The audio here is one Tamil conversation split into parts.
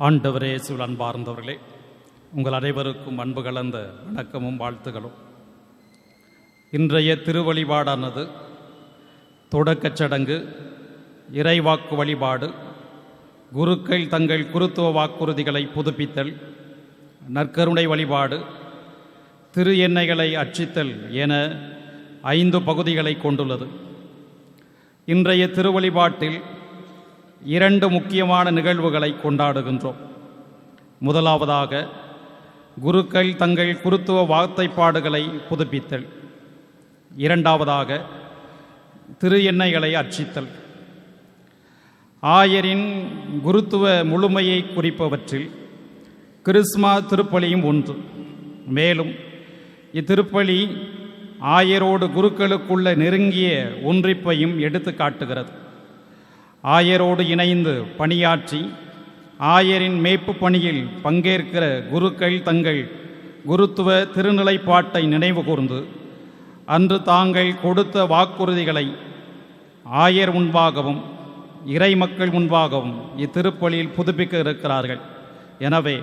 ஆண்டவரே இயேசுவில் அன்பார்ந்தவர்களே, உங்கள் அனைவருக்கும் அன்பு கலந்த வணக்கமும் வாழ்த்துகளும். இன்றைய திருவழிபாடானது தொடக்கச் சடங்கு, இறைவாக்கு வழிபாடு, குருக்கள் தங்கள் குருத்துவ வாக்குறுதிகளை புதுப்பித்தல், நற்கருணை வழிபாடு, திரு எண்ணெய்களை அர்ச்சித்தல் என 5 பகுதிகளை கொண்டுள்ளது. இன்றைய திருவழிபாட்டில் 2 முக்கியமான நிகழ்வுகளை கொண்டாடுகின்றோம். முதலாவதாக குருக்கள் தங்கள் குருத்துவ வார்த்தைப்பாடுகளை புதுப்பித்தல், இரண்டாவதாக திரு எண்ணெய்களை அர்ச்சித்தல். ஆயரின் குருத்துவ முழுமையை குறிப்பவற்றில் கிறிஸ்மா திருப்பலியும் ஒன்று. மேலும் இத்திருப்பலி ஆயரோடு குருக்களுக்குள்ள நெருங்கிய ஒன்றிப்பையும் எடுத்து காட்டுகிறது. ஆயரோடு இணைந்து பணியாற்றி ஆயரின் மேய்ப்பு பணியில் பங்கேற்கிற குருக்கள் தங்கள் குருத்துவ திருநிலைப்பாட்டை நினைவு கூர்ந்து அன்று தாங்கள் கொடுத்த வாக்குறுதிகளை ஆயர் முன்பாகவும் இறை மக்கள் முன்பாகவும் இத்திருப்பலியில் புதுப்பிக்க இருக்கிறார்கள். எனவே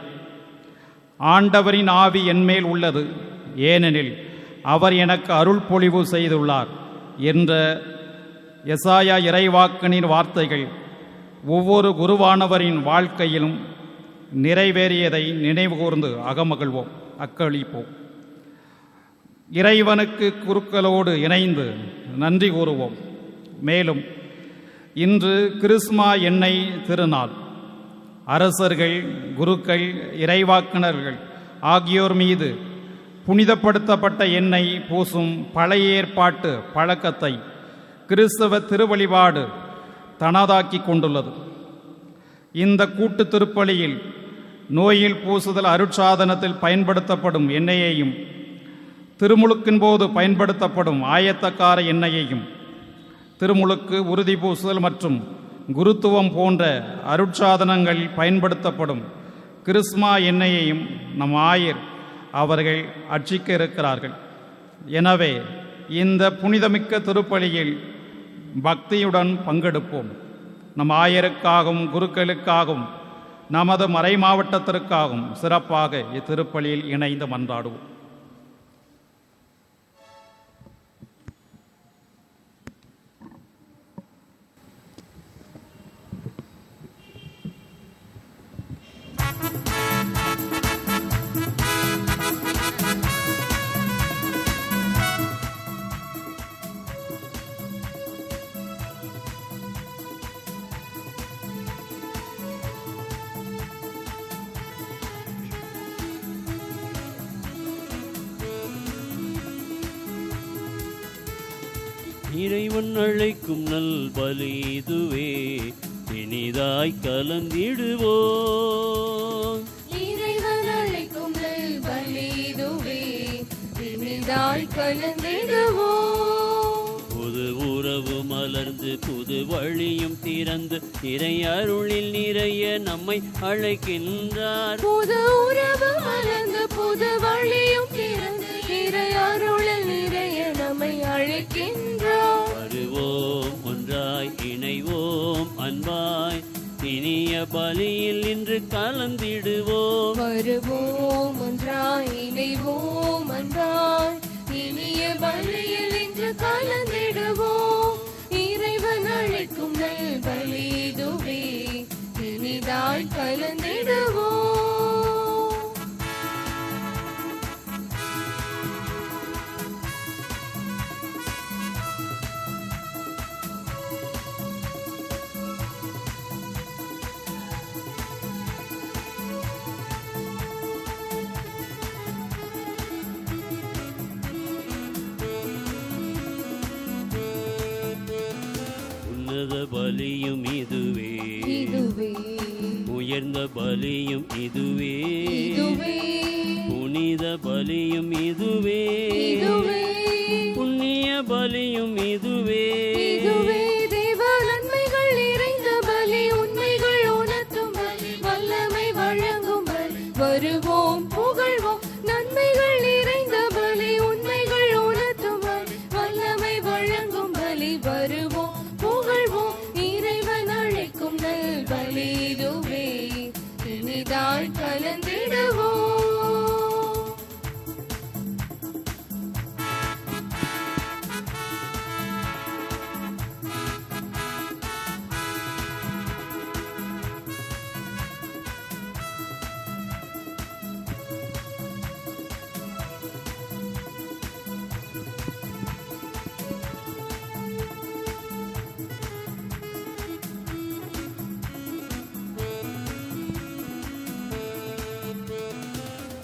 ஆண்டவரின் ஆவி என்மேல் உள்ளது, ஏனெனில் அவர் எனக்கு அருள் பொழிவு செய்துள்ளார் என்ற எசாயா இறைவாக்கனின் வார்த்தைகள் ஒவ்வொரு குருவானவரின் வாழ்க்கையிலும் நிறைவேறியதை நினைவுகூர்ந்து அகமகிழ்வோம், அக்களிப்போம். இறைவனுக்கு குருக்களோடு இணைந்து நன்றி கூறுவோம். மேலும் இன்று கிறிஸ்மா எண்ணெய் திருநாள். அரசர்கள், குருக்கள், இறைவாக்கினர்கள் ஆகியோர் மீது புனிதப்படுத்தப்பட்ட எண்ணெய் பூசும் பழைய ஏற்பாட்டு பழக்கத்தை கிறிஸ்தவ திருவழிபாடு தனதாக்கி கொண்டுள்ளது. இந்த கூட்டு திருப்பலியில் நோயில் பூசுதல் அருட்சாதனத்தில் பயன்படுத்தப்படும் எண்ணெயையும், திருமுழுக்கின் போது பயன்படுத்தப்படும் ஆயத்தக்கார எண்ணெயையும், திருமுழுக்கு, உறுதி பூசுதல் மற்றும் குருத்துவம் போன்ற அருட்சாதனங்களில் பயன்படுத்தப்படும் கிறிஸ்மா எண்ணெயையும் நம் ஆயர் அவர்கள் அர்ச்சிக்க இருக்கிறார்கள். எனவே இந்த புனிதமிக்க திருப்பலியில் பக்தியுடன் பங்கெடுப்போம். நம் ஆயருக்காகவும் குருக்களுக்காகவும் நமது மறை மாவட்டத்திற்காகவும் சிறப்பாக இத்திருப்பலியில் இணைந்து மன்றாடுவோம். இறைவன் அழைக்கும் நல் பலி இதுவே, இனிதாய் கலந்திடுவோம். இறைவன் அழைக்கும் நல் பலி இதுவே, இனிதாய் கலந்திடுவோம். புது உறவு மலர்ந்து புது வழியும் திறந்து இறை அருளில் நிறைய நம்மை அழைக்கின்றார். புது உறவு மலர்ந்து புது வழியும் திறந்து இறை அருளில் நிறைய நம்மை அழைக்கின்றார். வருவோம் ஒன்றாய் இணைவோம் அன்பாய், இனிய பலியில் இன்று கலந்திடுவோம். வருவோம் ஒன்றாய் இணைவோம் அன்பாய், இனிய பலியில் இன்று கலந்திடுவோம். இறைவன் அழைக்கும் நல் பலி இதுவே, இனிதாய் கலந்திடுவோம். பலியும் இதுவே, உயர்ந்த பலியும் இதுவே, புனித பலியும் இதுவே, புண்ணிய பலியும் இதுவே. தேவ நன்மைகள் நிறைந்த பலி, உண்மைகள் உணர்த்தும் பலி, வல்லமை வழங்கும் பலி. வருவோம் புகழ்வோம் நன்மைகள் நிறைந்த பலி, உண்மைகள் உணர்த்தும் பலி, வல்லமை வழங்கும் பலி. வருவோம் புகழ்வோம் இறைவன் அழைக்கும் நல் பலி இதுவே, இனிதாய் கலந்திடுவோம்.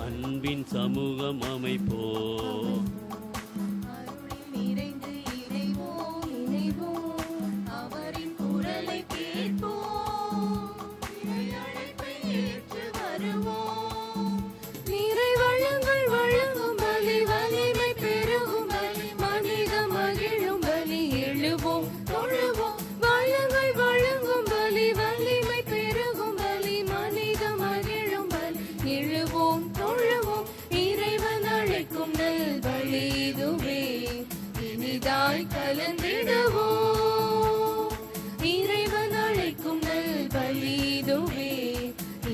அன்பின் சமூகம் அமைப்போ அருளில் நிறைந்து இணைவோம், இணைவோம். அவரின் குரலை கேட்போம். இறை அழைப்பை ஏற்று வருவோம். நிறை வளங்கள் வழங்கும் பலி, வலிமை பெருகும் பலி, மனித மகிழும் பலி. எழுவோம், தொழுவோம். வளங்கள் வழங்கும் பலி, வலிமை பெருகும் பலி, மனித மகிழும் பலி. எழுவோம், தொழுவோம். இறைவன் அழைக்கும் நல் பலி இதுவே. இனிதாய் கலந்திடுவோம். இறைவன் அழைக்கும் நல் பலி இதுவே.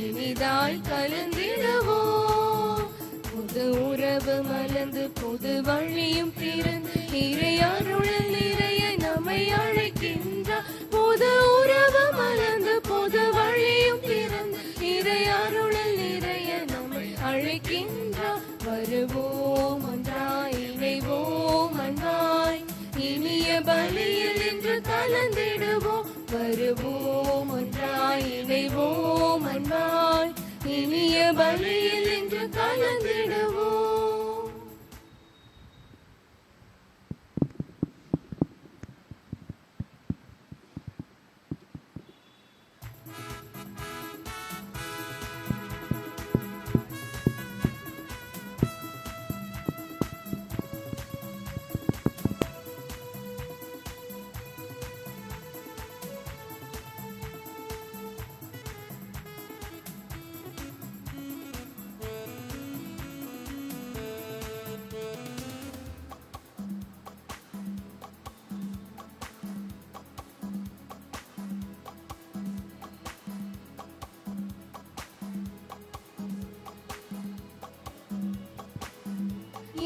இனிதாய் கலந்திடுவோம். புது உறவு மலர்ந்து புது வழியும் திறந்து இறை அருளில் நிறைய நம்மை அழைக்கின்றார். புது உறவு மலர்ந்து புது வழியும் திறந்து இறை அருளில் நிறைய நம்மை அழைக்கின்றார். வருவோம் ஒன்றாய், இணைவோம் அன்பாய், இனிய பலியில் இன்று கலந்திடுவோம். வருவோம் ஒன்றாய், இணைவோம் அன்பாய், இனிய பலியில் இன்று கலந்திடுவோம்.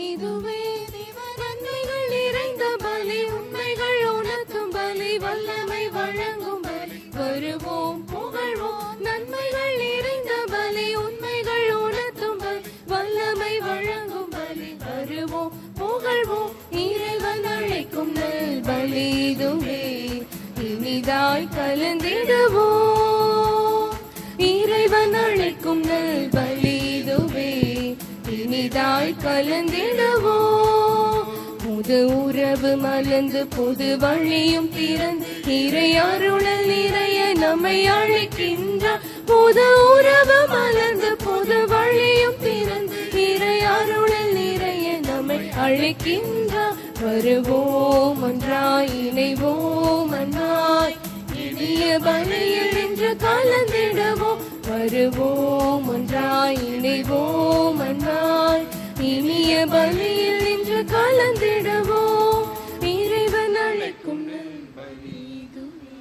இதுவே நன்மைகள் நிறைந்த பலி, உண்மைகள் உணர்த்தும் பலி, வல்லமை வழங்கும் பலி. வருவோம், புகழ்வோம். நன்மைகள் நிறைந்த பலி, உண்மைகள் உணர்த்தும் பலி, வல்லமை வழங்கும் பலி. வருவோம், புகழ்வோம். இறைவன் அழைக்கும் நல் பலி இதுவே. இனிதாய் கலந்திடுவோம். இறைவன் அழைக்கும் நல் பலி இதுவே. இனிதாய் கலந்திடுவோம். புது உறவு மலர்ந்து புது வழியும் திறந்து இறை அருளில் நிறைய நம்மை அழைக்கின்றார். புது உறவு மலர்ந்து புது வழியும் திறந்து இறை அருளில் நிறைய நம்மை அழைக்கின்றார். வருவோம் ஒன்றாய், இணைவோம் அன்பாய், இனிய பலியில் இன்று கலந்திடுவோம். வருவோம் ஒன்றாய், இணைவோம் அன்பாய், இனிய பலியில் இன்று கலந்திடுவோம். இறைவன் அழைக்கும் நல் பலி இதுவே.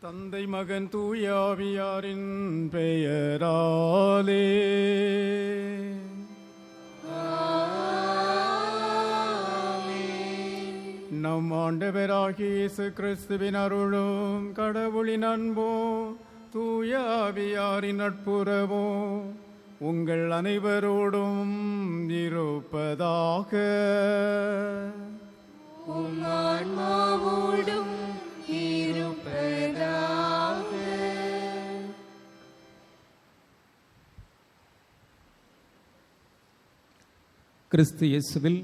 தந்தை மகன் தூயாவியாரின் பெயராலே நம் ஆண்டவராகிய இயேசு கிறிஸ்துவின் அருளும் கடவுளின் அன்பும் தூயாவியாரின் நட்புறவும் உங்கள் அனைவரோடும் இருப்பதாக. ஆன்மாவோடும் இருப்பதாக. கிறிஸ்து இயேசுவில்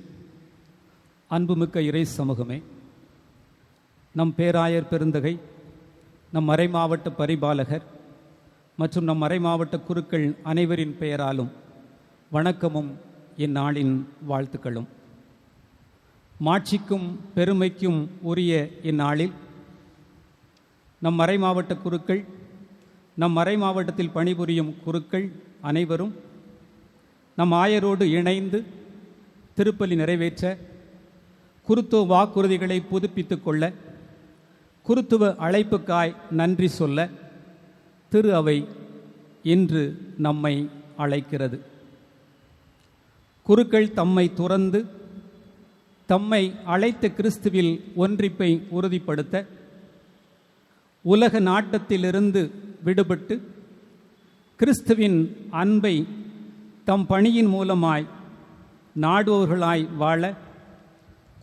அன்புமிக்க இறை சமூகமே, நம் பேராயர் பெருந்தகை, நம் மறைமாவட்ட பரிபாலகர் மற்றும் நம் மறைமாவட்ட குருக்கள் அனைவரின் பெயராலும் வணக்கமும் இந்நாளின் வாழ்த்துக்களும். மாட்சிக்கும் பெருமைக்கும் உரிய இந்நாளில் நம் மறைமாவட்ட குருக்கள், நம் மறைமாவட்டத்தில் பணிபுரியும் குருக்கள் அனைவரும் நம் ஆயரோடு இணைந்து திருப்பலி நிறைவேற்ற, குருத்துவ வாக்குறுதிகளை புதுப்பித்துக் கொள்ள, குருத்துவ அழைப்புக்காய் நன்றி சொல்ல திரு அவை இன்று நம்மை அழைக்கிறது. குருக்கள் தம்மை துறந்து தம்மை அழைத்த கிறிஸ்துவில் ஒன்றிப்பை உறுதிப்படுத்த, உலக நாட்டத்திலிருந்து விடுபட்டு கிறிஸ்துவின் அன்பை தம் பணியின் மூலமாய் நாடுபவர்களாய் வாழ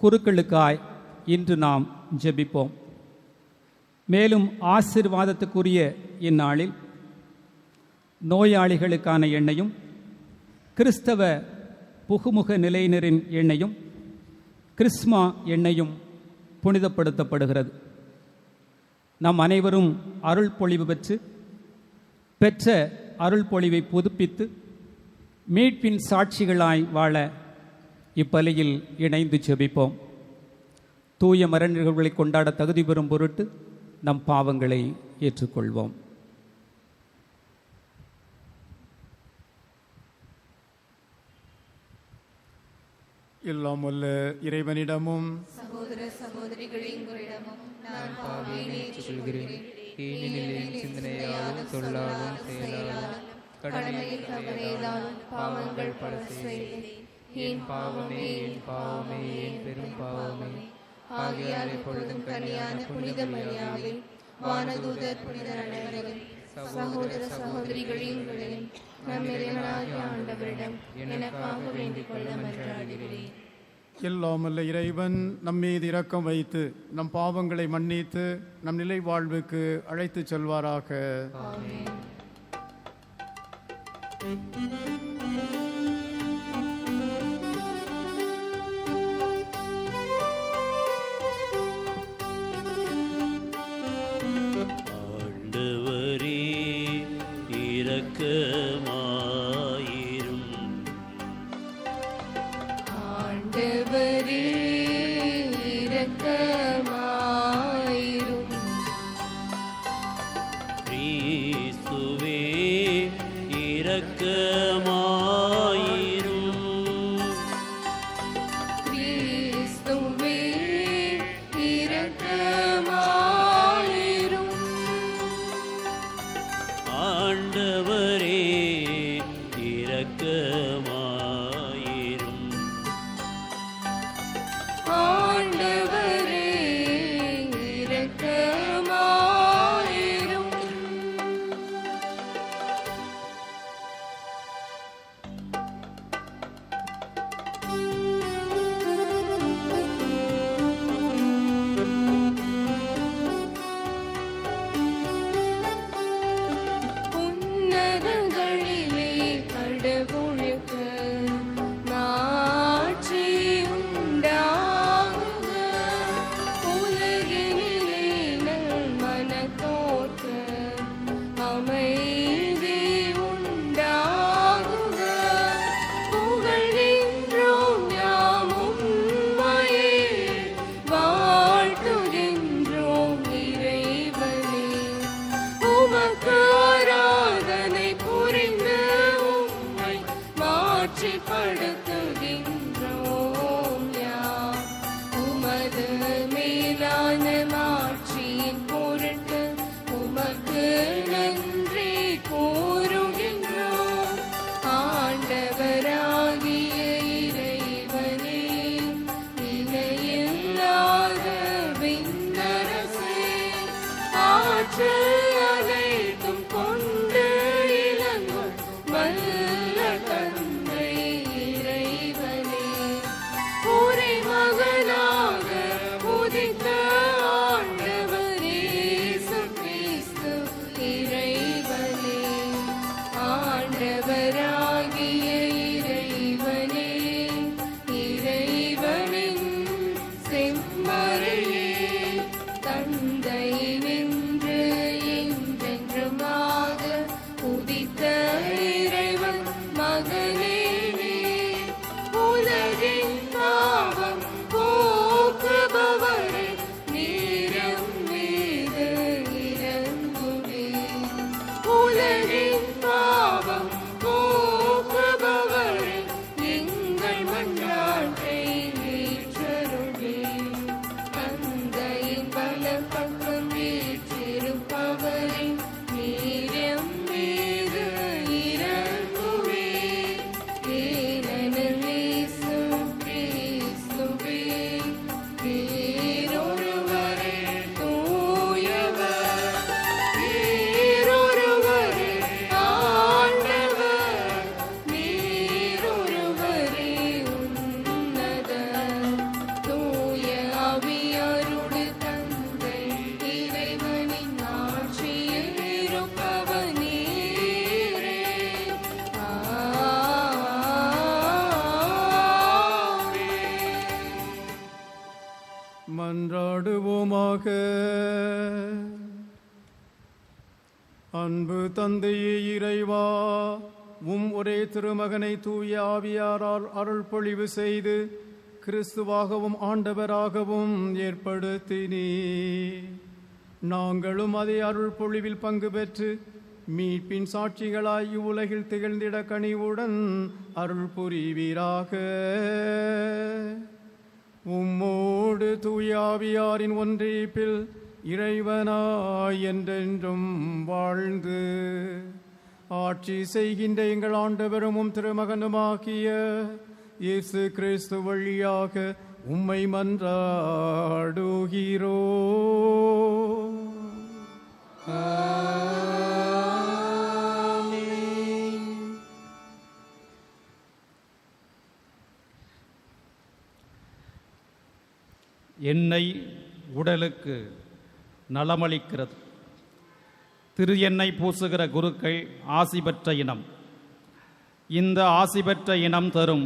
குருக்களுக்காய் இன்று நாம் ஜெபிப்போம். மேலும் ஆசீர்வாதத்துக்குரிய இந்நாளில் நோயாளிகளுக்கான எண்ணெயும், கிறிஸ்தவ புகுமுக நிலையினரின் எண்ணெயும், கிறிஸ்மா எண்ணெயும் புனிதப்படுத்தப்படுகிறது. நாம் அனைவரும் அருள் பொழிவு பெற்ற அருள் பொழிவை புதுப்பித்து மீட்பின் சாட்சிகளாய் வாழ இப்பலியில் இணைந்து ஜெபிப்போம். தூய மரநிகழ்வுகளை கொண்டாட தகுதி பெறும் பொருட்டு நம் பாவங்களை ஏற்றுக்கொள்வோம். எல்லாம் வல்ல இறைவனிடமும் சகோதர சகோதரிகளிடமும் நான் பாவியை சொல்கிறேன். ஏனெனில் என் சிந்தனையாலும் சொல்லாலும் செயலாலும் கடமையை தவறியதாலும் பாவங்கள் பல செய்தேன். என் பாவமே, என் பாவமே, என் பெரும் பாவமே. ஆகையால் எப்பொழுதும் கனியான புனித மரியாதை, வானதூதர் புனிதர் அனைவரும், சகோதர சகோதரிகளையும் நம் இறைவனாகிய ஆண்டவரிடம் எனக்காக வேண்டிக் கொள்ள மன்றாடுகிறேன். எல்லாம் வல்ல இறைவன் நம் மீது இரக்கம் வைத்து நம் பாவங்களை மன்னித்து நம் நிலை வாழ்வுக்கு அழைத்துச் செல்வாராக. ஆமென். ஆண்டவரே இரக்கமாயிரும். ஆண்டவரே இரக்கமாயிரும். கிறிஸ்துவே இரக்கமாயிரும். கிறிஸ்துவே இரக்கமாயிரும். ஆண்டவரே இரக்கமாயிரும். ஆண்டவரே இரக்கமாயிரும். உன்னதங்களிலே கடவுளுக்கு மன்றாடுவோமாக. அன்பு தந்தையே இறைவா, ஒரே திருமகனை தூய ஆவியாரால் அருள் பொழிவு செய்து கிறிஸ்துவாகவும் ஆண்டவராகவும் ஏற்படுத்தினீ. நாங்களும் அதே அருள் பொழிவில் பங்கு பெற்று மீட்பின் சாட்சிகளாய் இவ்வுலகில் திகழ்ந்திட கனிவுடன் அருள் புரிவீராக. உம்மோடு தூய ஆவியாரின் ஒன்றிப்பில் இறைவனாய் என்றென்றும் வாழ்ந்து ஆட்சி செய்கின்ற எங்கள் ஆண்டவரும் திருமகனுமாகிய இயேசு கிறிஸ்து வழியாக உம்மை மன்றாடுகிறோ. எண்ணெய் உடலுக்கு நலமளிக்கிறது. திரு எண்ணெய் பூசுகிற குருக்கள் ஆசி பெற்ற இனம். இந்த ஆசி பெற்ற இனம் தரும்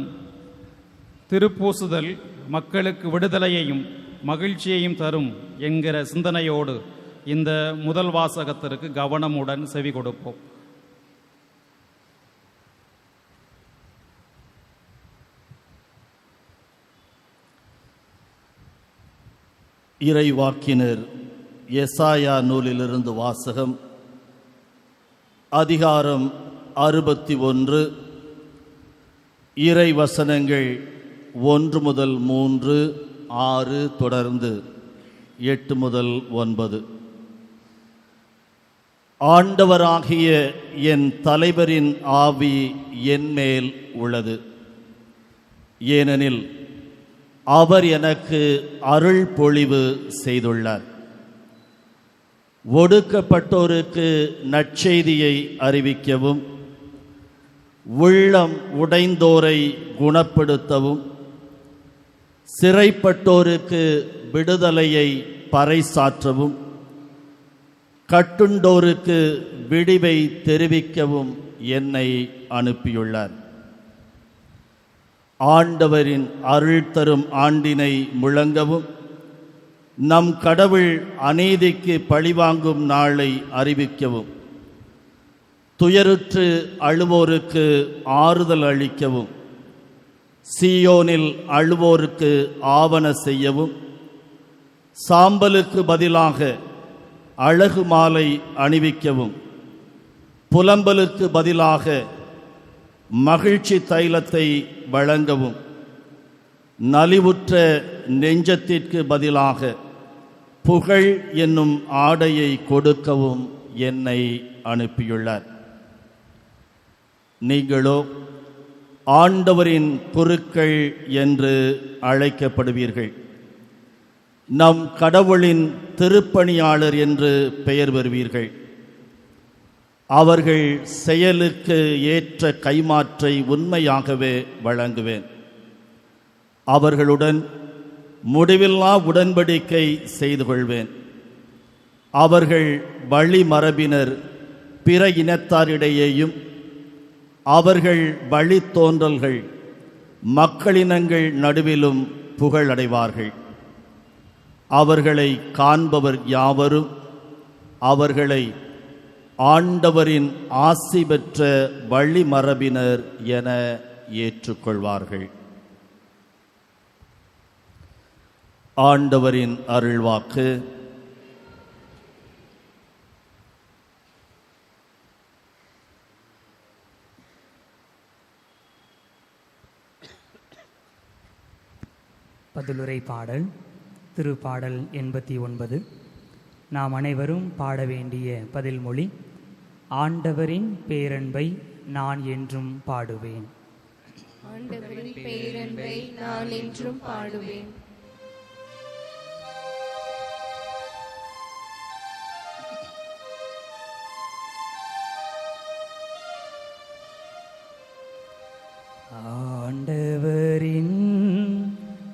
திருப்பூசுதல் மக்களுக்கு விடுதலையையும் மகிழ்ச்சியையும் தரும் என்கிற சிந்தனையோடு இந்த முதல் வாசகத்திற்கு கவனமுடன் செவி கொடுப்போம். இறைவாக்கினர் எசாயா நூலிலிருந்து வாசகம். அதிகாரம் 61, இறை வசனங்கள் 1 முதல் 3, 6 தொடர்ந்து 8 முதல் 9. ஆண்டவராகிய என் தலைவரின் ஆவி என்மேல் உள்ளது, ஏனெனில் அவர் எனக்கு அருள் பொழிவு செய்துள்ளார். ஒடுக்கப்பட்டோருக்கு நற்செய்தியை அறிவிக்கவும், உள்ளம் உடைந்தோரை குணப்படுத்தவும், சிறைப்பட்டோருக்கு விடுதலையை பறைசாற்றவும், கட்டுண்டோருக்கு விடிவை தெரிவிக்கவும் என்னை அனுப்பியுள்ளார். ஆண்டவரின் அருள் தரும் ஆண்டினை முழங்கவும், நம் கடவுள் அநீதிக்கு பழிவாங்கும் நாளை அறிவிக்கவும், துயருற்று அழுவோருக்கு ஆறுதல் அளிக்கவும், சீயோனில் அழுவோருக்கு ஆவன செய்யவும், சாம்பலுக்கு பதிலாக அழகு மாலை அணிவிக்கவும், புலம்பலுக்கு பதிலாக மகிழ்ச்சி தைலத்தை வழங்கவும், நலிவுற்ற நெஞ்சத்திற்கு பதிலாக புகழ் என்னும் ஆடையை கொடுக்கவும் என்னை அனுப்பியுள்ளார். நீங்களோ ஆண்டவரின் குருக்கள் என்று அழைக்கப்படுவீர்கள். நம் கடவுளின் திருப்பணியாளர் என்று பெயர் பெறுவீர்கள். அவர்கள் செயலுக்கு ஏற்ற கைமாற்றை உண்மையாகவே வழங்குவேன். அவர்களுடன் முடிவில்லா உடன்படிக்கை செய்து கொள்வேன். அவர்கள் வழிமரபினர் பிற இனத்தாரிடையேயும், அவர்கள் வழித்தோன்றல்கள் மக்களினங்கள் நடுவிலும் புகழடைவார்கள். அவர்களை காண்பவர் யாவரும் அவர்களை ஆண்டவரின் ஆசி பெற்ற வழிமரபினர் என ஏற்றுக்கொள்வார்கள். ஆண்டவரின் அருள்வாக்கு. பதிலுரை பாடல். திருப்பாடல் 89. நாம் அனைவரும் பாட வேண்டிய பதில்மொழி. ஆண்டவரின் பேரன்பை நான் என்றும் பாடுவேன். ஆண்டவரின் பேரன்பை நான் என்றும் பாடுவேன். ஆண்டவரின்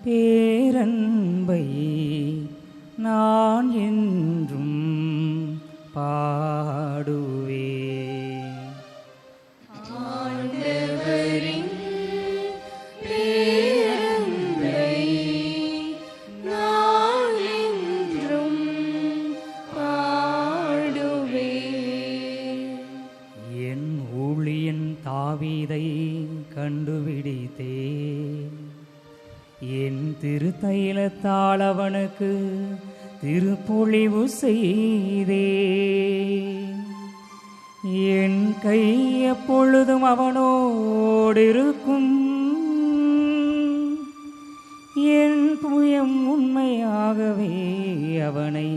பேரன்பை நான் என்றும் பாடுவேன். ஆண்டவரின் பேரன்பை நான் என்றும் கண்டுபிடித்தேன். என் திருத்தைலத்தால் அவனுக்கு திருப்பொழிவு செய்தேன். என் கை எப்பொழுதும் அவனோடு இருக்கும். என் புயம் உண்மையாகவே அவனை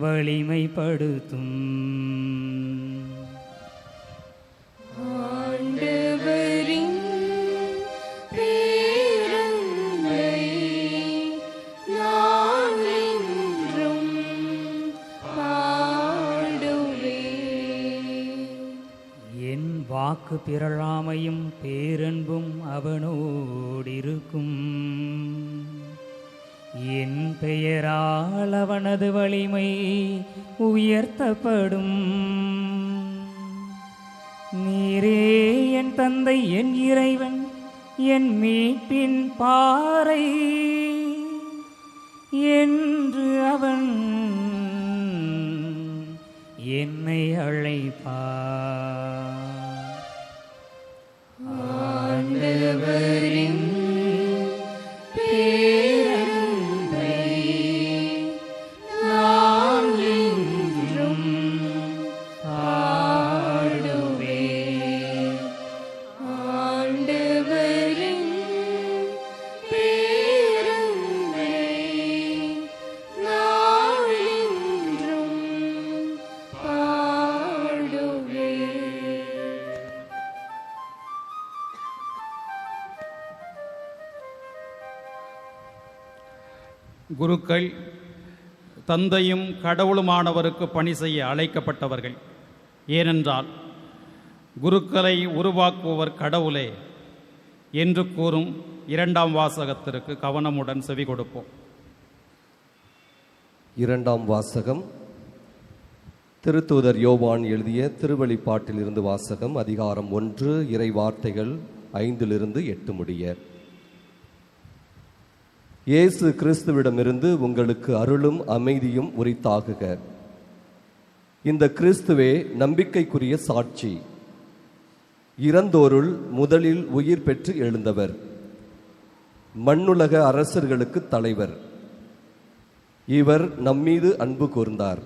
வலிமைப்படுத்தும். ஆண்டவரின் பேரன்பை நான் என்றும் பாடுவேன். என் வாக்கு பிறழாமையும் பேரன்பும் அவனோடிருக்கும். என் பெயரால் அவனது வலிமை உயர்த்தப்படும். நீரே என் தந்தை, என் இறைவன், என் மீட்பின் பாறை என்று அவன் என்னை அழைப்பார். ஆண்டவரின் பேரன்பை நான் என்றும் பாடுவேன். ஆண்டவரின் பேரன்பை நான் என்றும் பாடுவேன். குருக்கள் தந்தையும் கடவுளுமானவருக்கு பணி செய்ய அழைக்கப்பட்டவர்கள். ஏனென்றால் குருக்களை உருவாக்குபவர் கடவுளே என்று கூறும் இரண்டாம் வாசகத்திற்கு கவனமுடன் செவி கொடுப்போம். இரண்டாம் வாசகம் திருத்தூதர் யோவான் எழுதிய திருவெளிப்பாட்டிலிருந்து வாசகம். அதிகாரம் 1, இறை வார்த்தைகள் 5-8 முடிய. இயேசு கிறிஸ்துவிடமிருந்து உங்களுக்கு அருளும் அமைதியும் உரித்தாகுக. இந்த கிறிஸ்துவே நம்பிக்கைக்குரிய சாட்சி, இறந்தோருள் முதலில் உயிர் பெற்று எழுந்தவர், மண்ணுலக அரசர்களுக்கு தலைவர். இவர் நம்மீது அன்பு கூர்ந்தார்.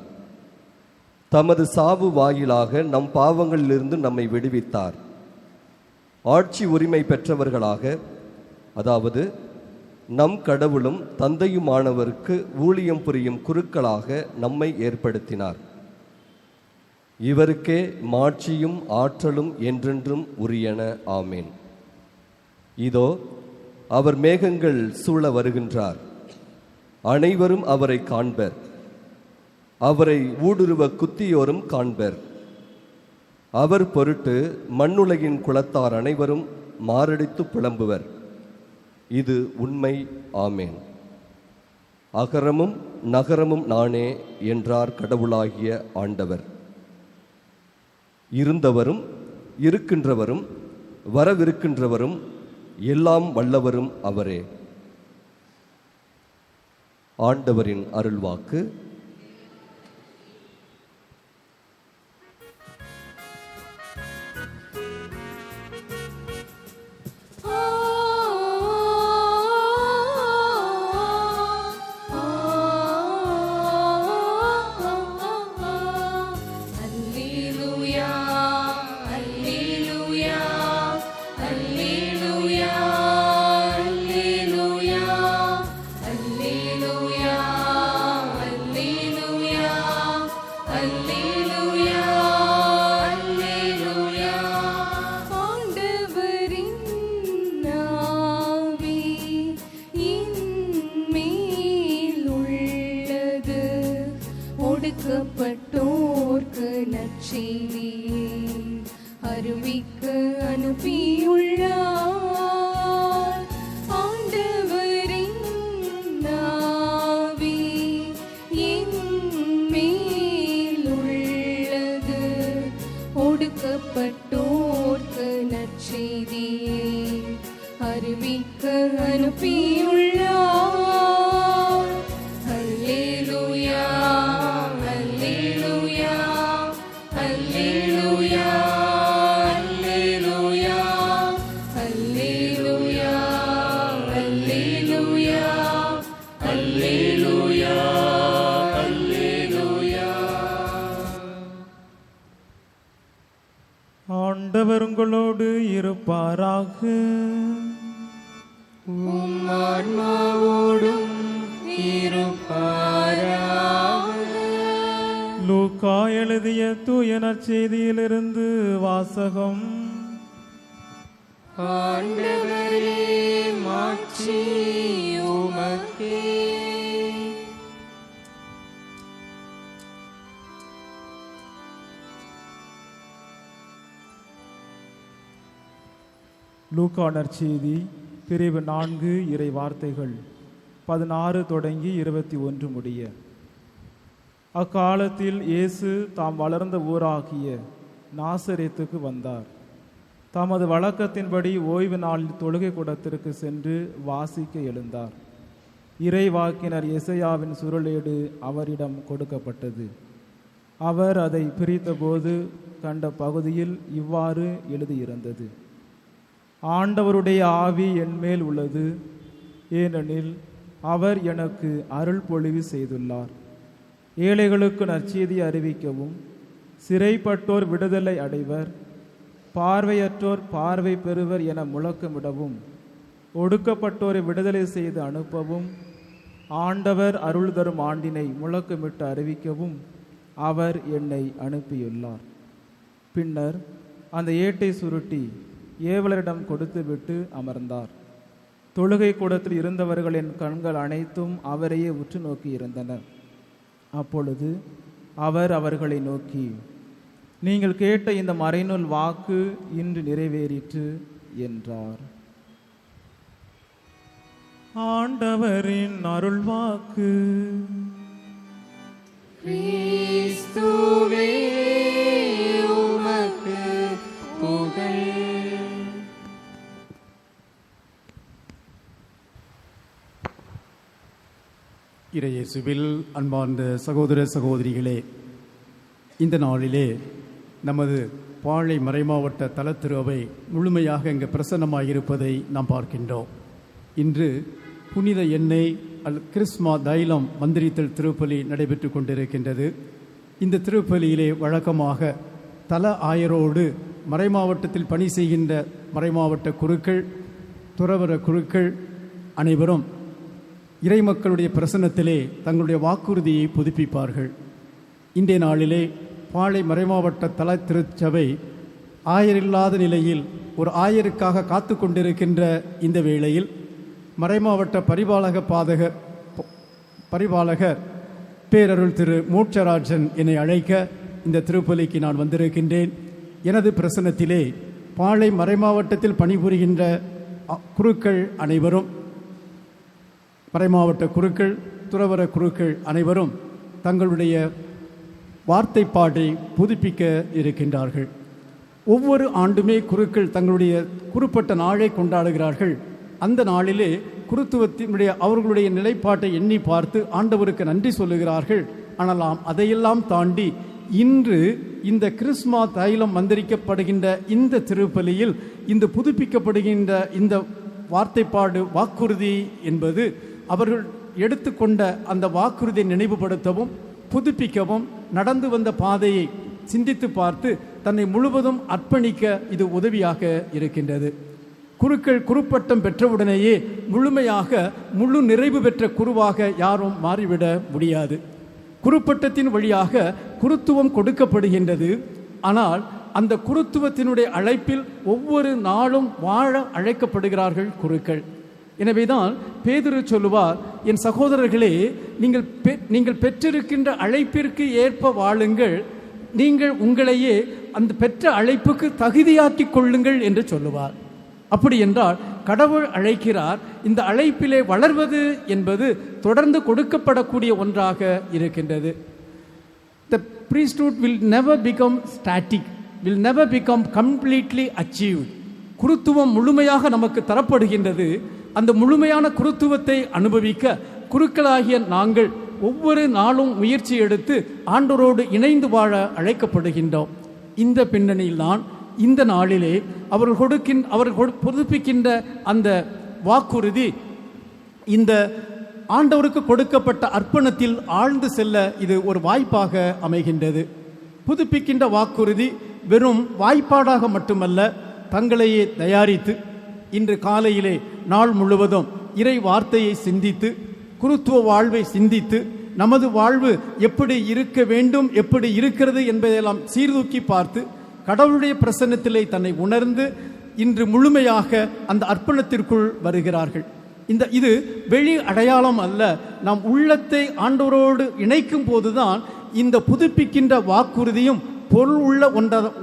தமது சாவு வாயிலாக நம் பாவங்களிலிருந்து நம்மை விடுவித்தார். ஆட்சி உரிமை பெற்றவர்களாக, அதாவது நம் கடவுளும் தந்தையுமானவருக்கு ஊழியம் புரியும் குருக்களாக நம்மை ஏற்படுத்தினார். இவருக்கே மாட்சியும் ஆற்றலும் என்றென்றும் உரியன. ஆமேன். இதோ அவர் மேகங்கள் சூழ வருகின்றார். அனைவரும் அவரை காண்பர். அவரை ஊடுருவ குத்தியோரும் காண்பர். அவர் பொருட்டு மண்ணுலகின் குலத்தார் அனைவரும் மாரடித்து புலம்புவர். இது உண்மை. ஆமேன். அகரமும் நகரமும் நானே என்றார் கடவுளாகிய ஆண்டவர். இருந்தவரும் இருக்கின்றவரும் வரவிருக்கின்றவரும் எல்லாம் வல்லவரும் அவரே. ஆண்டவரின் அருள்வாக்கு. ஒடுக்கப்பட்டோர்க்கு நற்செய்தியை அறிவிக்க அனுப்பியுள்ளார். ஆண்டவரின் ஆவி என் மேல் உள்ளது. ஒடுக்கப்பட்டோர்க்கு நற்செய்தியை அறிவிக்க அனுப்பியுள்ளார். அல்லேலூயா, அல்லேலூயா, அல்லேலூயா, அல்லேலூயா. இருப்பாராக. ஆன்மாவோடும் இருப்பாராக. லூக்கா எழுதிய தூய நற்செய்தியிலிருந்து வாசகம். ஆண்டவரே, மாட்சி உமக்கே. லூக்கா நற்செய்தி பிரிவு 4 இறை வார்த்தைகள் 16 தொடங்கி 21 முடிய. அக்காலத்தில் இயேசு தாம் வளர்ந்த ஊராகிய நாசரேத்துக்கு வந்தார். தமது வழக்கத்தின்படி ஓய்வு நாளில் தொழுகை கூடத்திற்கு சென்று வாசிக்க எழுந்தார். இறைவாக்கினர் எசையாவின் சுருளேடு அவரிடம் கொடுக்கப்பட்டது. அவர் அதை பிரித்தபோது கண்ட பகுதியில் இவ்வாறு எழுதியிருந்தது: ஆண்டவருடைய ஆவி என்மேல் உள்ளது, ஏனெனில் அவர் எனக்கு அருள் பொழிவு செய்துள்ளார். ஏழைகளுக்கு நற்செய்தி அறிவிக்கவும், சிறைப்பட்டோர் விடுதலை அடைவர், பார்வையற்றோர் பார்வை பெறுவர் என முழக்கமிடவும், ஒடுக்கப்பட்டோரை விடுதலை செய்து அனுப்பவும், ஆண்டவர் அருள் தரும் ஆண்டினை முழக்கமிட்டு அறிவிக்கவும் அவர் என்னை அனுப்பியுள்ளார். பின்னர் அந்த ஏட்டை சுருட்டி ஏவலரிடம் கொடுத்துவிட்டு அமர்ந்தார். தொழுகை கூடத்தில் இருந்தவர்களின் கண்கள் அனைத்தும் அவரையே உற்று நோக்கி இருந்தன. அப்பொழுது அவர் அவர்களை நோக்கி, நீங்கள் கேட்ட இந்த மறைநூல் வாக்கு இன்று நிறைவேறிற்று என்றார். ஆண்டவரின் அருள் வாக்கு. கிறிஸ்துவே, உமக்கு புகழ். இறையேசுவில் அன்பார்ந்த சகோதர சகோதரிகளே, இந்த நாளிலே நமது பாளை மறைமாவட்ட தலத்திரு அவை முழுமையாக இங்கு பிரசன்னமாயிருப்பதை நாம் பார்க்கின்றோம். இன்று புனித எண்ணெய் கிறிஸ்மா தைலம் மந்திரித்தல் திருப்பலி நடைபெற்று கொண்டிருக்கின்றது. இந்த திருப்பலியிலே வழக்கமாக தல ஆயரோடு மறைமாவட்டத்தில் பணி செய்கின்ற மறைமாவட்ட குருக்கள், துறவர குருக்கள் அனைவரும் இறைமக்களுடைய பிரசன்னத்திலே தங்களுடைய வாக்குறுதியை புதுப்பிப்பார்கள். இன்றைய நாளிலே பாளை மறைமாவட்ட தல திருச்சபை ஆயரில்லாத நிலையில் ஒரு ஆயருக்காக காத்து கொண்டிருக்கின்ற இந்த வேளையில் மறைமாவட்ட பரிபாலகர் பேரருள் திரு மூட்சராஜன் என்னை அழைக்க இந்த திருப்பலிக்கு நான் வந்திருக்கின்றேன். எனது பிரசன்னத்திலே பாளை மறைமாவட்டத்தில் பணிபுரிகின்ற குருக்கள் அனைவரும், மறைமாவட்ட குருக்கள், துறவர குருக்கள் அனைவரும் தங்களுடைய வார்த்தைப்பாட்டை புதுப்பிக்க இருக்கின்றார்கள். ஒவ்வொரு ஆண்டுமே குருக்கள் தங்களுடைய குறிப்பிட்ட நாளை கொண்டாடுகிறார்கள். அந்த நாளிலே குருத்துவத்தினுடைய அவர்களுடைய நிலைப்பாட்டை எண்ணி பார்த்து ஆண்டவருக்கு நன்றி சொல்லுகிறார்கள். ஆனால் அதையெல்லாம் தாண்டி இன்று இந்த கிறிஸ்மா தைலம் மந்திரிக்கப்படுகின்ற இந்த திருப்பலியில் இந்த புதுப்பிக்கப்படுகின்ற இந்த வார்த்தைப்பாடு வாக்குறுதி என்பது அவர்கள் எடுத்துக்கொண்ட அந்த வாக்குறுதியை நினைவுபடுத்தவும், புதுப்பிக்கவும், நடந்து வந்த பாதையை சிந்தித்து பார்த்து தன்னை முழுவதும் அர்ப்பணிக்க இது உதவியாக இருக்கின்றது. குருக்கள் குருப்பட்டம் பெற்றவுடனேயே முழுமையாக முழு நிறைவு பெற்ற குருவாக யாரும் மாறிவிட முடியாது. குருப்பட்டத்தின் வழியாக குருத்துவம் கொடுக்கப்படுகின்றது. ஆனால் அந்த குருத்துவத்தினுடைய அழைப்பில் ஒவ்வொரு நாளும் வாழ அழைக்கப்படுகிறார்கள் குருக்கள். எனவேதான் பேதுரு சொல்லுவார், என் சகோதரர்களே, நீங்கள் பெற்றிருக்கின்ற அழைப்பிற்கு ஏற்ப வாழுங்கள், நீங்கள் உங்களையே அந்த பெற்ற அழைப்புக்கு தகுதியாக்கி கொள்ளுங்கள் என்று சொல்லுவார். அப்படி என்றால் கடவுள் அழைக்கிறார். இந்த அழைப்பிலே வளர்வது என்பது தொடர்ந்து கொடுக்கப்படக்கூடிய ஒன்றாக இருக்கின்றது. The priesthood will never become static, will never become completely achieved. குருத்துவம் முழுமையாக நமக்கு தரப்படுகின்றது. அந்த முழுமையான குருத்துவத்தை அனுபவிக்க குருக்களாகிய நாங்கள் ஒவ்வொரு நாளும் முயற்சி எடுத்து ஆண்டவரோடு இணைந்து வாழ அழைக்கப்படுகின்றோம். இந்த பின்னணியில் தான் இந்த நாளிலே அவர்கள் புதுப்பிக்கின்ற அந்த வாக்குறுதி இந்த ஆண்டவருக்கு கொடுக்கப்பட்ட அர்ப்பணத்தில் ஆழ்ந்து செல்ல இது ஒரு வாய்ப்பாக அமைகின்றது. புதுப்பிக்கின்ற வாக்குறுதி வெறும் வாய்ப்பாடாக மட்டுமல்ல, தங்களையே தயாரித்து இன்று காலையிலே நாள் முழுவதும் இறை வார்த்தையை சிந்தித்து குருத்துவ வாழ்வை சிந்தித்து நமது வாழ்வு எப்படி இருக்க வேண்டும், எப்படி இருக்கிறது என்பதையெல்லாம் சீர்தூக்கி பார்த்து கடவுளுடைய பிரசன்னத்திலே தன்னை உணர்ந்து இன்று முழுமையாக அந்த அர்ப்பணத்திற்குள் வருகிறார்கள். இது வெளி அடையாளம் அல்ல, நாம் உள்ளத்தை ஆண்டவரோடு இணைக்கும் போதுதான் இந்த புதுப்பிக்கின்ற வாக்குறுதியும் பொருள் உள்ள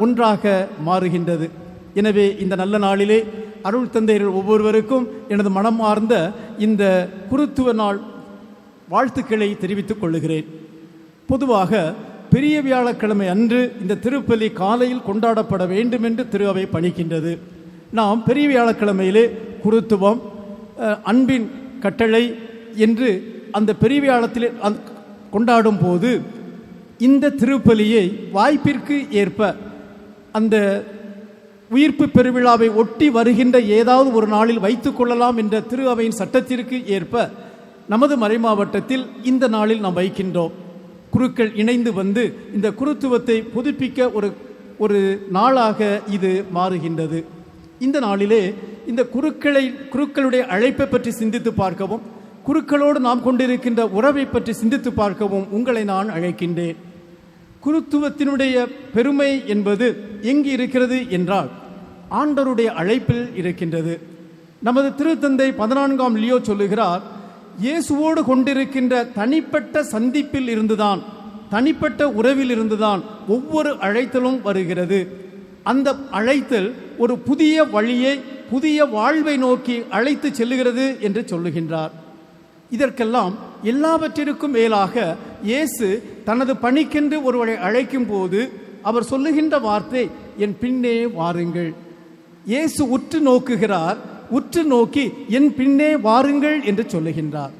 ஒன்றாக மாறுகின்றது. எனவே இந்த நல்ல நாளிலே அருள் தந்தையர்கள் ஒவ்வொருவருக்கும் எனது மனமார்ந்த இந்த குருத்துவ நாள் வாழ்த்துக்களை தெரிவித்துக் கொள்ளுகிறேன். பொதுவாக பெரிய வியாழக்கிழமை அன்று இந்த திருப்பலி காலையில் கொண்டாடப்பட வேண்டும் என்று திரு அவை பணிக்கின்றது. நாம் பெரிய வியாழக்கிழமையிலே குருத்துவம், அன்பின் கட்டளை என்று அந்த பெரிய வியாழத்திலே கொண்டாடும் போது இந்த திருப்பலியை வாய்ப்பிற்கு ஏற்ப அந்த உயிர்ப்பு பெருவிழாவை ஒட்டி வருகின்ற ஏதாவது ஒரு நாளில் வைத்துக் கொள்ளலாம் என்ற திரு அவையின் சட்டத்திற்கு ஏற்ப நமது மறைமாவட்டத்தில் இந்த நாளில் நாம் வைக்கின்றோம். குருக்கள் இணைந்து வந்து இந்த குருத்துவத்தை புதுப்பிக்க ஒரு நாளாக இது மாறுகின்றது. இந்த நாளிலே இந்த குருக்களுடைய அழைப்பை பற்றி சிந்தித்து பார்க்கவும், குருக்களோடு நாம் கொண்டிருக்கின்ற உறவை பற்றி சிந்தித்து பார்க்கவும் உங்களை நான் அழைக்கின்றேன். குருத்துவத்தினுடைய பெருமை என்பது எங்கு இருக்கிறது என்றால் ஆண்டவருடைய அழைப்பில் இருக்கின்றது. நமது திருத்தந்தை 14ஆம் லியோ சொல்லுகிறார், இயேசுவோடு கொண்டிருக்கின்ற தனிப்பட்ட சந்திப்பில் இருந்துதான், தனிப்பட்ட உறவில் இருந்துதான் ஒவ்வொரு அழைத்தலும் வருகிறது. அந்த அழைத்தல் ஒரு புதிய வழியை, புதிய வாழ்வை நோக்கி அழைத்து செல்லுகிறது என்று சொல்லுகின்றார். இதற்கெல்லாம் எல்லாவற்றிற்கும் மேலாக இயேசு தனது பணிக்கென்று ஒருவரை அழைக்கும் போது அவர் சொல்லுகின்ற வார்த்தை, என் பின்னே வாருங்கள். இயேசு உற்று நோக்குகிறார், உற்று நோக்கி என் பின்னே வாருங்கள் என்று சொல்லுகின்றார்.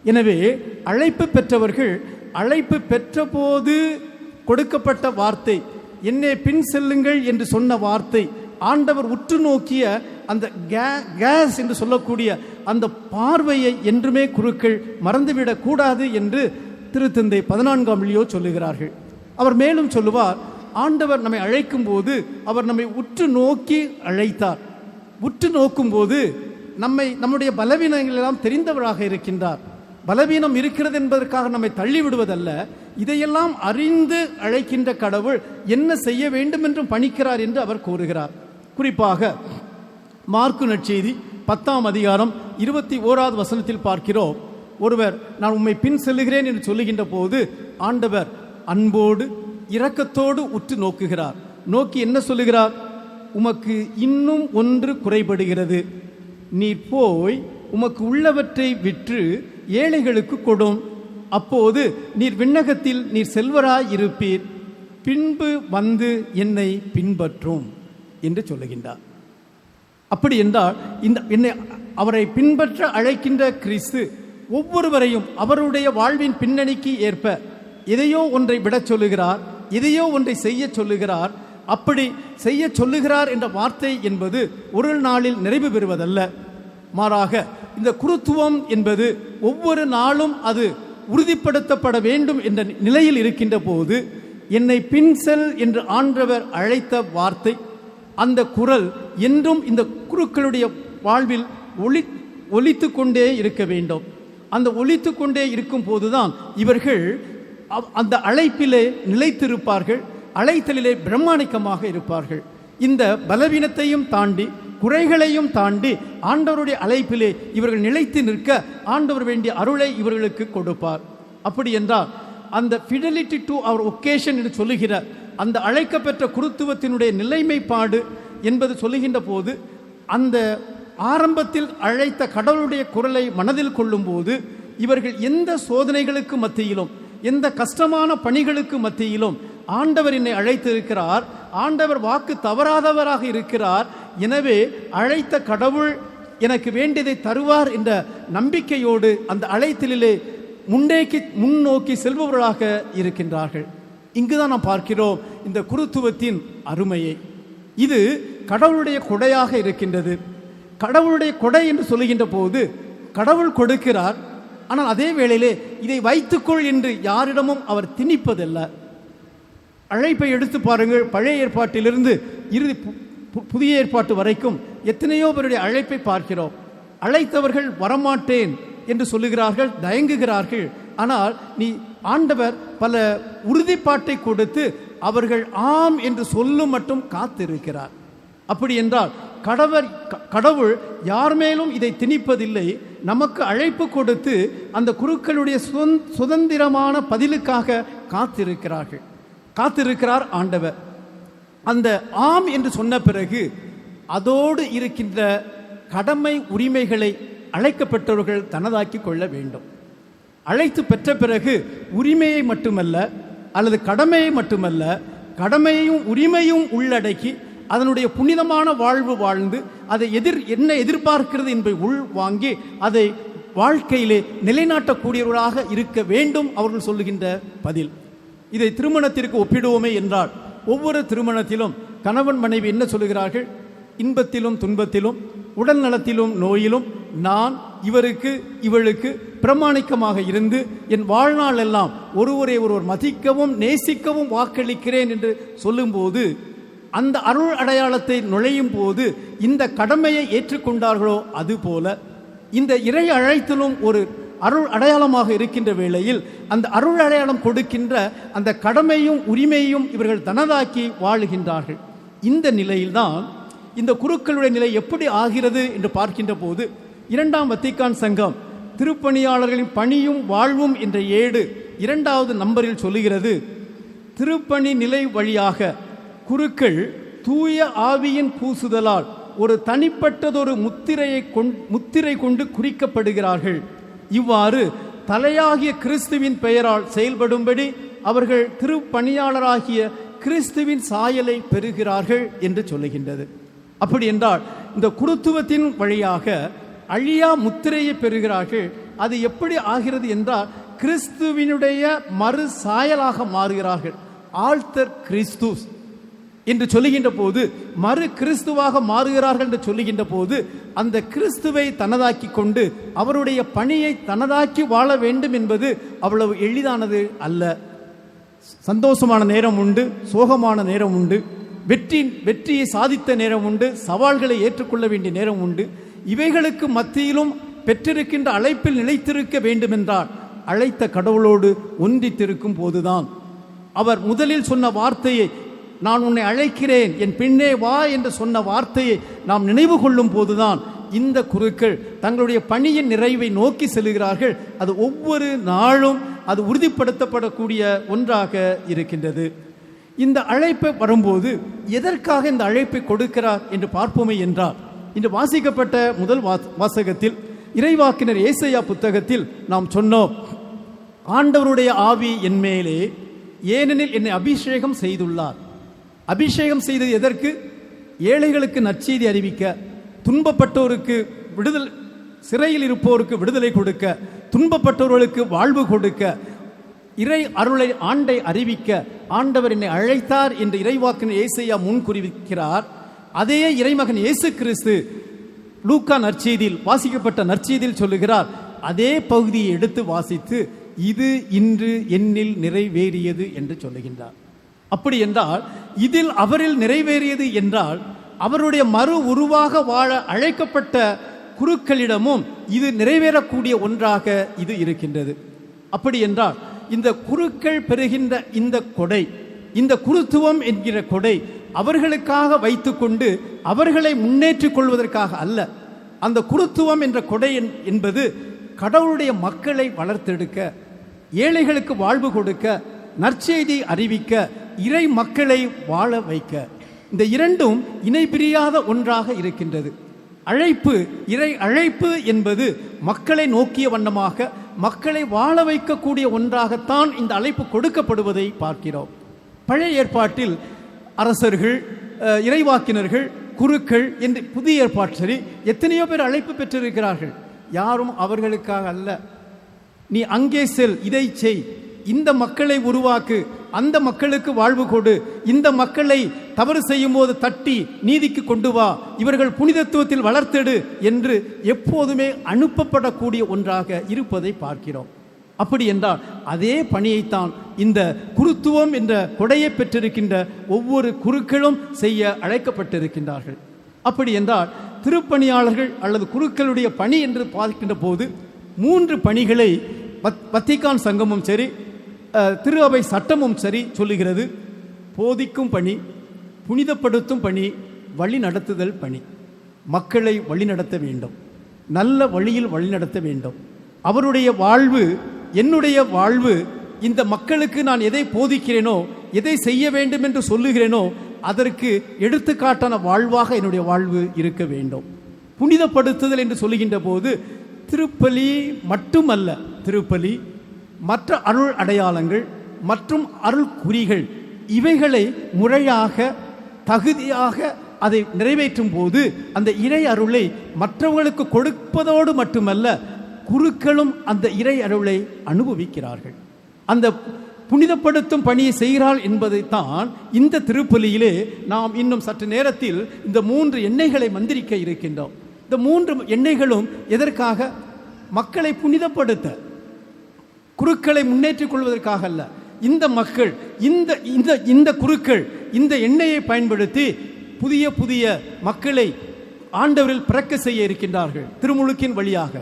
எனவே அழைப்பு பெற்றவர்கள் அழைப்பு பெற்ற போது கொடுக்கப்பட்ட வார்த்தை, என்னை பின் செல்லுங்கள் என்று சொன்ன வார்த்தை, ஆண்டவர் உற்று நோக்கிய அந்த கேஸ் என்று சொல்லக்கூடிய அந்த பார்வையை என்றுமே குருக்கள் மறந்துவிடக் கூடாது என்று திருத்தந்தை 14ஆம் லியோ சொல்லுகிறார்கள். அவர் மேலும் சொல்லுவார், ஆண்டவர் நம்மை அழைக்கும் போது அவர் நம்மை உற்று நோக்கி அழைத்தார். உற்று நோக்கும் போது நம்முடைய பலவீனங்கள் எல்லாம் தெரிந்தவராக இருக்கின்றார். பலவீனம் இருக்கிறது என்பதற்காக நம்மை தள்ளிவிடுவதல்ல, இதையெல்லாம் அறிந்து அழைக்கின்ற கடவுள் என்ன செய்ய வேண்டும் என்றும் பணிக்கிறார் என்று அவர் கூறுகிறார். குறிப்பாக மார்க்கு நற்செய்தி 10ஆம் அதிகாரம் 21வது வசனத்தில் பார்க்கிறோம், ஒருவர் நான் உம்மை பின் செல்லுகிறேன் என்று சொல்லுகின்ற போது ஆண்டவர் அன்போடு இரக்கத்தோடு உற்று நோக்குகிறார். நோக்கி என்ன சொல்லுகிறார்? உமக்கு இன்னும் ஒன்று குறைபடுகிறது, நீர் போய் உமக்கு உள்ளவற்றை விற்று ஏழைகளுக்கு கொடும், அப்போது நீர் விண்ணகத்தில் நீர் செல்வராய் இருப்பீர், பின்பு வந்து என்னை பின்பற்றும் என்று சொல்லுகின்றார். அப்படி என்றால் என்னை அவரை பின்பற்ற அழைக்கின்ற கிறிஸ்து ஒவ்வொருவரையும் அவருடைய வாழ்வின் பின்னணிக்கு ஏற்ப எதையோ ஒன்றை விடச் சொல்லுகிறார், எதையோ ஒன்றை செய்ய சொல்லுகிறார். அப்படி செய்ய சொல்லுகிறார் என்ற வார்த்தை என்பது ஒரு நாளில் நிறைவு பெறுவதல்ல, மாறாக இந்த குருத்துவம் என்பது ஒவ்வொரு நாளும் அது உறுதிப்படுத்தப்பட வேண்டும் என்ற நிலையில் இருக்கின்ற போது என்னை பின் செல் என்று ஆண்டவர் அழைத்த வார்த்தை, அந்த குரல் என்றும் இந்த குருக்களுடைய வாழ்வில் ஒலித்து கொண்டே இருக்க வேண்டும். அந்த ஒலித்து கொண்டே இருக்கும் போதுதான் இவர்கள் அந்த அழைப்பிலே நிலைத்திருப்பார்கள், அழைத்தலிலே பிரம்மாணிக்கமாக இருப்பார்கள். இந்த பலவீனத்தையும் தாண்டி குறைகளையும் தாண்டி ஆண்டவருடைய அழைப்பிலே இவர்கள் நிலைத்து நிற்க ஆண்டவர் வேண்டிய அருளை இவர்களுக்கு கொடுப்பார். அப்படி என்றால் அந்த ஃபிடலிட்டி டு அவர் ஒகேஷன் என்று சொல்லுகிற அந்த அழைக்கப்பெற்ற குருத்துவத்தினுடைய நிலைமைப்பாடு என்பது சொல்லுகின்ற போது அந்த ஆரம்பத்தில் அழைத்த கடவுளுடைய குரலை மனதில் கொள்ளும் போது இவர்கள் எந்த சோதனைகளுக்கு மத்தியிலும், எந்த கஷ்டமான பணிகளுக்கு மத்தியிலும் ஆண்டவர் என்னை அழைத்திருக்கிறார், ஆண்டவர் வாக்கு தவறாதவராக இருக்கிறார், எனவே அழைத்த கடவுள் எனக்கு வேண்டியதை தருவார் என்ற நம்பிக்கையோடு அந்த அழைத்தலிலே முன்னோக்கி செல்பவர்களாக இருக்கின்றார்கள். இங்குதான் நாம் பார்க்கிறோம் இந்த குருத்துவத்தின் அருமையை. இது கடவுளுடைய கொடையாக இருக்கின்றது. கடவுளுடைய கொடை என்று சொல்லுகின்ற போது கடவுள் கொடுக்கிறார், ஆனால் அதே வேளையிலே இதை வைத்துக்கொள் என்று யாரிடமும் அவர் திணிப்பதல்ல. அழைப்பை எடுத்து பாருங்கள், பழைய ஏற்பாட்டிலிருந்து இறுதி புதிய ஏற்பாட்டு வரைக்கும் எத்தனையோ பேருடைய அழைப்பை பார்க்கிறோம். அழைத்தவர்கள் வரமாட்டேன் என்று சொல்லுகிறார்கள், தயங்குகிறார்கள். ஆனால் ஆண்டவர் பல உறுதிப்பாட்டை கொடுத்து அவர்கள் ஆம் என்று சொல்லும் மட்டும் காத்திருக்கிறார். அப்படி என்றால் கடவுள் யார் மேலும் இதை திணிப்பதில்லை. நமக்கு அழைப்பு கொடுத்து அந்த குருக்களுடைய சுதந்திரமான பதிலுக்காக காத்திருக்கிறார் ஆண்டவர். அந்த ஆம் என்று சொன்ன பிறகு அதோடு இருக்கின்ற கடமை உரிமைகளை அழைக்கப்பட்டவர்கள் தனதாக்கி கொள்ள வேண்டும். அழைத்து பெற்ற பிறகு உரிமையை மட்டுமல்ல அல்லது கடமையை மட்டுமல்ல, கடமையையும் உரிமையும் உள்ளடக்கி அதனுடைய புனிதமான வாழ்வு வாழ்ந்து அதை என்ன எதிர்பார்க்கிறது என்பதை உள்வாங்கி அதை வாழ்க்கையிலே நிலைநாட்டக்கூடியவர்களாக இருக்க வேண்டும் அவர்கள் சொல்லுகின்ற பதில். இதை திருமணத்திற்கு ஒப்பிடுவோமே என்றால், ஒவ்வொரு திருமணத்திலும் கணவன் மனைவி என்ன சொல்லுகிறார்கள்? இன்பத்திலும் துன்பத்திலும் உடல் நலத்திலும் நோயிலும் நான் இவளுக்கு பிரமாணிக்கமாக இருந்து என் வாழ்நாள் எல்லாம் ஒருவரை ஒருவர் மதிக்கவும் நேசிக்கவும் வாக்களிக்கிறேன் என்று சொல்லும்போது, அந்த அருள் அடையாளத்தை நுழையும் போது இந்த கடமையை ஏற்றுக்கொண்டார்களோ அதுபோல இந்த இறை அழைத்தலும் ஒரு அருள் அடையாளமாக இருக்கின்ற வேளையில் அந்த அருள் அடையாளம் கொடுக்கின்ற அந்த கடமையும் உரிமையும் இவர்கள் தனதாக்கி வாழுகின்றார்கள். இந்த நிலையில்தான் இந்த குருக்களுடைய நிலை எப்படி ஆகிறது என்று பார்க்கின்ற போது, 2ஆம் வத்திக்கான் சங்கம் திருப்பணியாளர்களின் பணியும் வாழ்வும் என்ற ஏடு 2வது நம்பரில் சொல்லுகிறது, திருப்பணி நிலை வழியாக குருக்கள் தூய ஆவியின் பூசுதலால் ஒரு தனிப்பட்டதொரு முத்திரை கொண்டு குறிக்கப்படுகிறார்கள். இவ்வாறு தலையாகிய கிறிஸ்துவின் பெயரால் செயல்படும்படி அவர்கள் திருப்பணியாளராகிய கிறிஸ்துவின் சாயலை பெறுகிறார்கள் என்று சொல்லுகின்றது. அப்படி என்றால் இந்த குருத்துவத்தின் வழியாக அழியா முத்திரையை பெறுகிறார்கள். அது எப்படி ஆகிறது என்றால், கிறிஸ்துவினுடைய மறு சாயலாக மாறுகிறார்கள். ஆல்டர் கிறிஸ்துஸ் என்று சொல்லுகின்ற போது, மறு கிறிஸ்துவாக மாறுகிறார்கள் என்று சொல்லுகின்ற போது, அந்த கிறிஸ்துவை தனதாக்கி கொண்டு அவருடைய பணியை தனதாக்கி வாழ வேண்டும் என்பது அவ்வளவு எளிதானது அல்ல. சந்தோஷமான நேரம் உண்டு, சோகமான நேரம் உண்டு, வெற்றியை சாதித்த நேரம் உண்டு, சவால்களை ஏற்றுக்கொள்ள வேண்டிய நேரம் உண்டு. இவைகளுக்கு மத்தியிலும் பெற்றிருக்கின்ற அழைப்பில் நிலைத்திருக்க வேண்டுமென்றால் அழைத்த கடவுளோடு ஒன்றித்திருக்கும் போதுதான், அவர் முதலில் சொன்ன வார்த்தையை, நான் உன்னை அழைக்கிறேன் என் பின்னே வா என்று சொன்ன வார்த்தையை நாம் நினைவு கொள்ளும் போதுதான் இந்த குருக்கள் தங்களுடைய பணியின் நிறைவை நோக்கி செல்கிறார்கள். அது ஒவ்வொரு நாளும் அது உறுதிப்படுத்தப்படக்கூடிய ஒன்றாக இருக்கின்றது. இந்த அழைப்பு வரும்போது எதற்காக இந்த அழைப்பை கொடுக்கிறார் என்று பார்ப்போமே என்றால், இன்று வாசிக்கப்பட்ட முதல் வாசகத்தில் இறைவாக்கினர் ஏசாயா புத்தகத்தில் நாம் சொன்னோம், ஆண்டவருடைய ஆவி என் மேலே, ஏனெனில் என்னை அபிஷேகம் செய்துள்ளார். அபிஷேகம் செய்தது எதற்கு? ஏழைகளுக்கு நற்செய்தி அறிவிக்க, துன்பப்பட்டோருக்கு விடுதலை, சிறையில் இருப்போருக்கு விடுதலை கொடுக்க, துன்பப்பட்டவர்களுக்கு வாழ்வு கொடுக்க, இறை அருளை ஆண்டை அறிவிக்க ஆண்டவர் என்னை அழைத்தார் என்று இறைவாக்கினர் ஏசாயா முன்குறிவிக்கிறார். அதே இறைமகன் இயேசு கிறிஸ்து லூக்கா நற்செய்தியில் வாசிக்கப்பட்ட நற்செய்தியில் சொல்லுகிறார். அதே பகுதியை எடுத்து வாசித்து இது இன்று என்னில் நிறைவேறியது என்று சொல்லுகின்றார். அப்படி என்றால் இதில் அவரில் நிறைவேறியது என்றால் அவருடைய மறு உருவாக வாழ அழைக்கப்பட்ட குருக்களிடமும் இது நிறைவேறக்கூடிய ஒன்றாக இது இருக்கின்றது. அப்படி என்றால் இந்த குருக்கள் பெறுகின்ற இந்த கொடை, இந்த குருத்துவம் என்கிற கொடை அவர்களுக்காக வைத்துக்கொண்டு அவர்களை முன்னேற்றிக் கொள்வதற்காக அல்ல. அந்த குருத்துவம் என்ற கொடை என்பது கடவுளுடைய மக்களை வளர்த்தெடுக்க, ஏழைகளுக்கு வாழ்வு கொடுக்க, நற்செய்தி அறிவிக்க, இறை மக்களை வாழ வைக்க. இந்த இரண்டும் இணை பிரியாத ஒன்றாக இருக்கின்றது. அழைப்பு, இறை அழைப்பு என்பது மக்களை நோக்கிய வண்ணமாக, மக்களை வாழ வைக்கக்கூடிய ஒன்றாகத்தான் இந்த அழைப்பு கொடுக்கப்படுவதை பார்க்கிறோம். பழைய ஏற்பாட்டில் அரசர்கள், இறைவாக்கினர்கள், குருக்கள் என்று புதிய ஏற்பாட்டில் எத்தனையோ பேர் அழைப்பு பெற்றிருக்கிறார்கள். யாரும் அவர்களுக்காக அல்ல. நீ அங்கே செல், இதை செய், இந்த மக்களை உருவாக்கு, அந்த மக்களுக்கு வாழ்வு கொடு, இந்த மக்களை தவறு செய்யும் போது தட்டி நீதிக்கு கொண்டு வா, இவர்கள் புனிதத்துவத்தில் வளர்த்தெடு என்று எப்போதுமே அனுப்பப்படக்கூடிய ஒன்றாக இருப்பதை பார்க்கிறோம். அப்படி என்றால் அதே பணியைத்தான் இந்த குருத்துவம் என்ற கொடையை பெற்றிருக்கின்ற ஒவ்வொரு குருக்களும் செய்ய அழைக்கப்பட்டிருக்கின்றார்கள். அப்படி என்றால் திருப்பணியாளர்கள் அல்லது குருக்களுடைய பணி என்று பார்க்கின்ற போது 3 பணிகளை வத்திக்கான் சங்கமும் சரி திரு அவை சட்டமும் சரி சொல்லுகிறது. போதிக்கும் பணி, புனிதப்படுத்தும் பணி, வழி நடத்துதல் பணி. மக்களை வழிநடத்த வேண்டும், நல்ல வழியில் வழிநடத்த வேண்டும். அவருடைய வாழ்வு, என்னுடைய வாழ்வு, இந்த மக்களுக்கு நான் எதை போதிக்கிறேனோ, எதை செய்ய வேண்டும் என்று சொல்லுகிறேனோ அதற்கு எடுத்துக்காட்டான வாழ்வாக என்னுடைய வாழ்வு இருக்க வேண்டும். புனிதப்படுத்துதல் என்று சொல்லுகின்ற போது திருப்பலி மட்டுமல்ல, திருப்பலி, மற்ற அருள் அடையாளங்கள் மற்றும் அருள் குறிகள், இவைகளை முறையாக தகுதியாக அதை நிறைவேற்றும் போது அந்த இறை அருளை மற்றவர்களுக்கு கொடுப்பதோடு மட்டுமல்ல, குருக்களும் அந்த இறை அருளை அனுபவிக்கிறார்கள். அந்த புனிதப்படுத்தும் பணியை செய்கிறாள் என்பதைத்தான் இந்த திருப்பலியிலே நாம் இன்னும் சற்று நேரத்தில் இந்த 3 எண்ணெய்களை மந்திரிக்க இருக்கின்றோம். இந்த 3 எண்ணெய்களும் எதற்காக? மக்களை புனிதப்படுத்த, குருக்களை முன்னேற்றிக் கொள்வதற்காக அல்ல. இந்த மக்கள், இந்த குருக்கள் இந்த எண்ணெயை பயன்படுத்தி புதிய புதிய மக்களை ஆண்டவரில் பிறக்க செய்ய இருக்கின்றார்கள். திருமுழுக்கின் வழியாக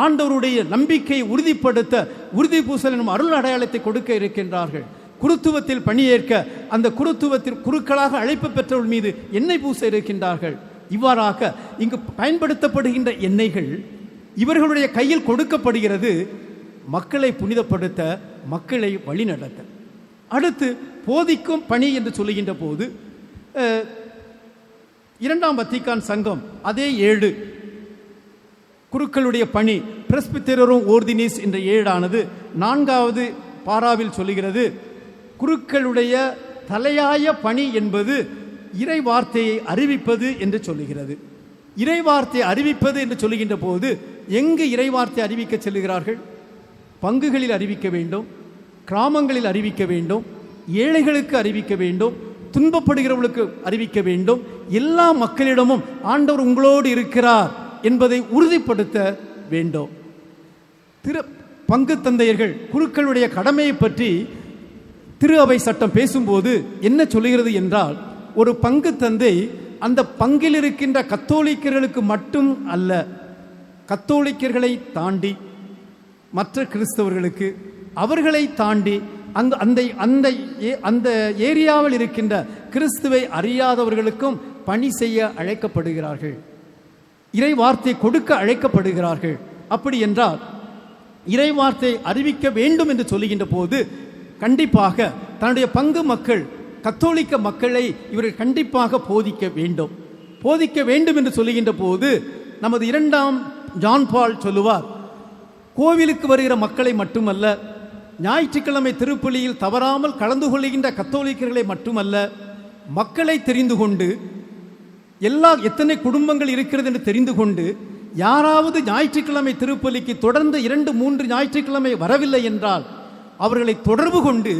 ஆண்டவருடைய நம்பிக்கையை உறுதிப்படுத்த உறுதி பூசல் எனும் அருள் அடையாளத்தை கொடுக்க இருக்கின்றார்கள். குருத்துவத்தில் பணியேற்க அந்த குருத்துவத்தில் குருக்களாக அழைப்பு பெற்றவர்கள் மீது எண்ணெய் பூச இருக்கின்றார்கள். இவ்வாறாக இங்கு பயன்படுத்தப்படுகின்ற எண்ணெய்கள் இவர்களுடைய கையில் கொடுக்கப்படுகிறது, மக்களை புனிதப்படுத்த, மக்களை வழிநடத்த. அடுத்து போதிக்கும் பணி என்று சொல்லுகின்ற போது 2ஆம் வத்திக்கான் சங்கம் அதே 7 குருக்களுடைய பணி பிரஸ்பிட்டெரோரும் ஓர்தினிஸ் என்ற 7ஆனது 4வது பாராவில் சொல்லுகிறது. குருக்களுடைய தலையாய பணி என்பது இறை வார்த்தையை அறிவிப்பது என்று சொல்லுகிறது. இறை வார்த்தையை அறிவிப்பது என்று சொல்லுகின்ற போது எங்கு இறை வார்த்தை அறிவிக்க செல்லுகிறார்கள்? பங்குகளில் அறிவிக்க வேண்டும், கிராமங்களில் அறிவிக்க வேண்டும், ஏழைகளுக்கு அறிவிக்க வேண்டும், துன்பப்படுகிறவர்களுக்கு அறிவிக்க வேண்டும். எல்லா மக்களிடமும் ஆண்டவர் உங்களோடு இருக்கிறார் என்பதை உறுதிப்படுத்த வேண்டும். பங்கு தந்தையர்கள் குருக்களுடைய கடமையை பற்றி திரு அவை சட்டம் பேசும்போது என்ன சொல்லுகிறது என்றால், ஒரு பங்கு தந்தை அந்த பங்கில் இருக்கின்ற கத்தோலிக்கர்களுக்கு மட்டும் அல்ல, கத்தோலிக்கர்களை தாண்டி மற்ற கிறிஸ்தவர்களுக்கு, அவர்களை தாண்டி அந்த ஏரியாவில் இருக்கின்ற கிறிஸ்துவை அறியாதவர்களுக்கும் பணி செய்ய அழைக்கப்படுகிறார்கள், இறை வார்த்தை கொடுக்க அழைக்கப்படுகிறார்கள். அப்படி என்றால் இறை வார்த்தை அறிவிக்க வேண்டும் என்று சொல்லுகின்ற போது கண்டிப்பாக தன்னுடைய பங்கு மக்கள், கத்தோலிக்க மக்களை இவர்கள் கண்டிப்பாக போதிக்க வேண்டும். போதிக்க வேண்டும் என்று சொல்லுகின்ற போது நமது 2ஆம் ஜான் பால் சொல்லுவார், கோவிலுக்கு வருகிற மக்களை மட்டுமல்ல, ஞாயிற்றுக்கிழமை திருப்பலியில் தவறாமல் கலந்து கொள்கின்ற கத்தோலிக்கர்களை மட்டுமல்ல, மக்களை தெரிந்து கொண்டு, எத்தனை குடும்பங்கள் இருக்கிறது என்று தெரிந்து கொண்டு, யாராவது ஞாயிற்றுக்கிழமை திருப்பலிக்கு தொடர்ந்து 2-3 ஞாயிற்றுக்கிழமை வரவில்லை என்றால் அவர்களை தொடர்பு கொண்டு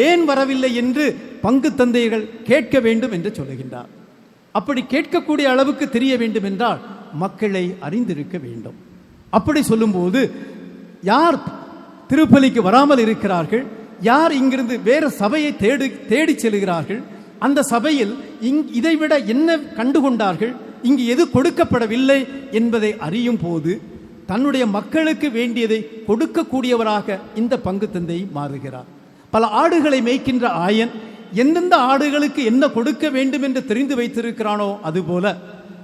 ஏன் வரவில்லை என்று பங்கு தந்தையர்கள் கேட்க வேண்டும் என்று சொல்லுகின்றார். அப்படி கேட்கக்கூடிய அளவுக்கு தெரிய வேண்டும் என்றால் மக்களை அறிந்திருக்க வேண்டும். அப்படி சொல்லும்போது யார் திருப்பலிக்கு வராமல் இருக்கிறார்கள், யார் இங்கிருந்து வேறு சபையை தேடி செல்கிறார்கள், அந்த சபையில் இதைவிட என்ன கண்டுகொண்டார்கள், இங்கு எது கொடுக்கப்படவில்லை என்பதை அறியும் போது தன்னுடைய மக்களுக்கு வேண்டியதை கொடுக்கக்கூடியவராக இந்த பங்கு தந்தை மாறுகிறார். பல ஆடுகளை மேய்க்கின்ற ஆயன் எந்தெந்த ஆடுகளுக்கு என்ன கொடுக்க வேண்டும் என்று தெரிந்து வைத்திருக்கிறானோ அதுபோல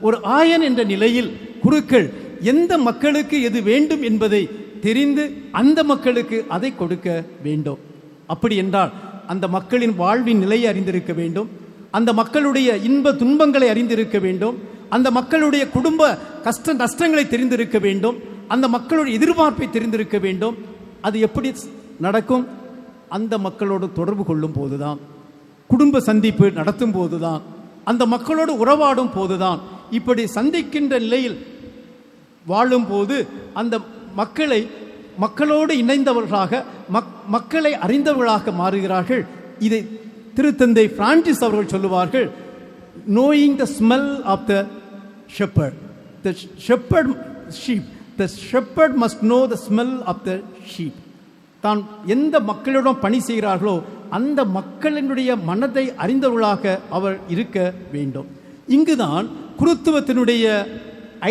ஒரு ஆயன் என்ற நிலையில் குருக்கள் எந்த மக்களுக்கு எது வேண்டும் என்பதை தெரிந்து அந்த மக்களுக்கு அதை கொடுக்க வேண்டும். அப்படி என்றால் அந்த மக்களின் வாழ்வின் நிலையை அறிந்திருக்க வேண்டும், அந்த மக்களுடைய இன்ப துன்பங்களை அறிந்திருக்க வேண்டும், அந்த மக்களுடைய குடும்ப கஷ்ட நஷ்டங்களை தெரிந்திருக்க வேண்டும், அந்த மக்களுடைய எதிர்பார்ப்பை தெரிந்திருக்க வேண்டும். அது எப்படி நடக்கும்? அந்த மக்களோடு தொடர்பு கொள்ளும் போதுதான், குடும்ப சந்திப்பு நடத்தும் போதுதான், அந்த மக்களோடு உறவாடும் போதுதான், இப்படி சந்திக்கின்ற நிலையில் வாழும் போது அந்த மக்களோடு இணைந்தவர்களாக, மக்களை அறிந்தவர்களாக மாறுகிறார்கள். இதை திருத்தந்தை பிரான்சிஸ் அவர்கள் சொல்லுவார்கள், knowing the smell of the shepherd. The shepherd must know the smell of the sheep. தான் எந்த மக்களிடம் பணி செய்கிறார்களோ அந்த மக்களினுடைய மனதை அறிந்தவர்களாக அவர் இருக்க வேண்டும். இங்குதான் குருத்துவத்தினுடைய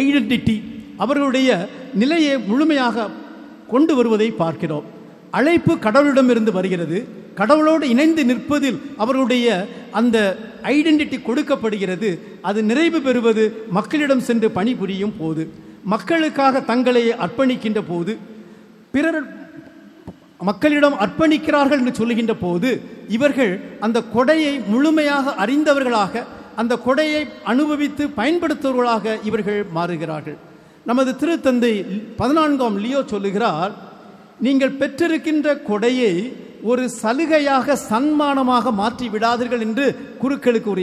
ஐடென்டிட்டி, அவர்களுடைய நிலையை முழுமையாக கொண்டு வருவதை பார்க்கிறோம். அழைப்பு கடவுளிடமிருந்து வருகிறது. கடவுளோடு இணைந்து நிற்பதில் அவர்களுடைய அந்த ஐடென்டிட்டி கொடுக்கப்படுகிறது. அது நிறைவு பெறுவது மக்களிடம் சென்று பணிபுரியும் போது, மக்களுக்காக தங்களை அர்ப்பணிக்கின்ற போது, பிறர் மக்களிடம் அர்ப்பணிக்கிறார்கள் என்று சொல்லுகின்ற போது இவர்கள் அந்த கொடையை முழுமையாக அறிந்தவர்களாக, அந்த கொடையை அனுபவித்து பயன்படுத்துவர்களாக இவர்கள் மாறுகிறார்கள். நமது திருத்தந்தை 14ஆம் லியோ சொல்லுகிறார், நீங்கள் பெற்றிருக்கின்ற கொடையை ஒரு சலுகையாக சன்மானமாக மாற்றி விடாதீர்கள் என்று குருக்களுக்கு ஒரு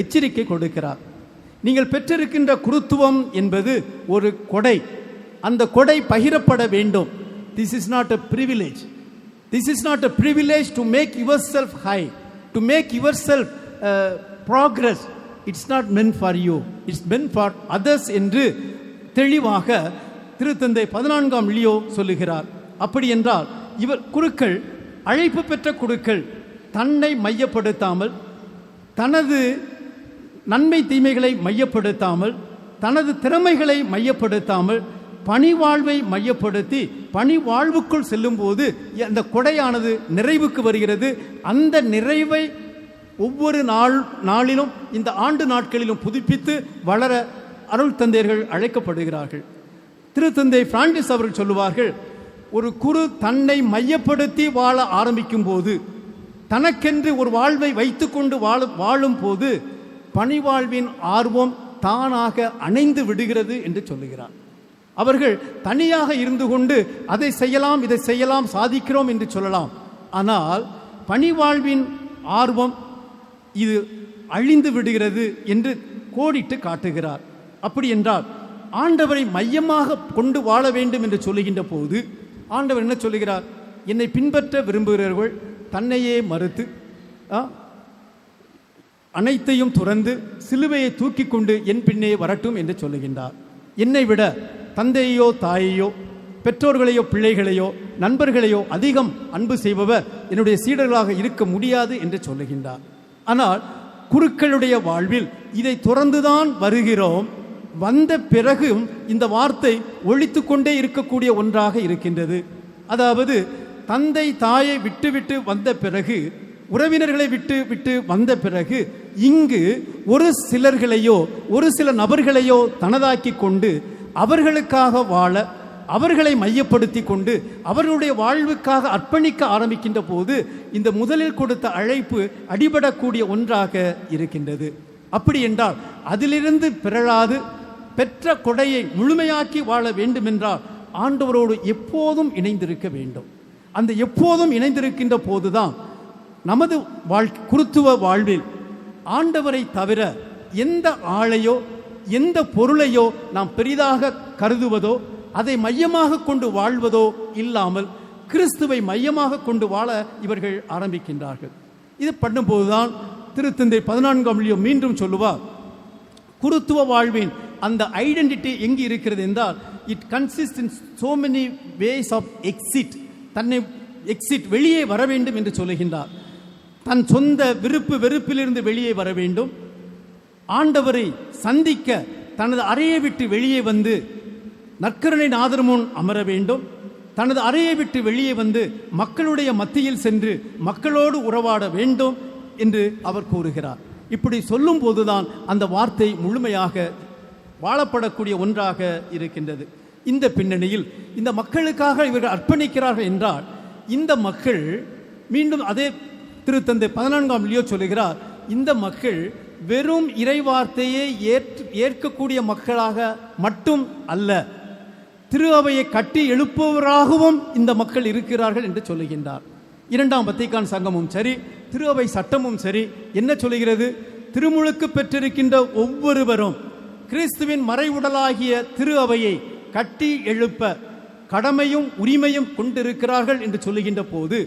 எச்சரிக்கை கொடுக்கிறார். நீங்கள் பெற்றிருக்கின்ற குருத்துவம் என்பது ஒரு கொடை. அந்த கொடை பகிரப்பட வேண்டும். This is not a privilege. This is not a privilege to make yourself high, to make yourself progress. It's not meant for you. It's meant for others என்று தெளிவாக திருத்தந்தை 14ஆம் லியோ சொல்லுகிறார். அப்படி என்றால் இவர் குருக்கள், அழைப்பு பெற்ற குருக்கள் தன்னை மையப்படுத்தாமல், தனது நன்மை தீமைகளை மையப்படுத்தாமல், தனது திறமைகளை மையப்படுத்தாமல், பணிவாழ்வை மையப்படுத்தி பணிவாழ்வுக்குள் செல்லும் போது அந்த கொடையானது நிறைவுக்கு வருகிறது. அந்த நிறைவை ஒவ்வொரு நாளிலும் இந்த ஆண்டு நாட்களிலும் புதுப்பித்து வளர அருள் தந்தையர்கள் அழைக்கப்படுகிறார்கள். திருத்தந்தை பிரான்சிஸ் அவர்கள் சொல்லுவார்கள், ஒரு குரு தன்னை மையப்படுத்தி வாழ ஆரம்பிக்கும் போது, தனக்கென்று ஒரு வாழ்வை வைத்துக்கொண்டு வாழும் போது பணிவாழ்வின் ஆர்வம் தானாக அணைந்து விடுகிறது என்று சொல்லுகிறார். அவர்கள் தனியாக இருந்து கொண்டு அதை செய்யலாம் இதை செய்யலாம் சாதிக்கிறோம் என்று சொல்லலாம். ஆனால் பணிவாழ்வின் ஆர்வம் இது அழிந்து விடுகிறது என்று கோடிட்டு காட்டுகிறார். அப்படி என்றால் ஆண்டவரை மையமாக கொண்டு வாழ வேண்டும் என்று சொல்லுகின்ற போது ஆண்டவர் என்ன சொல்லுகிறார்? என்னை பின்பற்ற விரும்புகிறவர்கள் தன்னையே மறுத்து அனைத்தையும் துறந்து சிலுவையை தூக்கி கொண்டு என் பின்னே வரட்டும் என்று சொல்லுகின்றார். என்னை விட தந்தையோ தாயையோ பெற்றோர்களையோ பிள்ளைகளையோ நண்பர்களையோ அதிகம் அன்பு செய்பவர் என்னுடைய சீடர்களாக இருக்க முடியாது என்று சொல்லுகின்றார். ஆனால் குருக்களுடைய வாழ்வில் இதை துறந்துதான் வருகிறோம். வந்த பிறகும் இந்த வார்த்தை ஒழித்து கொண்டே இருக்கக்கூடிய ஒன்றாக இருக்கின்றது. அதாவது தந்தை தாயை விட்டு வந்த பிறகு, உறவினர்களை விட்டு வந்த பிறகு இங்கு ஒரு சிலர்களையோ ஒரு சில நபர்களையோ தனதாக்கி கொண்டு அவர்களுக்காக வாழ, அவர்களை மையப்படுத்தி கொண்டு அவர்களுடைய வாழ்வுக்காக அர்ப்பணிக்க ஆரம்பிக்கின்ற போது இந்த முதலில் கொடுத்த அழைப்பு அடிபடக்கூடிய ஒன்றாக இருக்கின்றது. அப்படி என்றால் அதிலிருந்து பிறழாது பெற்ற கொடையை முழுமையாக்கி வாழ வேண்டுமென்றால் ஆண்டவரோடு எப்போதும் இணைந்திருக்க வேண்டும். அந்த எப்போதும் இணைந்திருக்கின்ற போதுதான் நமது குருத்துவ வாழ்வில் ஆண்டவரை தவிர எந்த ஆளையோ எந்த பொருளையோ நாம் பெரிதாக கருதுவதோ அதை மையமாக கொண்டு வாழ்வதோ இல்லாமல் கிறிஸ்துவை மையமாக கொண்டு வாழ இவர்கள் ஆரம்பிக்கின்றார்கள். இது பண்ணும்போதுதான் திருத்தந்தை 14ஆம் லியோ மீண்டும் சொல்லுவார், குருத்துவ வாழ்வின் அந்த ஐடென்டிட்டி எங்கு இருக்கிறது என்றால் it consist in so many ways of exit. தன்னை எக்ஸிட் வெளியே வர வேண்டும் என்று சொல்லுகின்றார். தன் சொந்த விருப்பு வெறுப்பிலிருந்து வெளியே வர வேண்டும். ஆண்டவரை சந்திக்க தனது அறையை விட்டு வெளியே வந்து நற்கருணை நாதர் முன் அமர வேண்டும். தனது அறையை விட்டு வெளியே வந்து மக்களுடைய மத்தியில் சென்று மக்களோடு உறவாட வேண்டும் என்று அவர் கூறுகிறார். இப்படி சொல்லும் போதுதான் அந்த வார்த்தை முழுமையாக வாழப்படக்கூடிய ஒன்றாக இருக்கின்றது. இந்த பின்னணியில் இந்த மக்களுக்காக இவர்கள் அர்ப்பணிக்கிறார்கள் என்றால் இந்த மக்கள் மீண்டும் அதே திருத்தந்தை 14ஆம் லியோ சொல்லுகிறார், இந்த மக்கள் வெறும் இறைவார்த்தையை ஏற்கக்கூடிய மக்களாக மட்டும் அல்ல, திரு அவையை கட்டி எழுப்புவராகவும் இந்த மக்கள் இருக்கிறார்கள் என்று சொல்லுகின்றார். 2ஆம் வத்திக்கான் சங்கமும் சரி, திரு அவை சட்டமும் சரி என்ன சொல்லுகிறது? திருமுழுக்கு பெற்றிருக்கின்ற ஒவ்வொருவரும் கிறிஸ்துவின் மறைவுடலாகிய திரு அவையை கட்டி எழுப்ப கடமையும் உரிமையும் கொண்டிருக்கிறார்கள் என்று சொல்லுகின்ற போது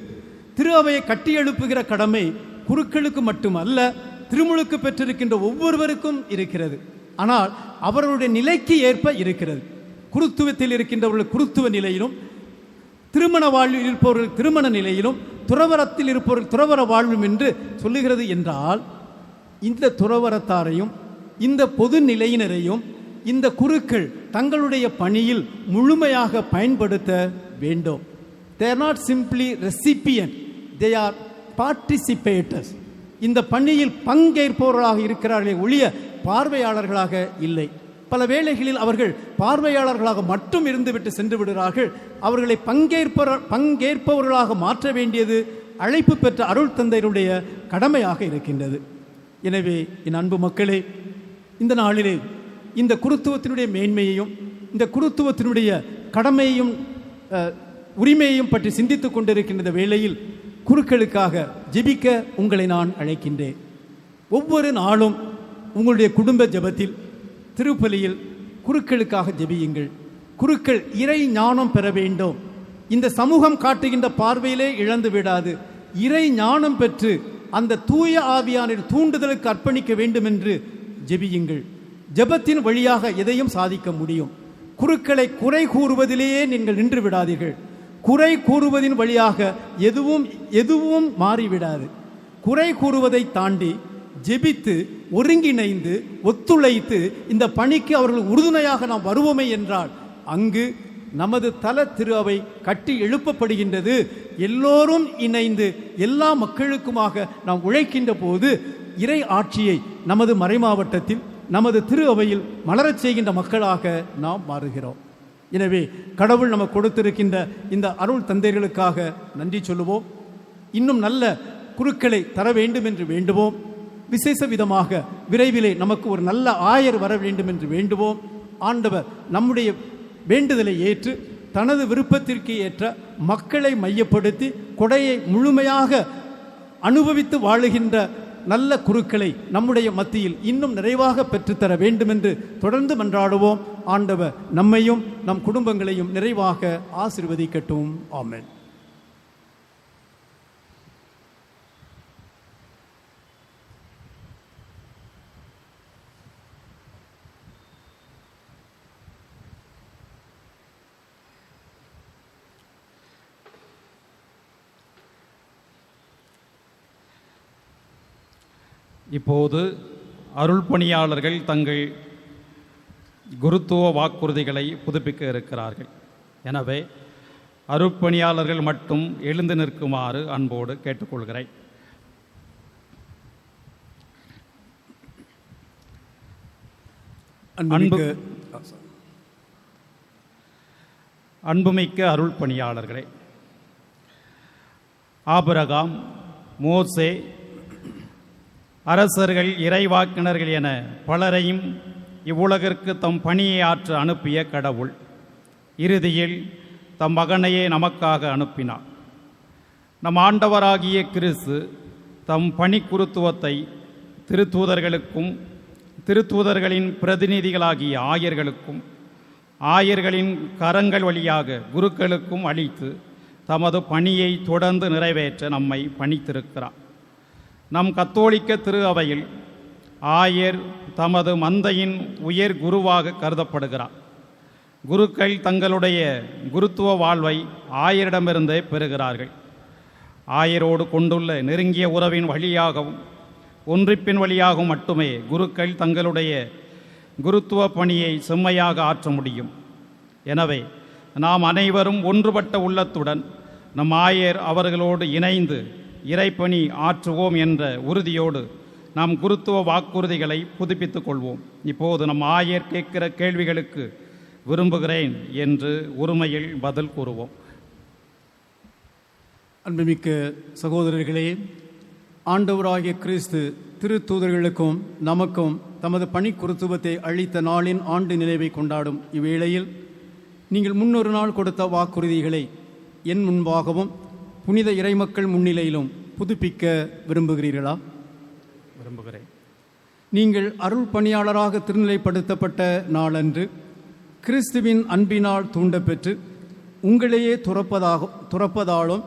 திரு அவையை கட்டி எழுப்புகிற கடமை குருக்களுக்கு மட்டுமல்ல, திருமுழுக்கு பெற்றிருக்கின்ற ஒவ்வொருவருக்கும் இருக்கிறது. ஆனால் அவர்களுடைய நிலைக்கு ஏற்ப இருக்கிறது. குருத்துவத்தில் இருக்கின்றவர்கள் குருத்துவ நிலையிலும், திருமண வாழ்வில் இருப்பவர்கள் திருமண நிலையிலும் துறவரத்தில் இருப்பவர்கள் துறவர வாழ்வும் என்று சொல்லுகிறது என்றால், இந்த துறவரத்தாரையும் இந்த பொது நிலையினரையும் இந்த குருக்கள் தங்களுடைய பணியில் முழுமையாக பயன்படுத்த வேண்டும். They are not simply recipient, they are participators. இந்த பணியில் பங்கேற்பவர்களாக இருக்கிறார்களே ஒழிய பார்வையாளர்களாக இல்லை. பல வேளைகளில் அவர்கள் பார்வையாளர்களாக மட்டும் இருந்துவிட்டு சென்று விடுகிறார்கள். அவர்களை பங்கேற்பவர்களாக மாற்ற வேண்டியது அழைப்பு பெற்ற அருள் தந்தையருடைய கடமையாக இருக்கின்றது. எனவே என் அன்பு மக்களே, இந்த நாளிலே இந்த குருத்துவத்தினுடைய மேன்மையையும் இந்த குருத்துவத்தினுடைய கடமையையும் உரிமையையும் பற்றி சிந்தித்துக் கொண்டிருக்கின்ற வேளையில் குருக்களுக்காக ஜெபிக்க உங்களை நான் அழைக்கின்றேன். ஒவ்வொரு நாளும் உங்களுடைய குடும்ப ஜெபத்தில் திருப்பலியில் குருக்களுக்காக ஜெபியுங்கள். குருக்கள் இறை ஞானம் பெற வேண்டும். இந்த சமூகம் காட்டுகின்ற பார்வையிலே இழந்து விடாது, இறை ஞானம் பெற்று அந்த தூய ஆவியானின் தூண்டுதலுக்கு அர்ப்பணிக்க வேண்டும் என்று ஜெபியுங்கள். ஜெபத்தின் வழியாக எதையும் சாதிக்க முடியும். குருக்களை குறை கூறுவதிலேயே நீங்கள் நின்று விடாதீர்கள். குறை கூறுவதின் வழியாக எதுவும் மாறிவிடாது. குறை கூறுவதை தாண்டி ஜெபித்து ஒருங்கிணைந்து ஒத்துழைத்து இந்த பணிக்கு அவர்கள் உறுதுணையாக நாம் வருவோமே என்றால் அங்கு நமது தல திரு அவை கட்டி எழுப்பப்படுகின்றது. எல்லோரும் இணைந்து எல்லா மக்களுக்குமாக நாம் உழைக்கின்ற போது இறை ஆட்சியை நமது மறைமாவட்டத்தில் நமது திரு அவையில் மலரச் செய்கின்ற மக்களாக நாம் மாறுகிறோம். எனவே கடவுள் நமக்கு கொடுத்திருக்கின்ற இந்த அருள் தந்தைகளுக்காக நன்றி சொல்லுவோம். இன்னும் நல்ல குருக்களை தர வேண்டும் என்று வேண்டுவோம். விசேஷ விதமாக விரைவிலே நமக்கு ஒரு நல்ல ஆயர் வர வேண்டும் என்று வேண்டுவோம். ஆண்டவர் நம்முடைய வேண்டுதலை ஏற்று தனது விருப்பத்திற்கு ஏற்ற மக்களை மையப்படுத்தி கொடையை முழுமையாக அனுபவித்து வாழுகின்ற நல்ல குருக்களை நம்முடைய மத்தியில் இன்னும் நிறைவாக பெற்றுத்தர வேண்டும் என்று தொடர்ந்து மன்றாடுவோம். ஆண்டவர் நம்மையும் நம் குடும்பங்களையும் நிறைவாக ஆசீர்வதிக்கட்டும். ஆமென். இப்போது அருள் பணியாளர்கள் தங்கள் குருத்துவ வாக்குறுதிகளை புதுப்பிக்க இருக்கிறார்கள். எனவே அருட்பணியாளர்கள் மட்டும் எழுந்து நிற்குமாறு அன்போடு கேட்டுக்கொள்கிறேன். அன்புமிக்க அருள் பணியாளர்களே, ஆபிரகாம், மோசே, அரசர்கள், இறைவாக்கினர்கள் என பலரையும் இவ்வுலகிற்கு தம் பணியை ஆற்ற அனுப்பிய கடவுள் இறுதியில் தம் மகனையே நமக்காக அனுப்பினார். நம் ஆண்டவராகிய கிறிஸ்து தம் பணிக்குருத்துவத்தை திருத்தூதர்களுக்கும் திருத்தூதர்களின் பிரதிநிதிகளாகிய ஆயர்களுக்கும் ஆயர்களின் கரங்கள் வழியாக குருக்களுக்கும் அளித்து தமது பணியை தொடர்ந்து நிறைவேற்ற நம்மை பணித்திருக்கிறார். நம் கத்தோலிக்க திரு அவையில் ஆயர் தமது மந்தையின் உயர் குருவாக கருதப்படுகிறார். குருக்கள் தங்களுடைய குருத்துவ வாழ்வை ஆயரிடமிருந்தே பெறுகிறார்கள். ஆயரோடு கொண்டுள்ள நெருங்கிய உறவின் வழியாகவும் ஒன்றிப்பின் வழியாகவும் மட்டுமே குருக்கள் தங்களுடைய குருத்துவ பணியை செம்மையாக ஆற்ற முடியும். எனவே நாம் அனைவரும் ஒன்றுபட்ட உள்ளத்துடன் நம் ஆயர் அவர்களோடு இணைந்து இறைப்பணி ஆற்றுவோம் என்ற உறுதியோடு நாம் குருத்துவ வாக்குறுதிகளை புதுப்பித்துக் கொள்வோம். இப்போது நம் ஆயர் கேட்கிற கேள்விகளுக்கு விரும்புகிறேன் என்று உரிமையில் பதில் கூறுவோம். அன்புமிக்க சகோதரர்களே, ஆண்டவராகிய கிறிஸ்து திருத்தூதர்களுக்கும் நமக்கும் தமது பணி குருத்துவத்தை அளித்த நாளின் ஆண்டு நினைவை கொண்டாடும் இவ்வேளையில் நீங்கள் முன்னொரு நாள் கொடுத்த வாக்குறுதிகளை என் முன்பாகவும் புனித இறைமக்கள் முன்னிலையிலும் புதுப்பிக்க விரும்புகிறீர்களா? விரும்புகிறேன். நீங்கள் அருள் பணியாளராக திருநிலைப்படுத்தப்பட்ட நாளன்று கிறிஸ்துவின் அன்பினால் தூண்டப்பெற்று உங்களையே துறப்பதாலும்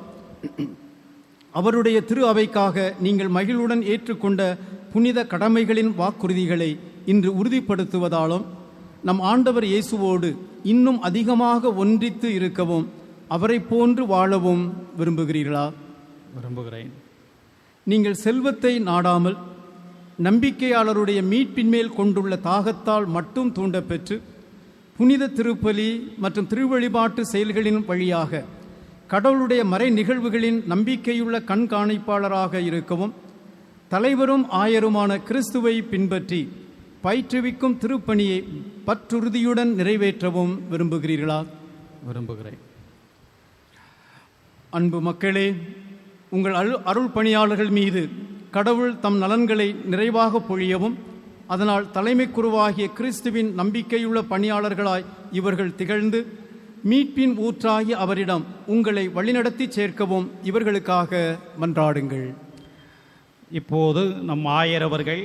அவருடைய திரு அவைக்காக நீங்கள் மகிழ்வுடன் ஏற்றுக்கொண்ட புனித கடமைகளின் வாக்குறுதிகளை இன்று உறுதிப்படுத்துவதாலும் நம் ஆண்டவர் இயேசுவோடு இன்னும் அதிகமாக ஒன்றித்து இருக்கவும் அவரை போன்று வாழவும் விரும்புகிறீர்களா? விரும்புகிறேன். நீங்கள் செல்வத்தை நாடாமல் நம்பிக்கையாளருடைய மீட்பின் மேல் கொண்டுள்ள தாகத்தால் மட்டும் தூண்டப்பெற்று புனித திருப்பலி மற்றும் திருவழிபாட்டு செயல்களின் வழியாக கடவுளுடைய மறை நிகழ்வுகளின் நம்பிக்கையுள்ள கண்காணிப்பாளராக இருக்கவும் தலைவரும் ஆயருமான கிறிஸ்துவை பின்பற்றி பயிற்றுவிக்கும் திருப்பணியை பற்றுறுதியுடன் நிறைவேற்றவும் விரும்புகிறீர்களா? விரும்புகிறேன். அன்பு மக்களே, உங்கள் அருள் பணியாளர்கள் மீது கடவுள் தம் நலன்களை நிறைவாக பொழியவும் அதனால் தலைமை குருவாகிய கிறிஸ்துவின் நம்பிக்கையுள்ள பணியாளர்களாய் இவர்கள் திகழ்ந்து மீட்பின் ஊற்றாகி அவரிடம் உங்களை வழிநடத்தி சேர்க்கவும் இவர்களுக்காக மன்றாடுங்கள். இப்போது நம் ஆயரவர்கள்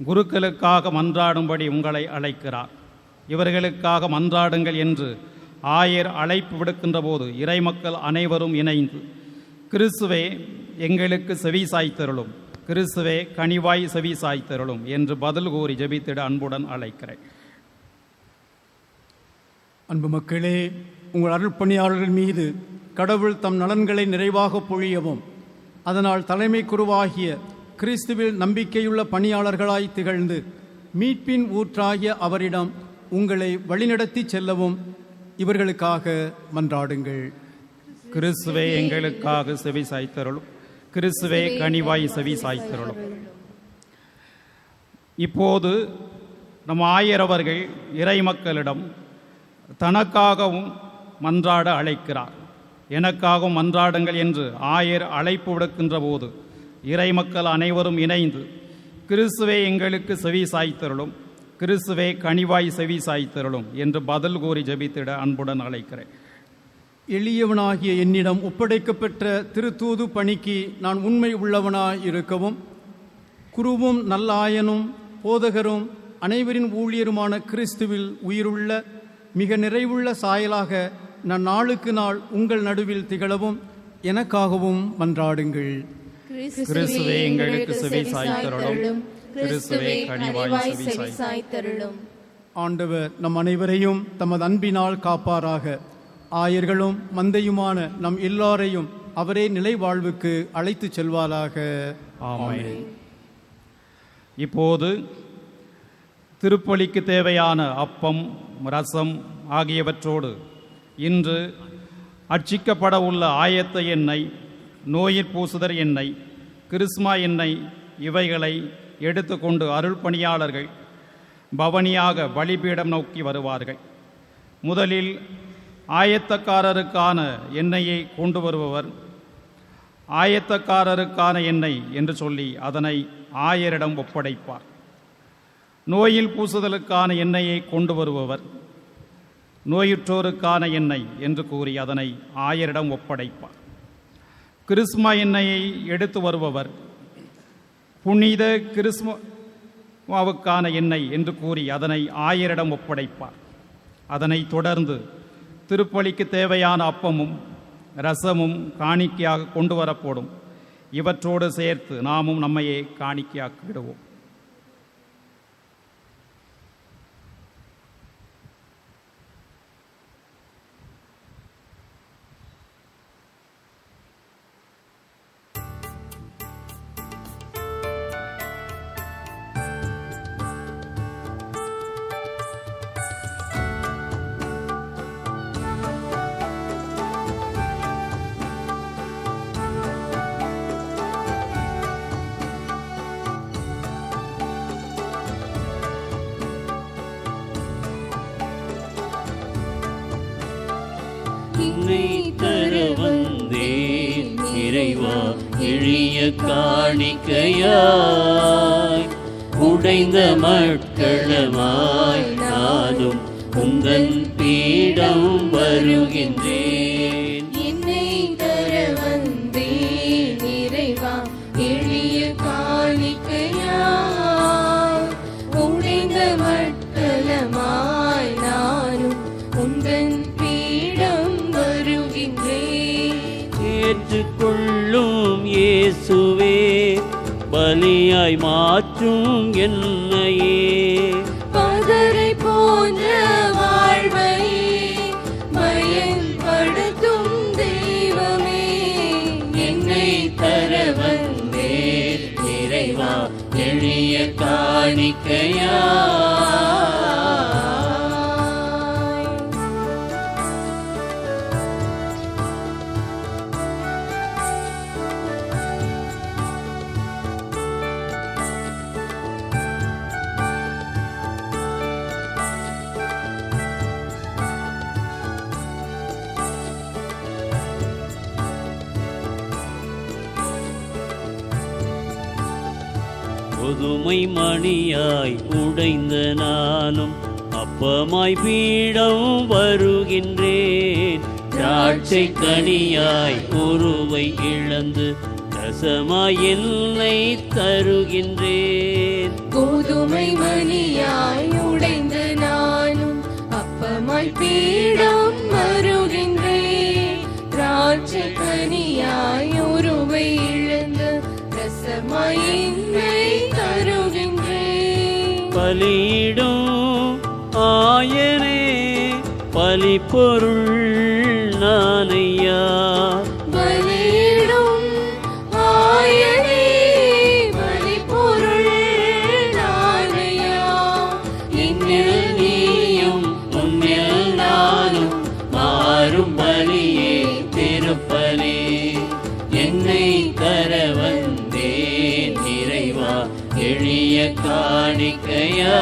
குருக்களுக்காக மன்றாடும்படி உங்களை அழைக்கிறார். இவர்களுக்காக மன்றாடுங்கள் என்று ஆயர் அழைப்பு விடுக்கின்ற போது இறைமக்கள் அனைவரும் இணைந்து கிறிஸ்துவே எங்களுக்கு செவி சாய்த்தருளும், கிறிஸ்துவே கனிவாய் செவி சாய்த்தருளும் என்று பதில் கூறி ஜெபித்திட அன்புடன் அழைக்கிறேன். அன்பு மக்களே, உங்கள் அருள்பணியாளர்கள் மீது கடவுள் தம் நலன்களை நிறைவாக பொழியவும் அதனால் தலைமை குருவாகிய கிறிஸ்துவில் நம்பிக்கையுள்ள பணியாளர்களாய் திகழ்ந்து மீட்பின் ஊற்றாகிய அவரிடம் உங்களை வழிநடத்தி செல்லவும் இவர்களுக்காக மன்றாடுங்கள். கிறிஸ்துவே எங்களுக்காக செவி சாய்த்தருளும், கிறிஸ்துவே கனிவாய் செவி சாய்த்தருளும். இப்போது நம் ஆயரவர்கள் இறை மக்களிடம் தனக்காகவும் மன்றாட அழைக்கிறார். எனக்காகவும் மன்றாடுங்கள் என்று ஆயர் அழைப்பு விடுக்கின்ற போது இறை மக்கள் அனைவரும் இணைந்து கிறிஸ்துவே எங்களுக்கு செவி சாய்த்தருளும், கிறிஸ்துவே கனிவாய் செவி சாய்த்தருளும் என்று பதில் கூறி ஜெபித்திட அன்புடன் அழைக்கிறேன். எளியவனாகிய என்னிடம் ஒப்படைக்கப்பட்ட திருத்தூது பணிக்கு நான் உண்மை உள்ளவனாய் இருக்கவும் குருவும் நல்லாயனும் போதகரும் அனைவரின் ஊழியருமான கிறிஸ்துவில் உயிருள்ள மிக நிறைவுள்ள சாயலாக நான் நாளுக்கு நாள் உங்கள் நடுவில் திகழவும் எனக்காகவும் மன்றாடுங்கள். கிறிஸ்துவே எங்களுக்கு செவி சாய்த்தருளும், கிறிஸ்துவே கனிவாய் செவி சாய்த்தருளும். ஆண்டவர் நம் அனைவரையும் தமது அன்பினால் காப்பாராக. ஆயர்களும் மந்தையுமான நம் எல்லாரையும் அவரே நிலை வாழ்வுக்கு அழைத்து செல்வாராக. ஆமென். இப்போது திருப்பலிக்கு தேவையான அப்பம், ரசம் ஆகியவற்றோடு இன்று அர்ச்சிக்கப்பட உள்ள ஆயத்த எண்ணெய், நோயிற் பூசுதர் எண்ணெய், கிறிஸ்மா எண்ணெய் இவைகளை எடுத்துக்கொண்டு அருள் பணியாளர்கள் பவனியாக பலிபீடம் நோக்கி வருவார்கள். முதலில் ஆயத்தக்காரருக்கான எண்ணெயை கொண்டு வருபவர் ஆயத்தக்காரருக்கான எண்ணெய் என்று சொல்லி அதனை ஆயரிடம் ஒப்படைப்பார். நோயில் பூசுதலுக்கான எண்ணெயை கொண்டு வருபவர் நோயுற்றோருக்கான எண்ணெய் என்று கூறி அதனை ஆயரிடம் ஒப்படைப்பார். கிறிஸ்மா எண்ணெயை எடுத்து வருபவர் புனித கிறிஸ்மாவுக்கான எண்ணெய் என்று கூறி அதனை ஆயரிடம் ஒப்படைப்பார். அதனை தொடர்ந்து திருப்பலிக்கு தேவையான அப்பமும் ரசமும் காணிக்கையாக கொண்டு வரப்படும். இவற்றோடு சேர்த்து நாமும் நம்மையே காணிக்கையாக்கிவிடுவோம். உன்னை தர வந்தேன் இறைவா, எளிய காணிக்கையாய் உடைந்த மட்களமாய் நானும் உந்தன் பீடம் வருகின்றேன். என்னை தர வந்தேன் இறைவா, எளிய காணிக்கையாய் உடைந்த மட்களமாய் நானும் உந்தன் பீடம் வருகின்றேன். ஏற்றுக்கொள்ளும் இயேசுவே, பலியாய் மாற்றும் என்னையே, பதரை போன்ற வாழ்வை பயன்படுத்தும் காணிக்கையா. புதுமை மணியாய் உடைந்த நானும் அப்பமாய் பீடம் வருகின்றேன். திராட்சை கனியாய் உருவை இழந்து ரசமாய் என்னை தருகின்றேன். கோதுமை மணியாய் உடைந்த நானும் அப்பமாய் பீடம் வருகின்றேன். திராட்சை கனியாய் உருவை இழந்து ரசமாய் என்னை தருகின்றேன். பலியிடும் ஆயனே பலிப்பொருள் நானையா. பலியிடும் ஆயனே பலிப்பொருள் நானையா. என்னில் நீயும் உன்னில் நானும் மாறும் பலியே திருப்பலி. என்னை தர வந்தேன் இறைவா எளிய காணிக்கையா.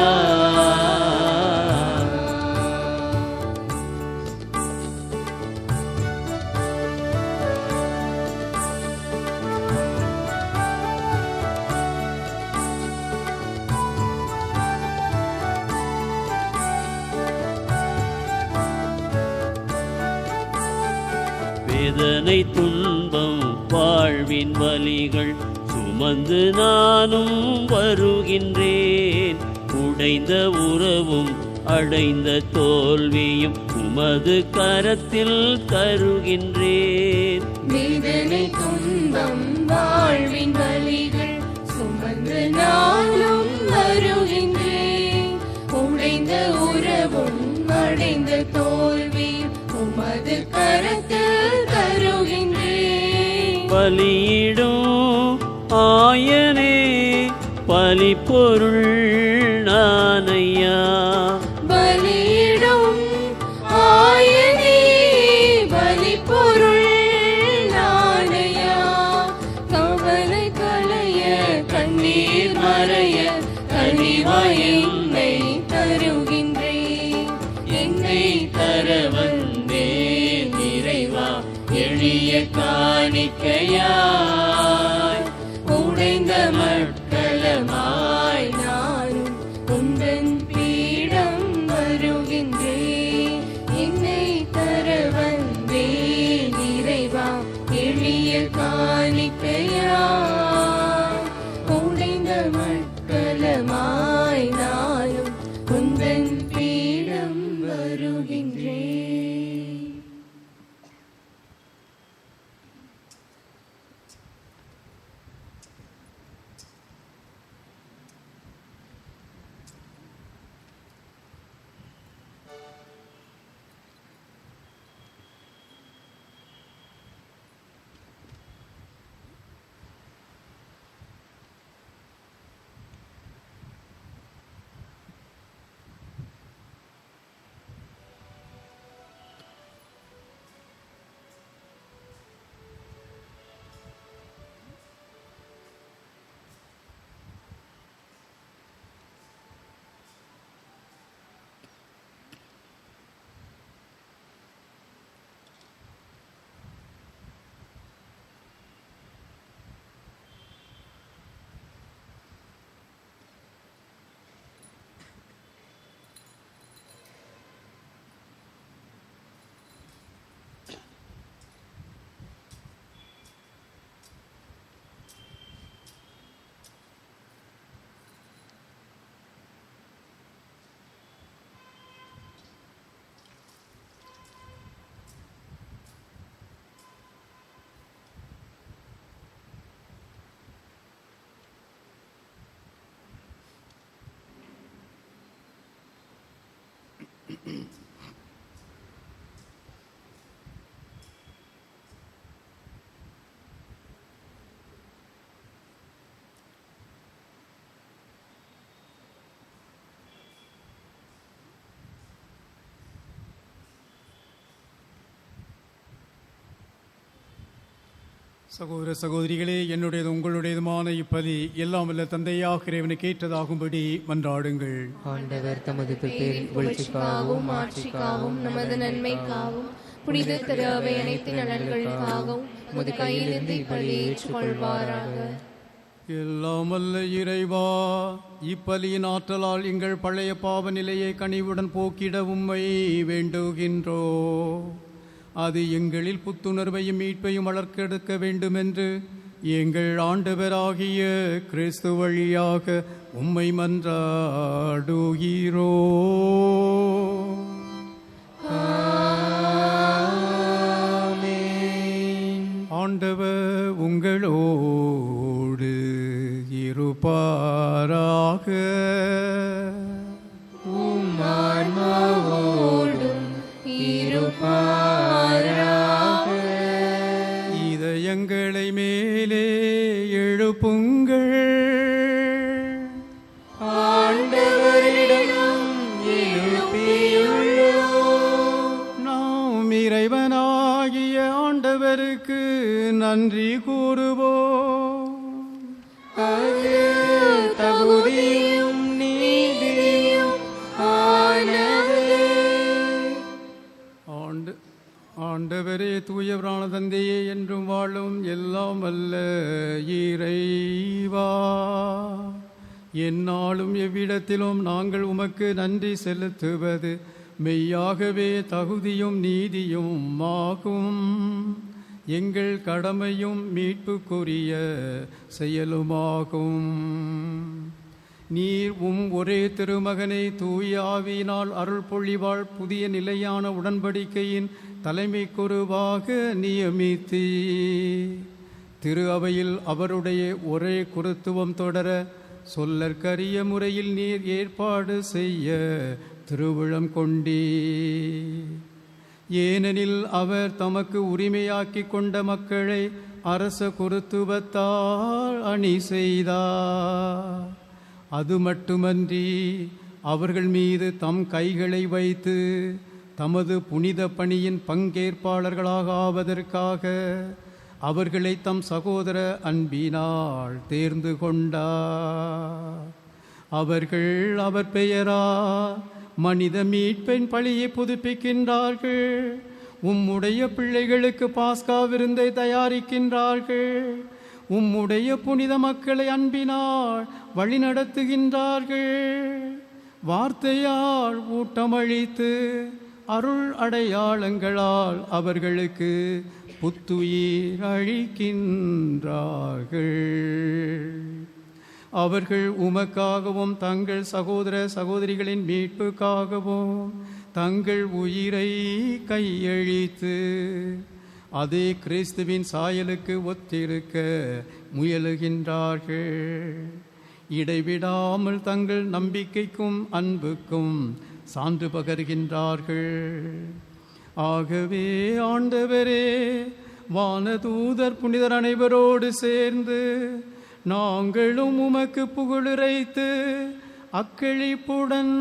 வேதனை துன்பம் வாழ்வின் வலிகள் சுமந்து நானும் வருகின்றேன். உடைந்த உறவும் அடைந்த தோல்வியும் உமது கரத்தில் தருகின்றேன். வேதனை துன்பம் வாழ்வின் வலிகள் சுமந்து நாளும் வருகின்றேன். உடைந்த உறவும் அடைந்த தோல்வி உமது கரத்தில் தருகின்றேன். பலியிடும் ஆயனே பலிப்பொருள் நானையா. பலியிடும் ஆயனே பலிப்பொருள் நானையா. கவலை களைய கண்ணீர் மறைய கனிவாய் என்னை தருகின்றேன். என்னை தர வந்தேன் இறைவா எளிய காணிக்கையாய். உடைந்த மட்களமாய் நானும் உந்தன் பீடம் வருகின்றேன். என்னை தர வந்தேன் இறைவா எளிய காணிக்கையாய். உடைந்த மட்களமாய் நானும் உந்தன் பீடம் வருகின்றேன். சகோதர சகோதரிகளே, என்னுடையது உங்களுடையதுமான இப்பலி எல்லாம் வல்ல தந்தையாக இறைவனுக்கு ஏற்றதாகும்படி மன்றாடுங்கள். ஆண்டவர் தமது பேரின் புகழ்ச்சிக்காகவும் ஆட்சிக்காகவும் நமது நன்மைக்காகவும் புனித திரு அவை அனைத்து நலன்களுக்காகவும் உமது கையிலிருந்து இப்பலி ஏற்றுக்கொள்வாராக. எல்லாம் வல்ல இறைவா, இப்பலியின் ஆற்றலால் எங்கள் பழைய பாவ நிலையை கனிவுடன் போக்கிட உம்மை வேண்டுகின்றோ. அது எங்களில் புத்துணர்வையும் மீட்பையும் வளர்க்கெடுக்க வேண்டுமென்று எங்கள் ஆண்டவராகிய கிறிஸ்து வழியாக உம்மை மன்றாடுகிறோ. ஆண்டவர் உங்களோடு இருப்பாராக. ஆன்மாவோடும் இருப்பாராக. இதயங்களை மேலே எழுப்புங்கள். ஆண்டவரிடம் எழுப்பியுள்ளோம். நாம் இறைவனாகிய ஆண்டவருக்கு நன்றி கூறுவோம். அது தகுதியும் நீதியும் ஆனதே. ஆண்டவரே, தூயவரான தந்தையே, என்றும் வாழும் எல்லாம் வல்ல இறைவா, எந்நாளும் எவ்விடத்திலும் நாங்கள் உமக்கு நன்றி செலுத்துவது மெய்யாகவே தகுதியும் நீதியும் ஆகும். எங்கள் கடமையும் மீட்புக்குரிய செயலுமாகும். நீர் ஒரே திருமகனை தூய ஆவியினால் அருள் பொழிவாள் புதிய நிலையான உடன்படிக்கையின் தலைமை குருவாக நியமித்தீ. திரு அவையில் அவருடைய ஒரே குருத்துவம் தொடர சொல்லற்கரிய முறையில் நீர் ஏற்பாடு செய்ய திருவுளம் கொண்டீ. ஏனெனில் அவர் தமக்கு உரிமையாக்கி கொண்ட மக்களை அரச குருத்துவத்தால் அணி செய்தார். அது மட்டுமன்றி அவர்கள் மீது தம் கைகளை வைத்து தமது புனித பணியின் பங்கேற்பாளர்களாக ஆவதற்காக அவர்களை தம் சகோதர அன்பினால் தேர்ந்து கொண்டார். அவர்கள் அவர் பெயரா மனித மீட்பின் பழியை புதுப்பிக்கின்றார்கள். உம்முடைய பிள்ளைகளுக்கு பாஸ்கா விருந்தை தயாரிக்கின்றார்கள். உம்முடைய புனித மக்களை அன்பினால் வழிநடத்துகின்றார்கள். வார்த்தையால் ஊட்டமளித்து அருள் அடையாளங்களால் அவர்களுக்கு புத்துயிர் அளிக்கின்றார்கள். அவர்கள் உமக்காகவும் தங்கள் சகோதர சகோதரிகளின் மீட்புக்காகவும் தங்கள் உயிரை கையளித்து அதே கிறிஸ்துவின் சாயலுக்கு ஒத்திருக்க முயலுகின்றார்கள். இடைவிடாமல் தங்கள் நம்பிக்கைக்கும் அன்புக்கும் சான்று பகர்கின்றார்கள். ஆகவே ஆண்டவரே, வானதூதர் புனிதர் அனைவரோடு சேர்ந்து நாங்களும் உமக்கு புகழுரைத்து அக்களிப்புடன்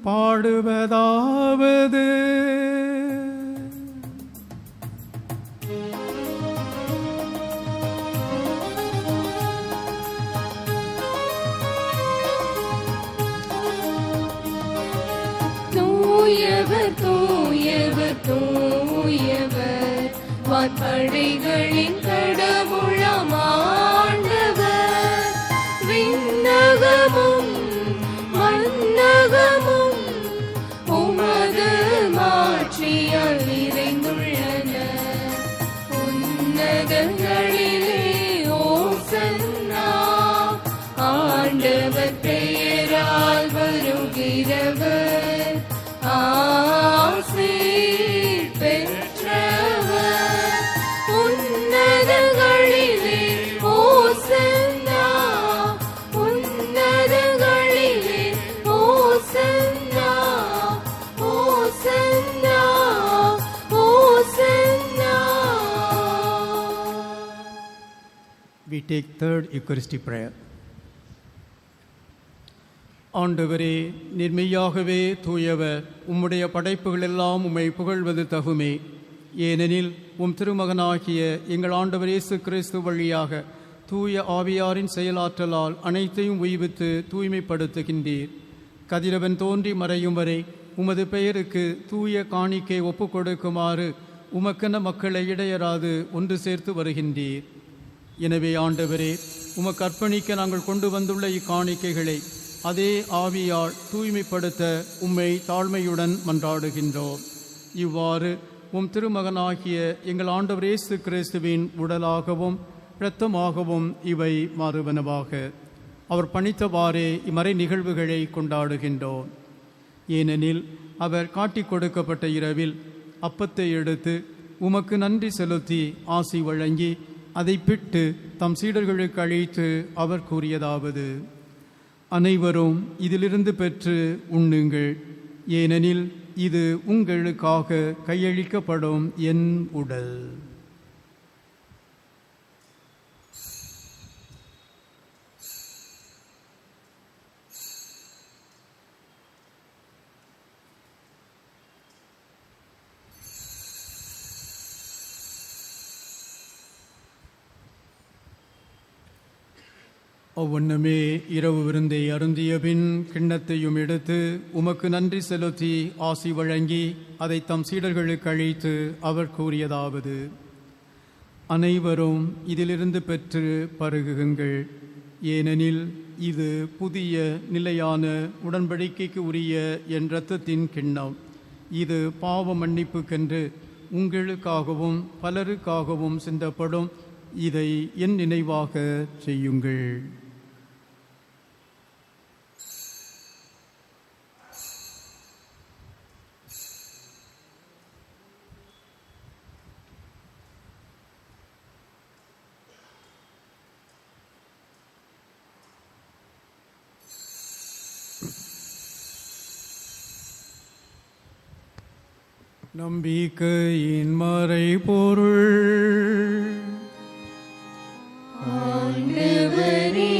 பாடுவதாவது: தூயவர் தூயவர் தூயவர், வான்படைகளின் கடவுளாம் ஆண்டவர். விண்ணகமும் மண்ணகமும் உமது மாட்சியால் நிறைந்துள்ளன. உன்னதங்களிலே ஓசன்னா, ஆண்டவர் பெயரால் வருகிறவர் ஆசீர் பெற்றவர். உன்னதங்களிலே ஓசன்னா, உன்னதங்களிலே ஓசன்னா, ஓசன்னா, ஓசன்னா. We take third Eucharistic prayer. ஆண்டவரே, நிர்மையாகவே தூயவர், உம்முடைய படைப்புகள் எல்லாம் உம்மை புகழ்வது தகுமே. ஏனெனில் உம் திருமகனாகிய எங்கள் ஆண்டவர் இயேசு கிறிஸ்து வழியாக தூய ஆவியாரின் செயலாற்றலால் அனைத்தையும் உய்வித்து தூய்மைப்படுத்துகின்றீர். கதிரவன் தோன்றி மறையும் வரை உமது பெயருக்கு தூய காணிக்கை ஒப்புக் கொடுக்குமாறு உமக்கென மக்களை இடையராது ஒன்று சேர்த்து வருகின்றீர். எனவே ஆண்டவரே, உமக்கு அர்ப்பணிக்க நாங்கள் கொண்டு வந்துள்ள இக்காணிக்கைகளை அதே ஆவியால் தூய்மைப்படுத்த உம்மை தாழ்மையுடன் மன்றாடுகின்றோம். இவ்வாறு உம் திருமகனாகிய எங்கள் ஆண்டவர் இயேசு கிறிஸ்துவின் உடலாகவும் இரத்தமாகவும் இவை மாறுவனவாக. அவர் பணித்தவாறே இம்மறை நிகழ்வுகளை கொண்டாடுகின்றோம். ஏனெனில் அவர் காட்டிக் கொடுக்கப்பட்ட இரவில் அப்பத்தை எடுத்து உமக்கு நன்றி செலுத்தி ஆசி வழங்கி அதை பிட்டு தம் சீடர்களுக்கு அளித்து அவர் கூறியதாவது: அனைவரும் இதிலிருந்து பெற்று உண்ணுங்கள், ஏனெனில் இது உங்களுக்காக கையளிக்கப்படும் என் உடல். அவ்வண்ணமே இரவு விருந்தை அருந்திய பின் கிண்ணத்தையும் எடுத்து உமக்கு நன்றி செலுத்தி ஆசி வழங்கி அதை தம் சீடர்களுக்கு அளித்து அவர் கூறியதாவது: அனைவரும் இதிலிருந்து பெற்று பருகுங்கள், ஏனெனில் இது புதிய நிலையான உடன்படிக்கைக்கு உரிய என் இரத்தத்தின் கிண்ணம். இது பாவ மன்னிப்புக்கென்று உங்களுக்காகவும் பலருக்காகவும் சிந்தப்படும். இதை என் நினைவாக செய்யுங்கள். நம்பிக்கையின் மறைபொருள். ஆண்டவரே,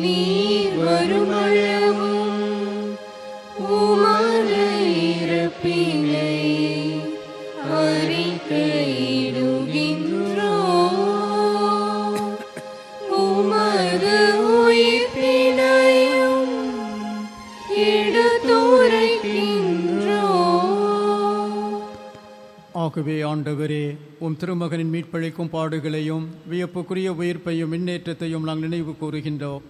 நீர் வருமளவும் உமது இறப்பினை அறிக்கையிடுகின்றோம், உமது உயிர்ப்பினையும் எடுத்துரைக்கின்றோம். ஆகவே ஆண்டவரே, உம் திருமகனின் மீட்பளிக்கும் பாடுகளையும் வியப்புக்குரிய உயிர்ப்பையும் முன்னேற்றத்தையும் நாங்கள் நினைவு கூறுகின்றோம்.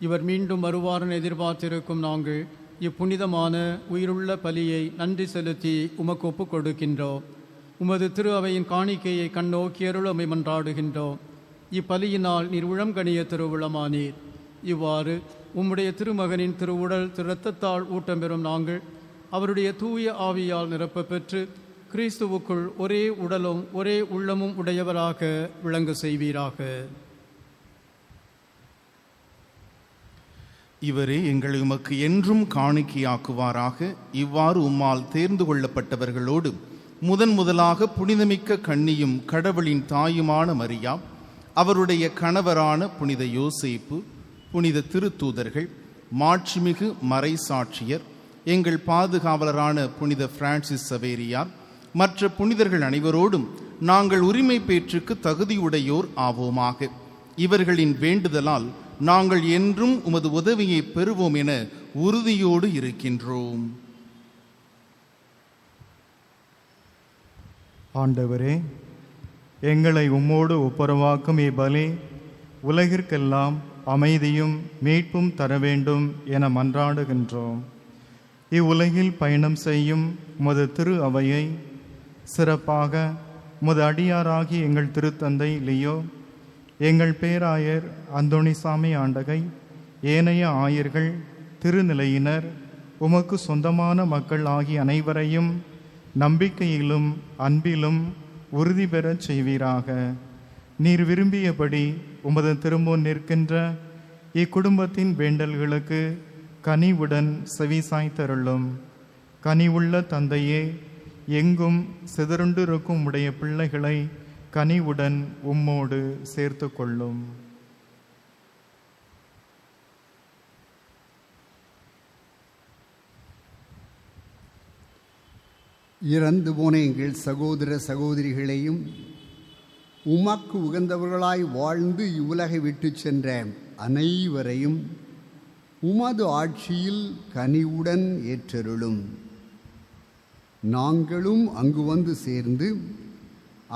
இவர் மீண்டும் வருவாரன் எதிர்பார்த்திருக்கும் நாங்கள் இப்புனிதமான உயிருள்ள பலியை நன்றி செலுத்தி உமக்கு ஒப்புக் கொடுக்கின்றோம். உமது திரு அவையின் காணிக்கையை கண்ணோக்கி அருளமை மன்றாடுகின்றோம். இப்பலியினால் நீர் உளம்கனிய திருவுளமானீர். இவ்வாறு உம்முடைய திருமகனின் திருவுடல் திரு இரத்தத்தால் ஊட்டம் பெறும் நாங்கள் அவருடைய தூய ஆவியால் நிரப்ப பெற்று கிறிஸ்துவுக்குள் ஒரே உடலும் ஒரே உள்ளமும் உடையவராக விளங்க செய்வீராக. இவரே எங்களை உமக்கு என்றும் காணிக்கையாக்குவாராக. இவ்வாறு உம்மால் தேர்ந்து கொள்ளப்பட்டவர்களோடு முதலாக புனிதமிக்க கன்னியும் கடவுளின் தாயுமான மரியா, அவருடைய கணவரான புனித யோசேப்பு, புனித திருத்தூதர்கள், மாட்சிமிகு மறைசாட்சியர், எங்கள் பாதுகாவலரான புனித பிரான்சிஸ் சவேரியார், மற்ற புனிதர்கள் அனைவரோடும் நாங்கள் உரிமை பேற்றுக்கு தகுதியுடையோர் ஆவோமாக. இவர்களின் வேண்டுதலால் நாங்கள் என்றும் உமது உதவியை பெறுவோம் என உறுதியோடு இருக்கின்றோம். ஆண்டவரே, எங்களை உம்மோடு ஒப்புரவாக்கும் இப்பலி உலகிற்கெல்லாம் அமைதியும் மீட்பும் தர வேண்டும் என மன்றாடுகின்றோம். இவ்வுலகில் பயணம் செய்யும் உமது திரு அவையை சிறப்பாக உமது அடியாராகி எங்கள் திருத்தந்தை லியோ, எங்கள் பேராயர் அந்தோணிசாமி ஆண்டகை, ஏனைய ஆயர்கள், திருநிலையினர், உமக்கு சொந்தமான மக்கள் ஆகிய அனைவரையும் நம்பிக்கையிலும் அன்பிலும் உறுதி பெறச் செய்வீராக. நீர் விரும்பியபடி உமது திருமுன் நிற்கின்ற இக்குடும்பத்தின் வேண்டல்களுக்கு கனிவுடன் செவிசாய்த்தருளும். கனிவுள்ள தந்தையே, எங்கும் சிதறுண்டிருக்கும் உடைய பிள்ளைகளை கனிவுடன் உம்மோடு சேர்த்து கொள்ளும். இறந்து போன எங்கள் சகோதர சகோதரிகளையும் உமக்கு உகந்தவர்களாய் வாழ்ந்து இவ்வுலகை விட்டு சென்ற அனைவரையும் உமது ஆட்சியில் கனிவுடன் ஏற்றருளும். நாங்களும் அங்கு வந்து சேர்ந்து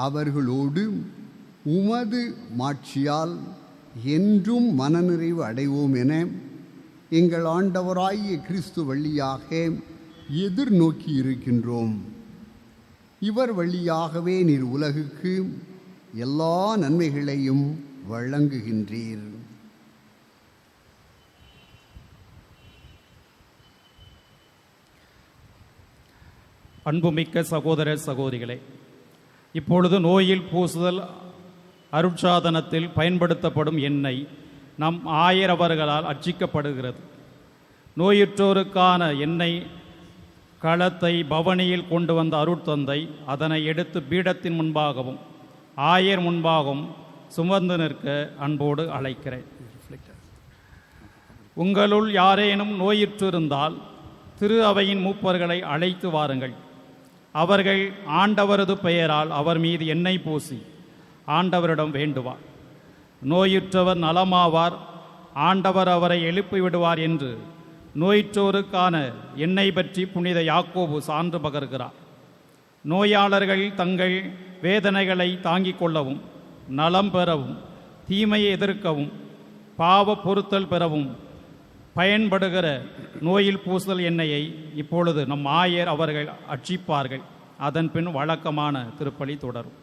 அவர்களோடு உமது மாட்சியால் என்றும் மனநிறைவு அடைவோம் என எங்கள் ஆண்டவராகிய கிறிஸ்து வழியாக எதிர்நோக்கி இருக்கின்றோம். இவர் வழியாகவே நீர் உலகுக்கு எல்லா நன்மைகளையும் வழங்குகின்றீர். அன்புமிக்க சகோதர சகோதரிகளே, இப்பொழுது நோயில் பூசுதல் அருட்சாதனத்தில் பயன்படுத்தப்படும் எண்ணெய் நம் ஆயரவர்களால் அர்ச்சிக்கப்படுகிறது. நோயுற்றோருக்கான எண்ணெய் களத்தை பவனியில் கொண்டு வந்த அருட்தந்தை அதனை எடுத்து பீடத்தின் முன்பாகவும் ஆயர் முன்பாகவும் சுமந்து நிற்க அன்போடு அழைக்கிறேன். உங்களுள் யாரேனும் நோயுற்றிருந்தால் திரு அவையின் மூப்பர்களை அழைத்து வாருங்கள். அவர்கள் ஆண்டவரது பெயரால் அவர் மீது எண்ணெய் பூசி ஆண்டவரிடம் வேண்டுவார். நோயுற்றவர் நலமாவார், ஆண்டவர் அவரை எழுப்பி விடுவார் என்று நோயுற்றோருக்கான எண்ணெய் பற்றி புனித யாக்கோபு சான்று பகர்கிறார். நோயாளர்கள் தங்கள் வேதனைகளை தாங்கிக் கொள்ளவும், நலம் பெறவும், தீமையை எதிர்க்கவும், பாவ பொறுத்தல் பெறவும் பயன்படுகிற நோயில் பூசல் எண்ணெயை இப்பொழுது நம் ஆயர் அவர்கள் அர்ச்சிப்பார்கள். அதன் பின் வழக்கமான திருப்பலி தொடரும்.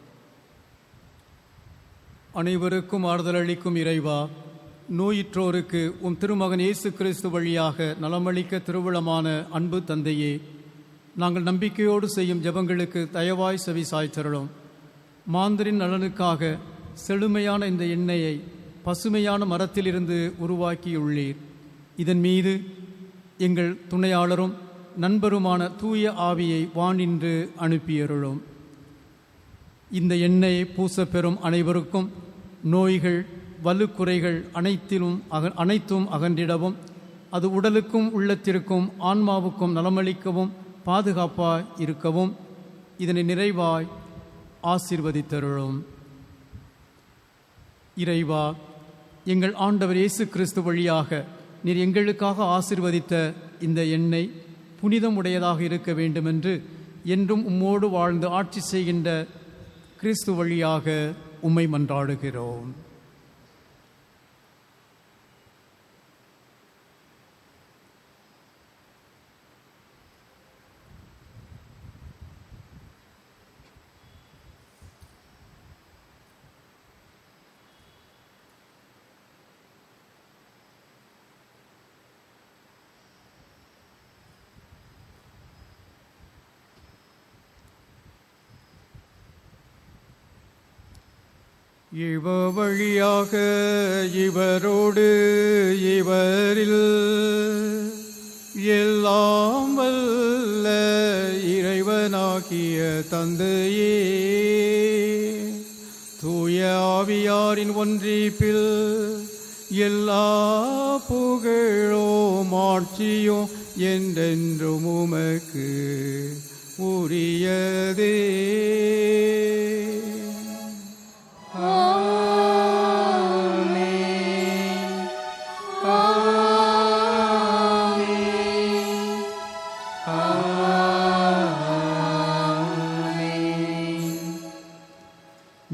அனைவருக்கும் ஆறுதல் அளிக்கும் இறைவா, நோயுற்றோருக்கு உம் திருமகன் இயேசு கிறிஸ்து வழியாக நலமளிக்க திருவுளமான அன்பு தந்தையே, நாங்கள் நம்பிக்கையோடு செய்யும் ஜெபங்களுக்கு தயவாய் செவி சாய்த்தருளும். மாந்தரின் நலனுக்காக செழுமையான இந்த எண்ணெயை பசுமையான மரத்திலிருந்து உருவாக்கியுள்ளீர். இதன் மீது எங்கள் துணையாளரும் நண்பருமான தூய ஆவியை வானின்று அனுப்பியருளும். இந்த எண்ணெயை பூசப்பெறும் அனைவருக்கும் நோய்கள் வலுக்குறைகள் அனைத்தும் அகன்றிடவும், அது உடலுக்கும் உள்ளத்திற்கும் ஆன்மாவுக்கும் நலமளிக்கவும் பாதுகாப்பாய் இருக்கவும் இதனை நிறைவாய் ஆசீர்வதித்தருளும். இறைவா, எங்கள் ஆண்டவர் இயேசு கிறிஸ்து வழியாக நீர் எங்களுக்காக ஆசீர்வதித்த இந்த எண்ணெய் புனிதமுடையதாக இருக்க வேண்டுமென்று என்றும் உம்மோடு வாழ்ந்து ஆட்சி செய்கின்ற கிறிஸ்து வழியாக உம்மை மன்றாடுகிறோம். இவ வழியாக இவரோடு இவரில் எல்லாம் வல்ல இறைவனாகிய தந்தையே, தூய ஆவியாரின் ஒன்றிப்பில் எல்லா புகழும் ஆட்சியும் என்றென்றும் உமக்கு உரியதே.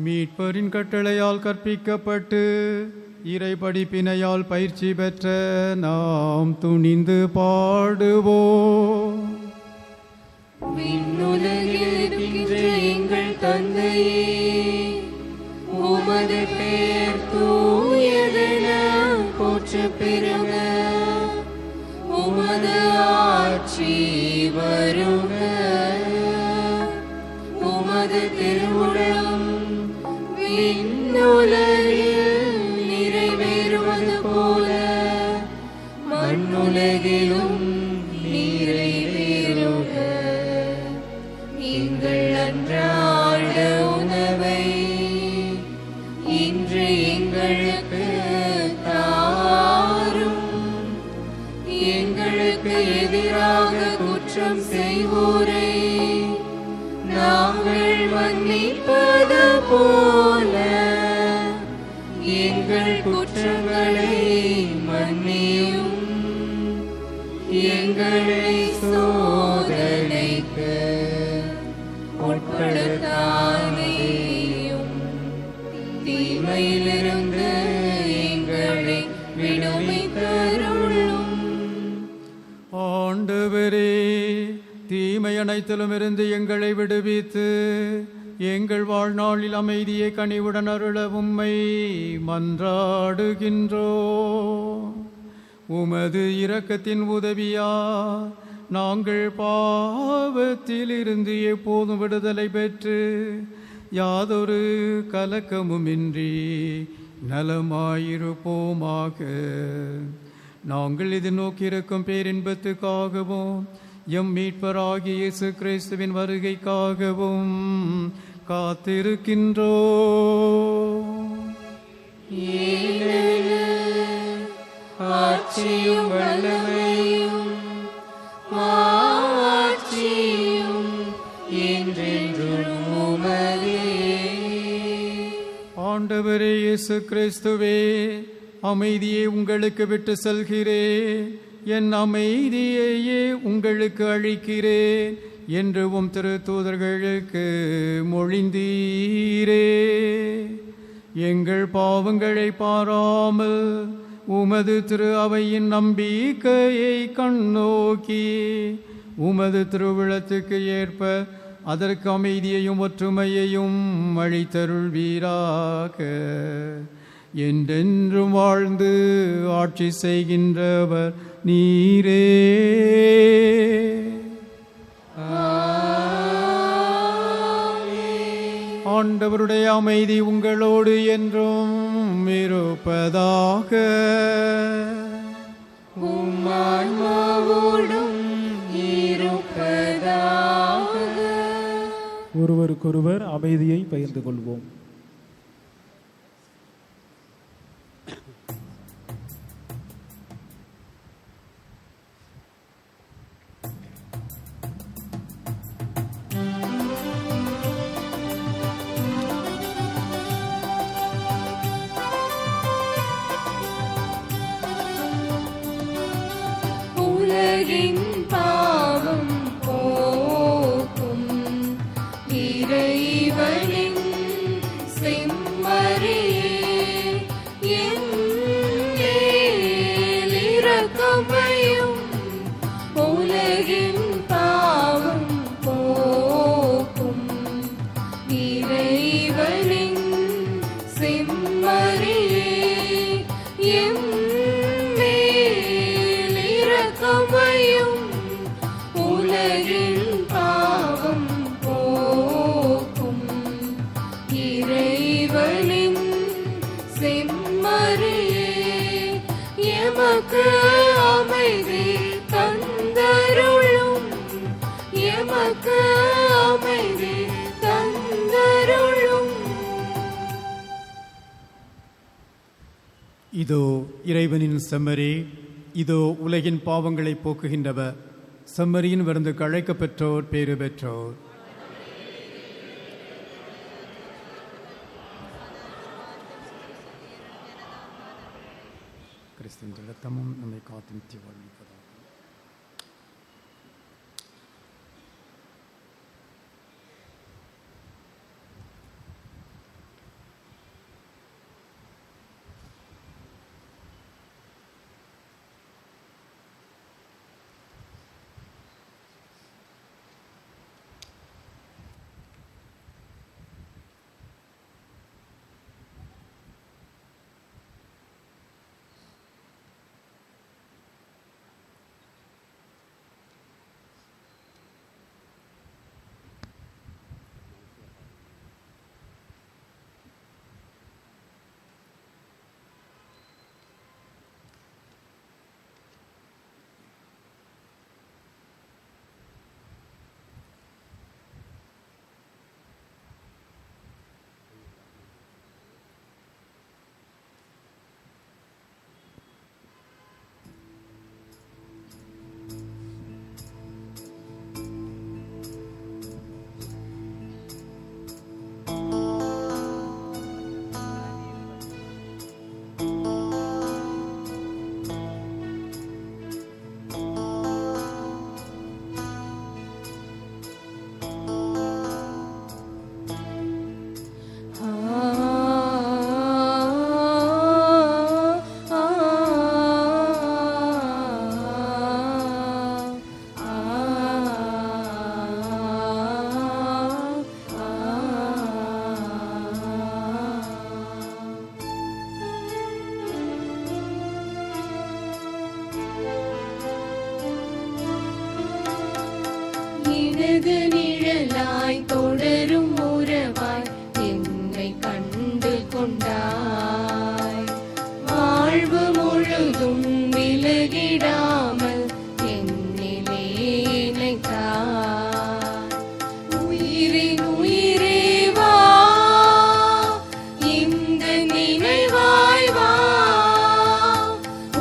மீட்பரின் கட்டளையால் கற்பிக்கப்பட்டு இறை படிப்பினையால் பயிற்சி பெற்ற நாம் துணிந்து பாடுவோம். விண்ணுலகில் இருக்கின்ற எங்கள் தந்தையே, உமது பெயர் தூயதென போற்றப் பெறுக. உமது ஆட்சி வருக. உமது திருவுளம் விண்ணுலகில் நிறைவேறுவது போல மண்ணுலகிலும் நிறைவேறுக. எங்கள் அன்றாட உணவை இன்று எங்களுக்கு தாரும். எங்களுக்கு எதிராக குற்றம் செய்வோரை நாங்கள் மன்னிப்பது போல எங்கள் குற்றங்களை மன்னியும், எங்களை சோதனைக்கு உட்படுத்தாதேயும், தீமையிலிருந்து எங்களை விடுவித்தருளும். ஆண்டவரே, தீமை அனைத்திலும் இருந்து எங்களை விடுவித்து எங்கள் வாழ்நாளில் அமைதியை கனிவுடன் அருள உம்மை மன்றாடுகின்றோ. உமது இரக்கத்தின் உதவியா நாங்கள் பாவத்தில் இருந்து எப்போதும் விடுதலை பெற்று யாதொரு கலக்கமுமின்றி நலமாயிருப்போமாக. நாங்கள் இது நோக்கியிருக்கும் பேரின்பத்துக்காகவும் எம் மீட்பராகிய இயேசு கிறிஸ்துவின் வருகைக்காகவும் காத்திருக்கின்றோ. ஆட்சியும் வல்லமையும் மாட்சியும் என்றென்றும் உமதே. ஆண்டவரே இயேசு கிறிஸ்துவே, அமைதியை உங்களுக்கு விட்டு செல்கிறேன், என் அமைதியையே உங்களுக்கு அளிக்கிறேன் என்று உம் திருத்தூதர்களுக்கு மொழிந்தீரே. எங்கள் பாவங்களை பாராமல் உமது திரு அவையின் நம்பிக்கையை கண்ணோக்கி உமது திருவிழத்துக்கு ஏற்ப அதற்கு அமைதியையும் ஒற்றுமையையும் அளித்தருள்வீராக. என்றென்றும் வாழ்ந்து ஆட்சி செய்கின்றவர் நீரே. ஆண்டவருடைய அமைதி உங்களோடு என்றும் இருப்பதாக. உம்மான்மாவோடும் இருப்பதாக. ஒருவருக்கொருவர் அமைதியை பகிர்ந்து கொள்வோம். உலகின் பாவம் போக்கும் இறைவனின் செம்மறியே, என் மேல் இரக்கமையும். உலகின் பாவம் போக்கும் இறைவனின் செம்மறியே, என் மேல் இரக்கமையும். உலகின் பாவம் போக்கும் இறைவனின் செம்மறியே, எமக்கு அமைதி தந்தருளும், எமக்கு அமைதி தந்தருளும். இதோ இறைவனின் செம்மறி, இதோ உலகின் பாவங்களை போக்குகின்றவர். செம்மறியின் விருந்துக்கு அழைக்கப் பெற்றோர் பேறு பெற்றோர். கிறிஸ்துவின் இரத்தமும் நம்மை காத்து நித்திய வாழ்விப்பதாக. எனது நிழலாய் தொடரும் உறவாய் என்னை கண்டு கொண்டாய். வாழ்வு முழுதும் விலகிடாமல் என்னிலே இணைத்தாய். உயிரின் உயிரே வா, இந்த நினைவாய் வா.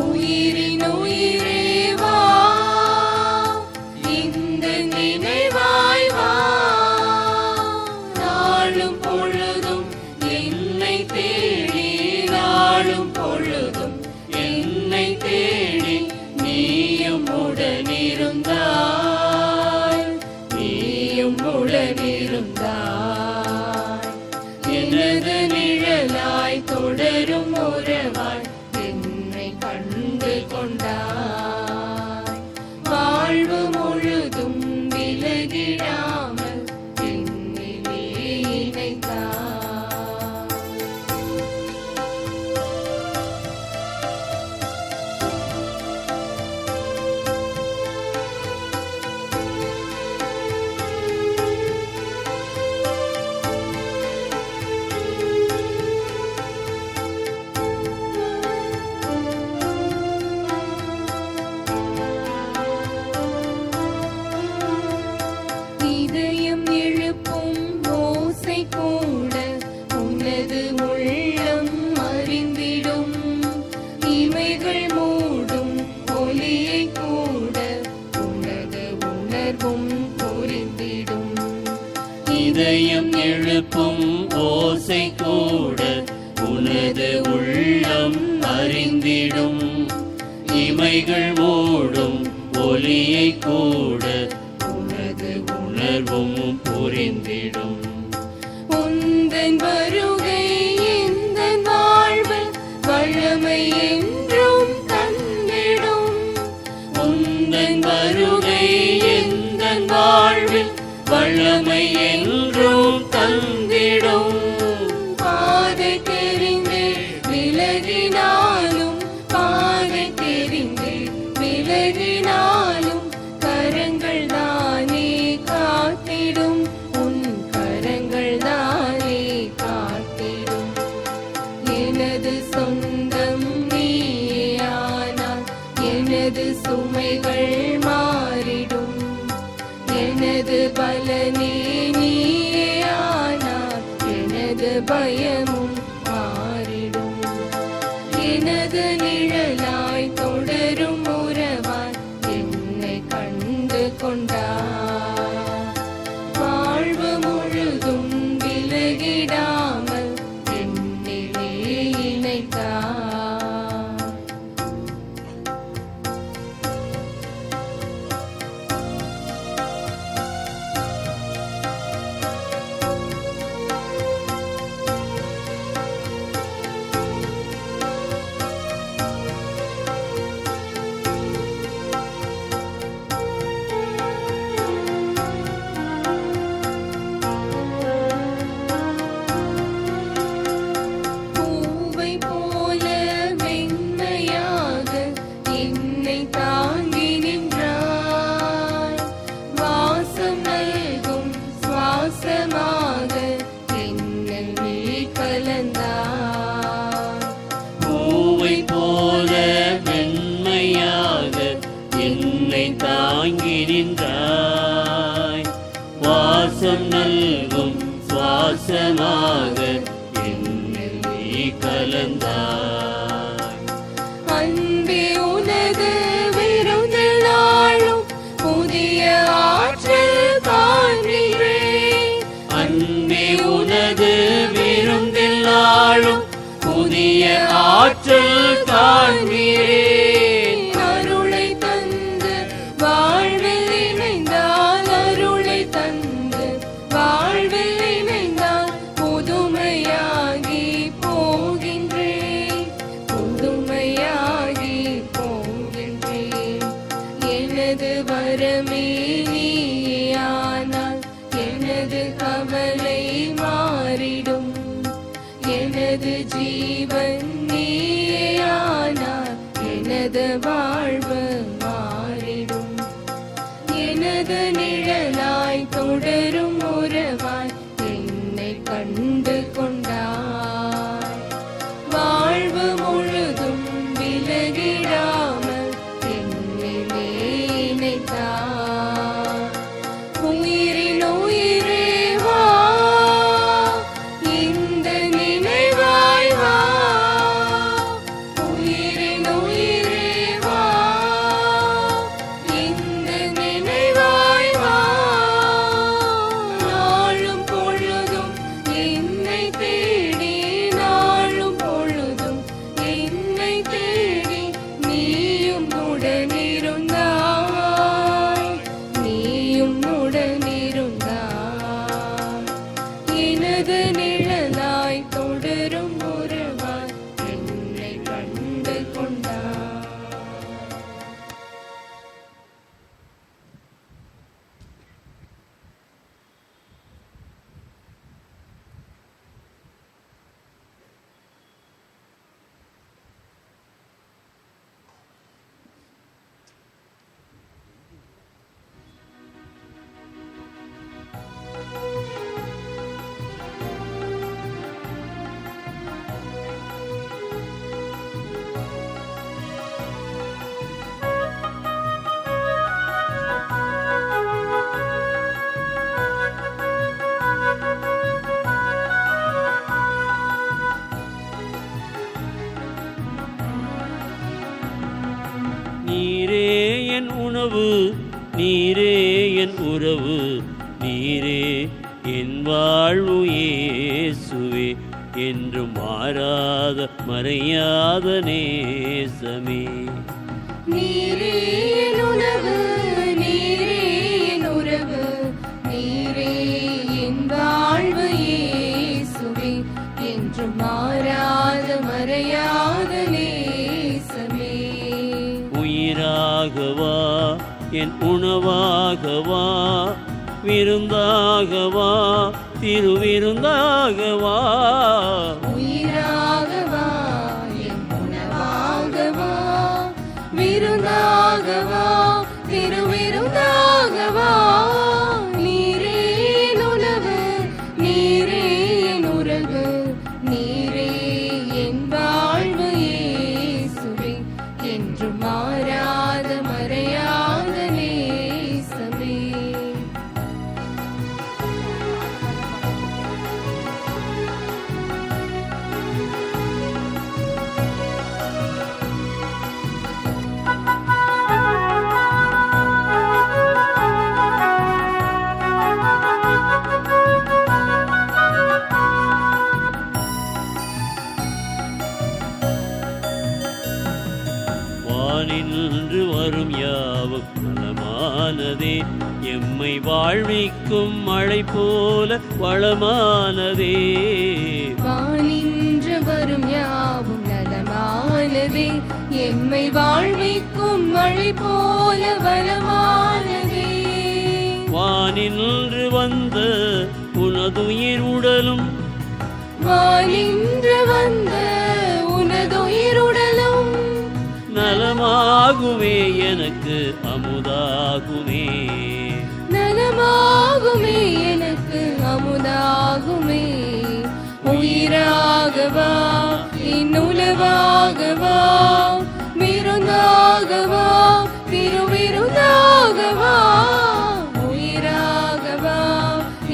உயிரின் உயிரே வா, இந்த நினைவாய் வா. நாளும் பொழுதும் என்னை தேடி, நாளும் பொழுதும் என்னை தேடி நீயும் உடனிருந்தாய், நீயும் உடனிருந்தாய். எனது நிழலாய் தொடரும் உறவாய் என்னை கண்டு கொண்டாய். வாழ்வு முழுதும் விலகிடாமல் என்னிலே இணைத்தாய். இதயம் எழுப்பும் ஓசை கூட உனது உள்ளம் அறிந்திடும். இமைகள் மூடும் ஒலியை கூட உனது உணர்வும் புரிந்திடும். இதயம் எழுப்பும் ஓசை கூட உனது உள்ளம் அறிந்திடும். இமைகள் மூடும் ஒலியை கூட உனது உணர்வும் புரிந்திடும். உந்தன் வருகை எந்தன் வாழ்வில் வல்லமை என்றும் தந்திடும். உந்தன் வருகை எந்தன் வாழ்வில் வல்லமை என்றும் தந்திடும். பாதை தெரிந்து விலகினாலும், பாதை தெரிந்து விலகினாலும் கரங்கள் தானே காத்திடும். உன் கரங்கள் தானே காத்திடும். எனது சொந்தம் நீயானால் எனது சுமைகள் மாறிடும். எனது பலனே நீயானால் எனது பயமும் மாறிடும். எனது நிழலாய் தொடரும் உறவாய் என்னை கண்டு கொண்டாய். வாழ்வு முழுதும் விலகிடாமல் என்னிலே இணைத்தாய். பூவை போல மென்மையாக என்னை தாங்கி நின்றாய். வாசம் நல்கும் சுவாசமாக என்னில் நீ கலந்தாய். பூவை போல மென்மையாக என்னை தாங்கி நின்றாய். வாசம் நல்கும் சுவாசமாக என்னில் நீ கலந்தாய். அன்பே உனது விருந்தில் நாளும் புதிய ஆற்றல் காண்கிறேன். அன்பே உனது விருந்தில் நாளும் புதிய ஆற்றல் காண்கிறேன். அருளை தந்து வாழ்வில் இணைந்தால், அருளை தந்து வாழ்வில் இணைந்தால் புதுமையாகி போகின்றேன், புதுமையாகி போகின்றேன். எனது வரமே நீயானால் எனது கவலை மாறிடும். எனது ஜீவன் நீயே தொடரும் உறவாய் என்னை கண்டு கொண்டார். வாழ்வு முழுதும் விலகிடாமல் என்னிலே இணைத்தார். உயிரின் உயிரே வா, இந்த நினைவாய் வா. உயிரின் உயிரே வா, இந்த நினைவாய் வா. நாளும் பொழுதும் என்னை தேடி, நாளும் பொழுதும் என்னை தேடி நீயும் உடனிருந்தாய், நீயும் உடனிருந்தாய். எனது நிழலாய் தொடரும் உறவாய் என்னை கண்டு கொண்டாய். நீரே என் உணவு, நீரே என் உறவு, நீரே என் வாழ்வு இயேசுவே, என்றும் மாறாத மறையாத நேசமே. நீரே என் உணவு, நீரே என் உறவு, நீரே என் வாழ்வு இயேசுவே, என்றும் மாறாத மறையாத நேசமே. உயிராகவா, என் உணவாகவா, விருந்தாகவா, திருவிருந்தாகவா. உயிராகவா, என் உணவாகவா, விருந்தாகவா, திருவிருந்தாகவா. நீரே என் உணவு, நீரே என் உறவு, நீரே என் வாழ்வு இயேசுவே, என்றும் மாறாத மறையாத நேசமே. வானின்று வரும் யாவும் நலமானதே, எம்மை வாழ்விக்கும் மழை போல வளமானதே. வானின்று வரும் யாவும் நலமானதே, எம்மை வாழ்விக்கும் மழை போல வளமானதே. வானின்று வந்த உனதுயிர் உடலும், வானின்று வந்த உனதுயிருடலும் நலமாகுமே எனக்கு அமுதாகுமே. நலமாகுமே எனக்கு அமுதாகுமே. உயிராகவா, இன்னுலவாகவா, விருந்தாகவா, திருவிருந்தாகவா. உயிராகவா,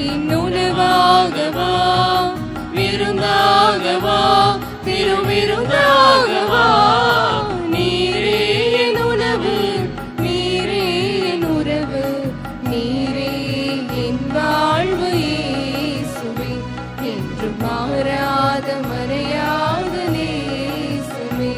இன்னுலவாகவா, விருந்தாகவா, திருவிருந்தாகவா. நீரே என் உணவு, நீரே என் உறவு, நீரே என் வாழ்வு இயேசுவே, என்று மாறாத மறையாத நேசமே.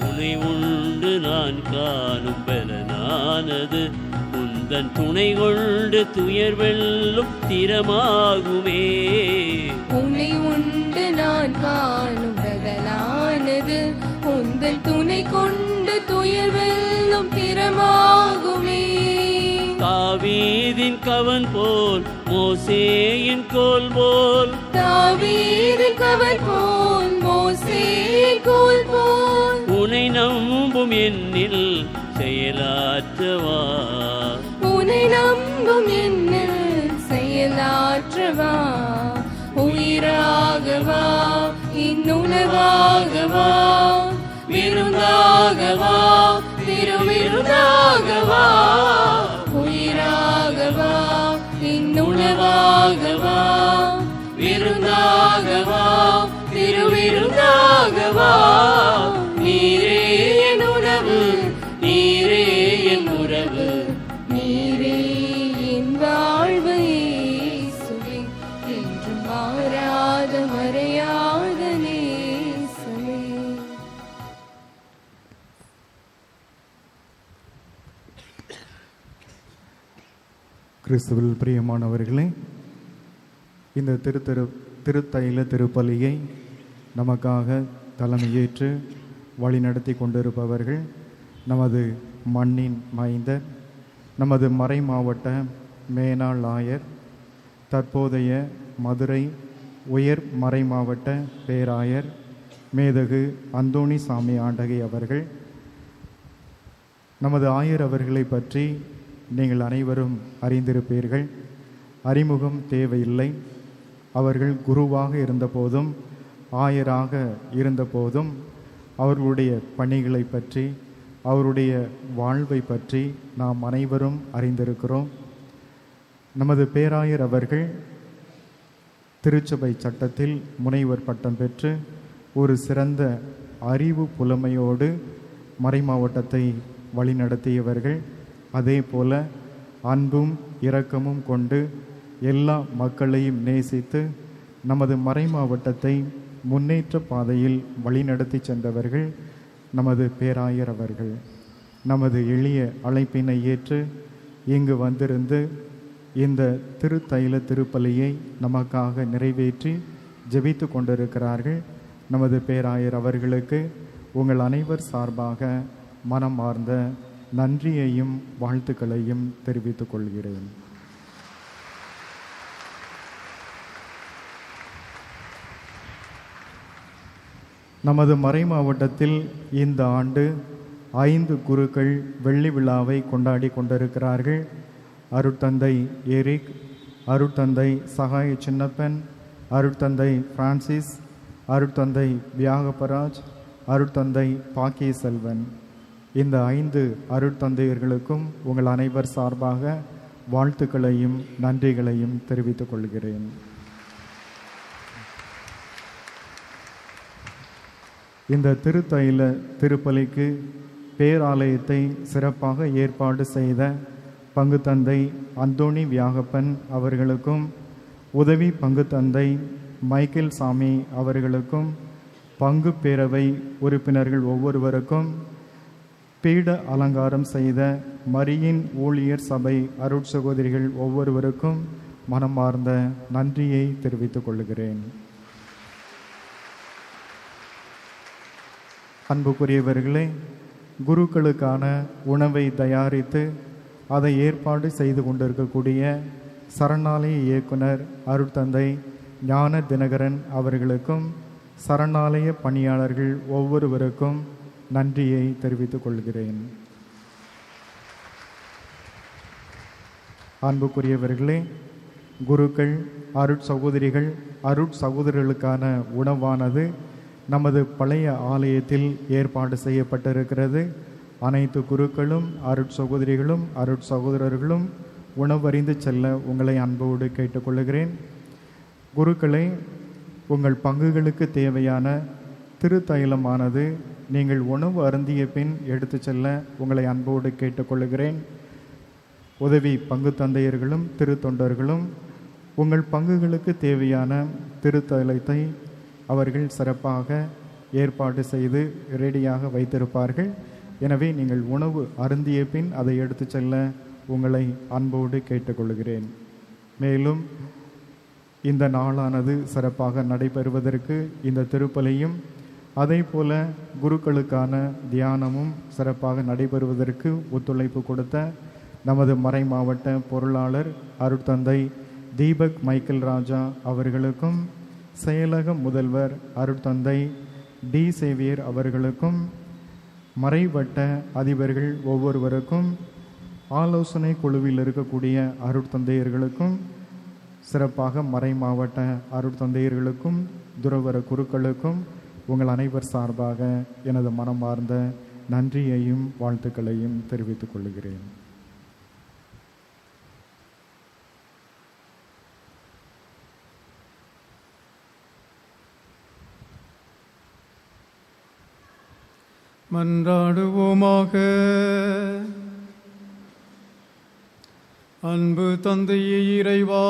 உனை உண்டு நான் காணும் பலனானது, உந்தன் துணை கொண்டு துயர் வெல்லும் திறமாகுமே. உன்னை உண்டு நான் நான் காணும் பலனானது உந்தன் துணை கொண்டு துயர் வெல்லும் திறமாகுமே. தாவீதின் கவன் போல் மோசேயின் கோல் போல், தாவீதின் கவன் போல் மோசேயின் கோல் போல், உனை நம்பும் என்னில் செயலாற்றவா, உனை நம்பும் என்னில் செயலாற்றவா. உயிராகவா இன்னுணவாகவா, விருந்தாகவா திருவிருந்தாகவா, உயிராகவா இன்னுணவாகவா, விருந்தாகவா திருவிருந்தாகவா. நீரே என் உணவு, நீரே என் உறவு, நீரே என் வாழ்வு இயேசுவே, என்றும் மாறாத மறையாத நேசமே. கிறிஸ்துவில் பிரியமானவர்களே, இந்த திருத்தைல திருப்பலியை நமக்காக தலைமையேற்று வழிநடத்தி கொண்டிருப்பவர்கள் நமது மண்ணின் மைந்தர், நமது மறை மாவட்ட மேனாள் ஆயர், தற்போதைய மதுரை உயர் மறை மாவட்ட பேராயர் மேதகு அந்தோணி சாமி ஆண்டகை அவர்கள். நமது ஆயர் அவர்களை பற்றி நீங்கள் அனைவரும் அறிந்திருப்பீர்கள். அறிமுகம் தேவையில்லை. அவர்கள் குருவாக இருந்தபோதும் ஆயராக இருந்தபோதும் அவர்களுடைய பணிகளை பற்றி, அவருடைய வாழ்வை பற்றி நாம் அனைவரும் அறிந்திருக்கிறோம். நமது பேராயர் அவர்கள் திருச்சபை சட்டத்தில் முனைவர் பட்டம் பெற்று ஒரு சிறந்த அறிவு புலமையோடு மறைமாவட்டத்தை வழிநடத்தியவர்கள். அதே போல அன்பும் இரக்கமும் கொண்டு எல்லா மக்களையும் நேசித்து நமது மறைமாவட்டத்தை முன்னேற்ற பாதையில் வழிநடத்தி சென்றவர்கள் நமது பேராயர் அவர்கள். நமது எளிய அழைப்பினை ஏற்று இங்கு வந்திருந்து இந்த திருத்தைல திருப்பலியை நமக்காக நிறைவேற்றி ஜெபித்து கொண்டிருக்கிறார்கள். நமது பேராயர் அவர்களுக்கு உங்கள் அனைவர் சார்பாக மனமார்ந்த நன்றியையும் வாழ்த்துக்களையும் தெரிவித்துக் கொள்கிறேன். நமது மறை மாவட்டத்தில் இந்த ஆண்டு 5 குருக்கள் வெள்ளி விழாவை கொண்டாடி கொண்டிருக்கிறார்கள். அருட்தந்தை எரிக், அருட்தந்தை சகாய சின்னப்பன், அருட்தந்தை பிரான்சிஸ், அருட்தந்தை வியாகப்பராஜ், அருட்தந்தை பாக்கிய செல்வன். இந்த 5 அருட்தந்தையர்களுக்கும் உங்கள் அனைவர் சார்பாக வாழ்த்துக்களையும் நன்றிகளையும் தெரிவித்துக் கொள்கிறேன். இந்த திருத்தைல திருப்பலிக்கு பேராலயத்தை சிறப்பாக ஏற்பாடு செய்த பங்கு தந்தை அந்தோணி வியாகப்பன் அவர்களுக்கும், உதவி பங்கு தந்தை மைக்கேல் சாமி அவர்களுக்கும், பங்கு பேரவை உறுப்பினர்கள் ஒவ்வொருவருக்கும், பீட அலங்காரம் செய்த மரியின் ஊழியர் சபை அருட்சகோதரிகள் ஒவ்வொருவருக்கும் மனமார்ந்த நன்றியை தெரிவித்துக் கொள்கிறேன். அன்புக்குரியவர்களே, குருக்களுக்கான உணவை தயாரித்து அதை ஏற்பாடு செய்து கொண்டிருக்கக்கூடிய சரணாலய இயக்குனர் அருட்தந்தை ஞான தினகரன் அவர்களுக்கும், சரணாலய பணியாளர்கள் ஒவ்வொருவருக்கும் நன்றியை தெரிவித்துக் கொள்கிறேன். அன்புக்குரியவர்களே, குருக்கள், அருட்சகோதரிகள், அருட்சகோதரர்களுக்கான உணவானது நமது பழைய ஆலயத்தில் ஏற்பாடு செய்யப்பட்டிருக்கிறது. அனைத்து குருக்களும், அருட்சகோதரிகளும், அருட்சகோதரர்களும் உணவறிந்து செல்ல உங்களை அன்போடு கேட்டுக்கொள்கிறேன். குருக்களை, உங்கள் பங்குகளுக்கு தேவையான திருத்தைலமானது நீங்கள் உணவு அருந்திய பின் எடுத்து செல்ல உங்களை அன்போடு கேட்டுக்கொள்கிறேன். உதவி பங்கு தந்தையர்களும் திருத்தொண்டர்களும் உங்கள் பங்குகளுக்கு தேவையான திருத்தைலத்தை அவர்கள் சிறப்பாக ஏற்பாடு செய்து ரெடியாக வைத்திருப்பார்கள். எனவே நீங்கள் உணவு அருந்திய பின் அதை எடுத்து செல்ல உங்களை அன்போடு கேட்டுக்கொள்கிறேன். மேலும் இந்த நாளானது சிறப்பாக நடைபெறுவதற்கு இந்த திருப்பலியும் அதே போல குருக்களுக்கான தியானமும் சிறப்பாக நடைபெறுவதற்கு ஒத்துழைப்பு கொடுத்த நமது மறை மாவட்ட பொருளாளர் அருட்தந்தை தீபக் மைக்கேல் ராஜா அவர்களுக்கும், செயலக முதல்வர் அருட்தந்தை டி சேவியர் அவர்களுக்கும், மறைவட்ட அதிபர்கள் ஒவ்வொருவருக்கும், ஆலோசனை குழுவில் இருக்கக்கூடிய அருட்தந்தையர்களுக்கும், சிறப்பாக மறை மாவட்ட அருட்தந்தையர்களுக்கும், துறவர குருக்களுக்கும் உங்கள் அனைவர் சார்பாக எனது மனமார்ந்த நன்றியையும் வாழ்த்துக்களையும் தெரிவித்துக் கொள்கிறேன். மன்றாடுவோமாக. அன்பு தந்தையே இறைவா,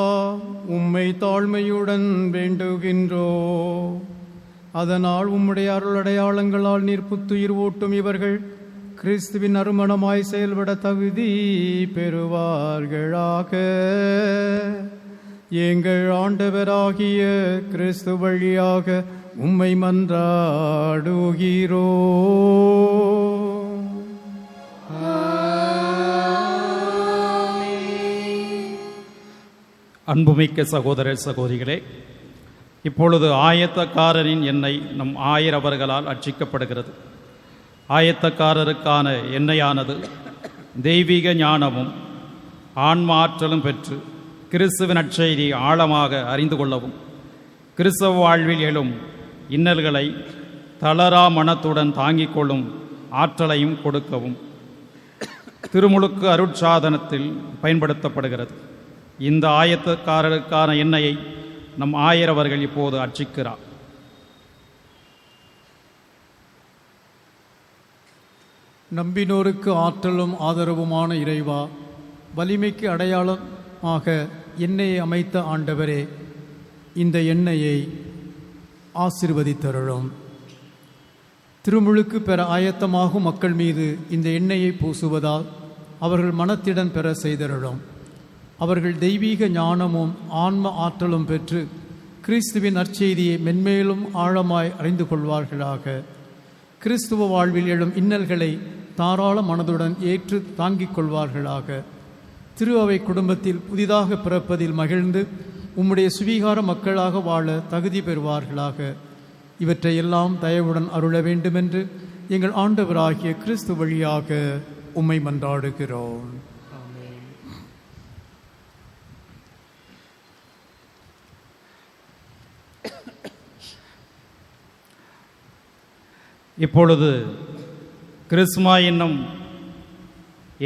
உம்மை தாழ்மையுடன் வேண்டுகின்றோ. அதனால் உம்முடைய அருளடையாளங்களால் நீர் புத்துயிர் ஊட்டும் இவர்கள் கிறிஸ்துவின் அருமணமாய் செயல்பட தகுதி பெறுவார்களாக. எங்கள் ஆண்டவராகிய கிறிஸ்து வழியாக உம்மை மன்றாடுகிறோ. அன்புமிக்க சகோதர சகோதரிகளே, இப்பொழுது ஆயத்தக்காரரின் எண்ணெய் நம் ஆயர் அவர்களால் அர்ச்சிக்கப்படுகிறது. ஆயத்தக்காரருக்கான எண்ணெயானது தெய்வீக ஞானமும் ஆன்ம ஆற்றலும் பெற்று கிறிஸ்துவின் நற்செய்தி ஆழமாக அறிந்து கொள்ளவும், கிறிஸ்தவ வாழ்வில் எழும் இன்னல்களை தளரா மனத்துடன் தாங்கிக் கொள்ளும் ஆற்றலையும் கொடுக்கவும் திருமுழுக்கு அருட்சாதனத்தில் பயன்படுத்தப்படுகிறது. இந்த ஆயத்தக்காரருக்கான எண்ணெயை நம் ஆயர் அவர்கள் இப்போது அர்ச்சிக்கிறார். நம்பினோருக்கு ஆற்றலும் ஆதரவுமான இறைவா, வலிமைக்கு அடையாளமாக எண்ணெயை அமைத்த ஆண்டவரே, இந்த எண்ணெயை ஆசீர்வதித்தருளும். திருமுழுக்கு பெற ஆயத்தமாகும் மக்கள் மீது இந்த எண்ணெயை பூசுவதால் அவர்கள் மனத்திடன் பெற செய்தருளும். அவர்கள் தெய்வீக ஞானமும் ஆன்ம ஆற்றலும் பெற்று கிறிஸ்துவின் நற்செய்தியை மென்மேலும் ஆழமாய் அறிந்து கொள்வார்களாக. கிறிஸ்துவ வாழ்வில் எழும் இன்னல்களை தாராள மனதுடன் ஏற்று தாங்கிக் கொள்வார்களாக. திரு அவை குடும்பத்தில் புதிதாக பிறப்பதில் மகிழ்ந்து உம்முடைய சுவீகார மக்களாக வாழ தகுதி பெறுவார்களாக. இவற்றையெல்லாம் தயவுடன் அருள வேண்டுமென்று எங்கள் ஆண்டவராகிய கிறிஸ்து வழியாக உம்மை மன்றாடுகிறோம். இப்பொழுது கிறிஸ்மா என்னும்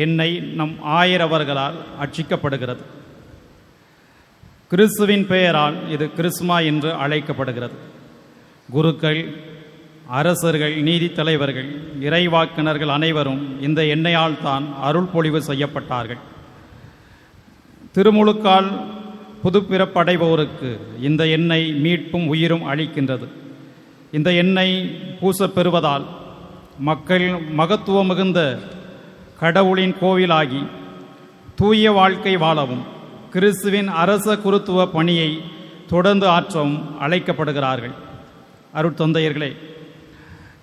எண்ணெய் நம் ஆயர் அவர்களால் அர்ச்சிக்கப்படுகிறது. கிறிஸ்துவின் பெயரால் இது கிறிஸ்மா என்று அழைக்கப்படுகிறது. குருக்கள், அரசர்கள், நீதி தலைவர்கள், இறைவாக்கினர்கள் அனைவரும் இந்த எண்ணெயால் தான் அருள் பொழிவு செய்யப்பட்டார்கள். திருமுழுக்கால் புதுப்பிறப்படைவோருக்கு இந்த எண்ணெய் மீட்பும் உயிரும் அளிக்கின்றது. இந்த எண்ணெய் பூசப் பெறுவதால் மக்கள் மகத்துவம் மிகுந்த கடவுளின் கோவிலாகி தூய வாழ்க்கை வாழவும் கிறிஸ்துவின் அரச குருத்துவ பணியை தொடர்ந்து ஆற்றவும் அழைக்கப்படுகிறார்கள். அருட்தந்தையர்களே,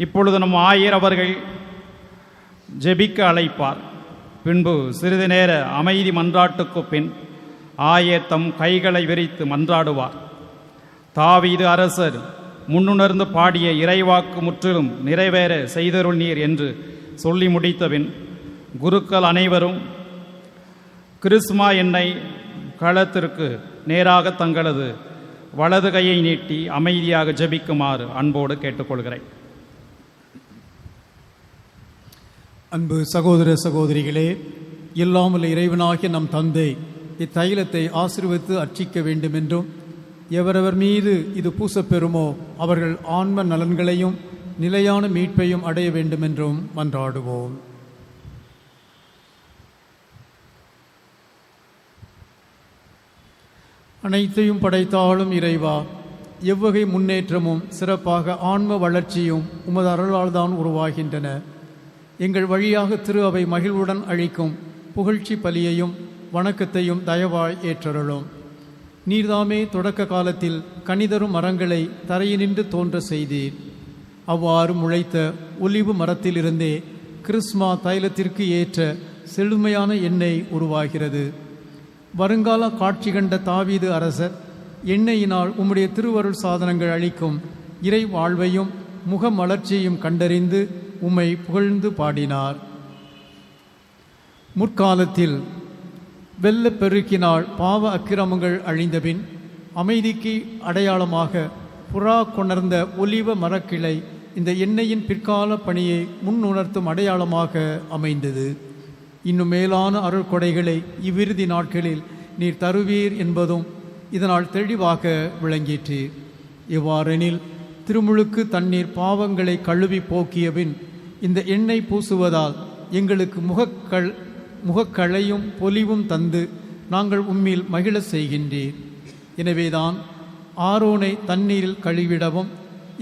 இப்பொழுது நம் ஆயர் அவர்கள் ஜெபிக்க அழைப்பார். பின்பு சிறிது நேர அமைதி மன்றாட்டுக்கு பின் ஆயர் தம் கைகளை விரித்து மன்றாடுவார். தாவீது அரசர் முன்னுணர்ந்து பாடிய இறைவாக்கு முற்றிலும் நிறைவேற செய்தருள் நீர் என்று சொல்லி முடித்தபின் குருக்கள் அனைவரும் கிறிஸ்மா எண்ணெய் களத்திற்கு நேராக தங்களது வலது கையை நீட்டி அமைதியாக ஜெபிக்குமாறு அன்போடு கேட்டுக்கொள்கிறேன். அன்பு சகோதர சகோதரிகளே, எல்லாமுள்ள இறைவனாகிய நம் தந்தை இத்தைலத்தை ஆசீர்வதித்து அர்ச்சிக்க வேண்டும் என்றும், எவரவர் மீது இது பூசப்பெறுமோ அவர்கள் ஆன்ம நலன்களையும் நிலையான மீட்பையும் அடைய வேண்டுமென்றும் மன்றாடுவோம். அனைத்தையும் படைத்தாலும் இறைவா, எவ்வகை முன்னேற்றமும் சிறப்பாக ஆன்ம வளர்ச்சியும் உமது அருளால்தான் உருவாகின்றன. எங்கள் வழியாக திரு அவை மகிழ்வுடன் அளிக்கும் புகழ்ச்சி பலியையும் வணக்கத்தையும் தயவாய் ஏற்றருளும். நீர்தாமே தொடக்க காலத்தில் கனிதரும் மரங்களை தரையினின்று தோன்ற செய்தீர். அவ்வாறு முளைத்த ஒலிவு மரத்திலிருந்தே கிறிஸ்மா தைலத்திற்கு ஏற்ற செழுமையான எண்ணெய் உருவாகிறது. வருங்கால காட்சி கண்ட தாவீது அரசர் எண்ணெயினால் உம்முடைய திருவருள் சாதனங்கள் அளிக்கும் இறை வாழ்வையும் முக மலர்ச்சியையும் கண்டறிந்து உம்மை புகழ்ந்து பாடினார். முற்காலத்தில் வெள்ளப் பெருக்கினால் பாவ அக்கிரமங்கள் அழிந்தபின் அமைதிக்கு அடையாளமாக புறா கொணர்ந்த ஒலிவ மரக்கிளை இந்த எண்ணெயின் பிற்கால பணியை முன்னுணர்த்தும் அடையாளமாக அமைந்தது. இன்னும் மேலான அருள் கொடைகளை இவ்விறுதி நாட்களில் நீர் தருவீர் என்பதும் இதனால் தெளிவாக விளங்கிற்று. எவ்வாறெனில் திருமுழுக்கு தண்ணீர் பாவங்களை கழுவி போக்கியபின் இந்த எண்ணெய் பூசுவதால் எங்களுக்கு முகக்களையும் பொலிவும் தந்து நாங்கள் உம்மில் மகிழ செய்கின்றீர். எனவேதான் ஆரோனை தண்ணீரில் கழுவிடவும்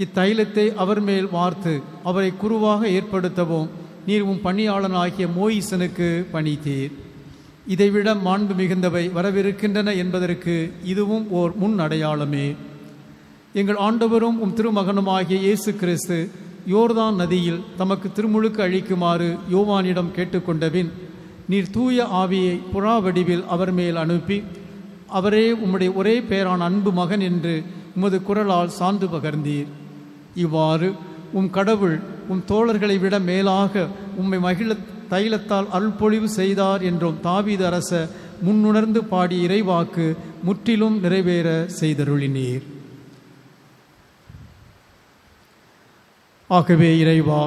இத்தைலத்தை அவர் மேல் வார்த்து அவரை குருவாக ஏற்படுத்தவும் நீர் உம் பணியாளனாகிய மோயிசனுக்கு பணித்தீர். இதைவிட மாண்பு மிகுந்தவை வரவிருக்கின்றன என்பதற்கு இதுவும் ஓர் முன் அடையாளமே. எங்கள் ஆண்டவரும் உம் திருமகனுமாகிய இயேசு கிறிஸ்து யோர்தான் நதியில் தமக்கு திருமுழுக்கு அளிக்குமாறு யோவானிடம் கேட்டுக்கொண்டபின் நீர் தூய ஆவியை புறா வடிவில் அவர் மேல் அனுப்பி அவரே உம்முடைய ஒரே பேரான அன்பு மகன் என்று உமது குரலால் சான்று பகர்ந்தீர். இவ்வாறு உம் கடவுள் உம் தோழர்களை விட மேலாக உம்மை மகிழ தைலத்தால் அருள்பொழிவு செய்தார் என்றும் தாவீது அரச முன்னுணர்ந்து பாடிய இறைவாக்கு முற்றிலும் நிறைவேற செய்தருளினீர். ஆகவே இறைவா,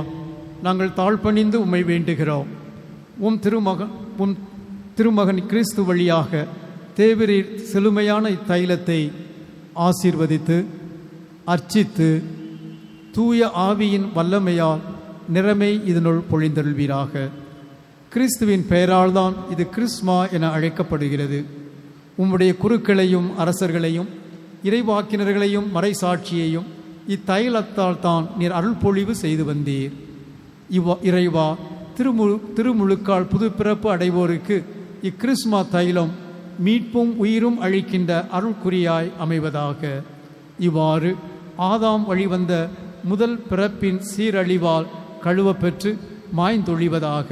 நாங்கள் தாழ்பணிந்து உம்மை வேண்டுகிறோம். உம் திருமகன் கிறிஸ்து வழியாக தேவரீர் செழுமையான இத்தைலத்தை ஆசீர்வதித்து அர்ச்சித்து தூய ஆவியின் வல்லமையால் நிறமை இதனுள் பொழிந்தருள்வீராக. கிறிஸ்துவின் பெயரால் தான் இது கிறிஸ்மா என அழைக்கப்படுகிறது. உம்முடைய குருக்களையும் அரசர்களையும் இறைவாக்கினர்களையும் மறைசாட்சியையும் இத்தைலத்தால் தான் நீர் அருள் பொழிவு செய்து வந்தீர். இறைவா, திருமுழுக்கால் புது பிறப்பு அடைவோருக்கு இக்கிறிஸ்மா தைலம் மீட்பும் உயிரும் அளிக்கின்ற அருள்குறியாய் அமைவதாக. இவ்வாறு ஆதாம் வழிவந்த முதல் பிறப்பின் சீரழிவால் கழுவப்பெற்று மாய்ந்தொழிவதாக.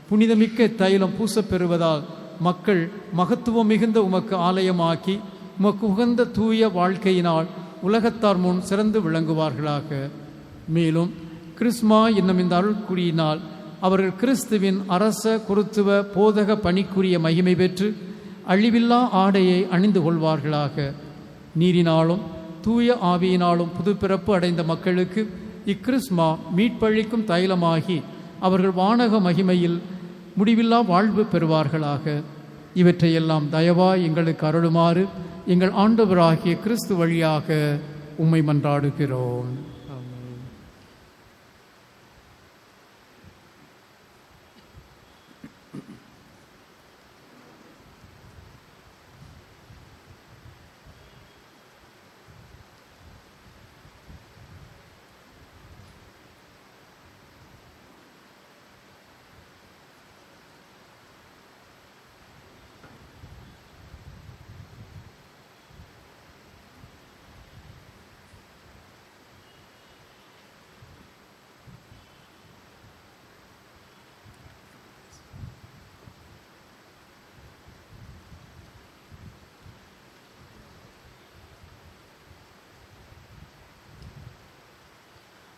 புனிதமிக்க தைலம் பூசப்பெறுவதால் மக்கள் மகத்துவம் மிகுந்த உமக்கு ஆலயமாக்கி உமக்கு உகந்த தூய வாழ்க்கையினால் உலகத்தார் முன் சிறந்து விளங்குவார்களாக. மேலும் கிறிஸ்மா என்னும் இந்த அருள்குறியினால் அவர்கள் கிறிஸ்துவின் அரச குருத்துவ போதக பணிக்குரிய மகிமை பெற்று அழிவில்லா ஆடையை அணிந்து கொள்வார்களாக. நீரினாலும் தூய ஆவியினாலும் புது பிறப்பு அடைந்த மக்களுக்கு இக்கிறிஸ்மா மீட்பளிக்கும் தைலமாகி அவர்கள் வானக மகிமையில் முடிவில்லா வாழ்வு பெறுவார்களாக. இவற்றையெல்லாம் தயவாய் எங்களுக்கு அருளுமாறு எங்கள் ஆண்டவராகிய கிறிஸ்து வழியாக உம்மை மன்றாடுகிறோம்.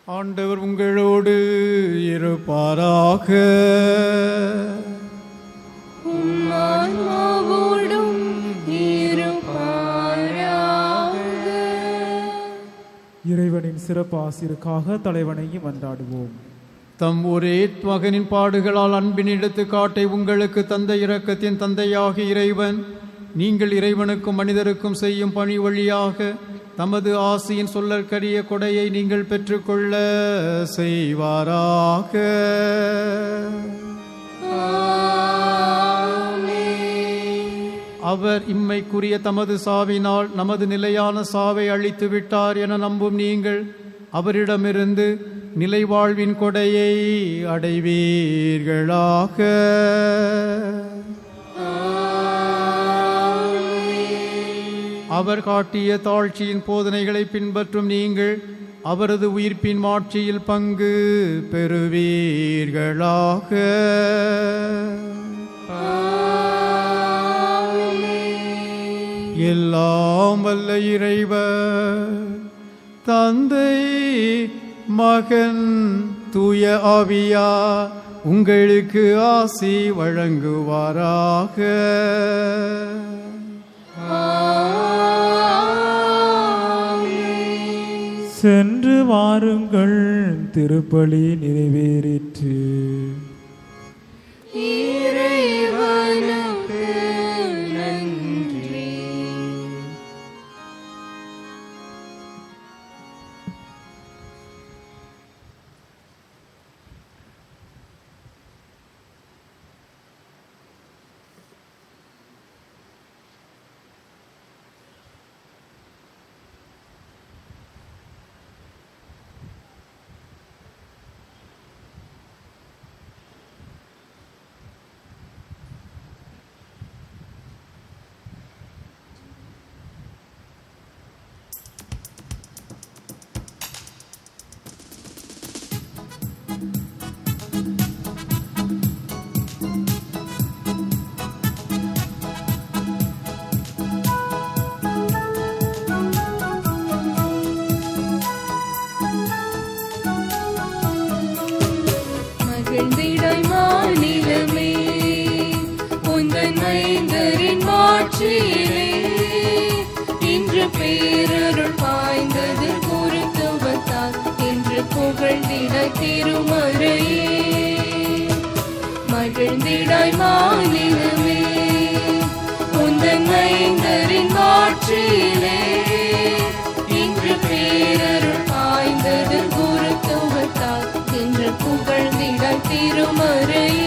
ஆண்டவர் உங்களோடு இருப்பாராக. ஆன்மாவோடும் இருப்பாராக. இறைவனின் சிறப்பு ஆசிருக்காக தலைவனையும் மன்றாடுவோம். தம் ஒரே மகனின் பாடுகளால் அன்பின் எடுத்துக்காட்டை உங்களுக்கு தந்த இரக்கத்தின் தந்தையாகிய இறைவன் நீங்கள் இறைவனுக்கும் மனிதருக்கும் செய்யும் பணி வழியாக தமது ஆசியின் சொல்லற்கரிய கொடையை நீங்கள் பெற்றுக்கொள்ள செய்வாராக. அவர் இம்மைக்குரிய தமது சாவினால் நமது நிலையான சாவை அழித்து விட்டார் என நம்பும் நீங்கள் அவரிடமிருந்து நிலைவாழ்வின் கொடையை அடைவீர்களாக. அவர் காட்டிய தாழ்ச்சியின் போதனைகளை பின்பற்றும் நீங்கள் அவரது உயிர்ப்பின் மாட்சியில் பங்கு பெறுவீர்களாக. எல்லாம் வல்ல இறைவர் தந்தை மகன் தூய ஆவியா உங்களுக்கு ஆசி வழங்குவாராக. சென்று வாருங்கள், திருப்பலி நிறைவேறிற்று. இறைவனுக்கு நன்றி. மகிழ்ந்திடாய் மாநிலமே, உந்தன் மைந்தரின் மாட்சியிலே இன்று பேரருள் பாய்ந்தது குருத்துவத்தால் என்று புகழ்ந்திடாய் திருமறையே. மகிழ்ந்திடாய் மாநிலமே, உந்தன் மைந்தரின் மாட்சியிலே இன்று பேரருள் பாய்ந்தது குருத்துவத்தால் என்று புகழ்ந்திடாய் திருமறையே.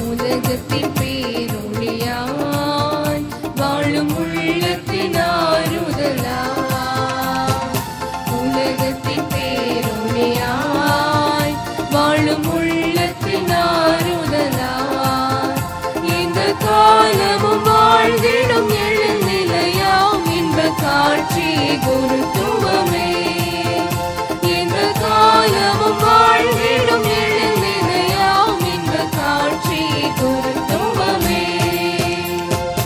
உலகத்தின்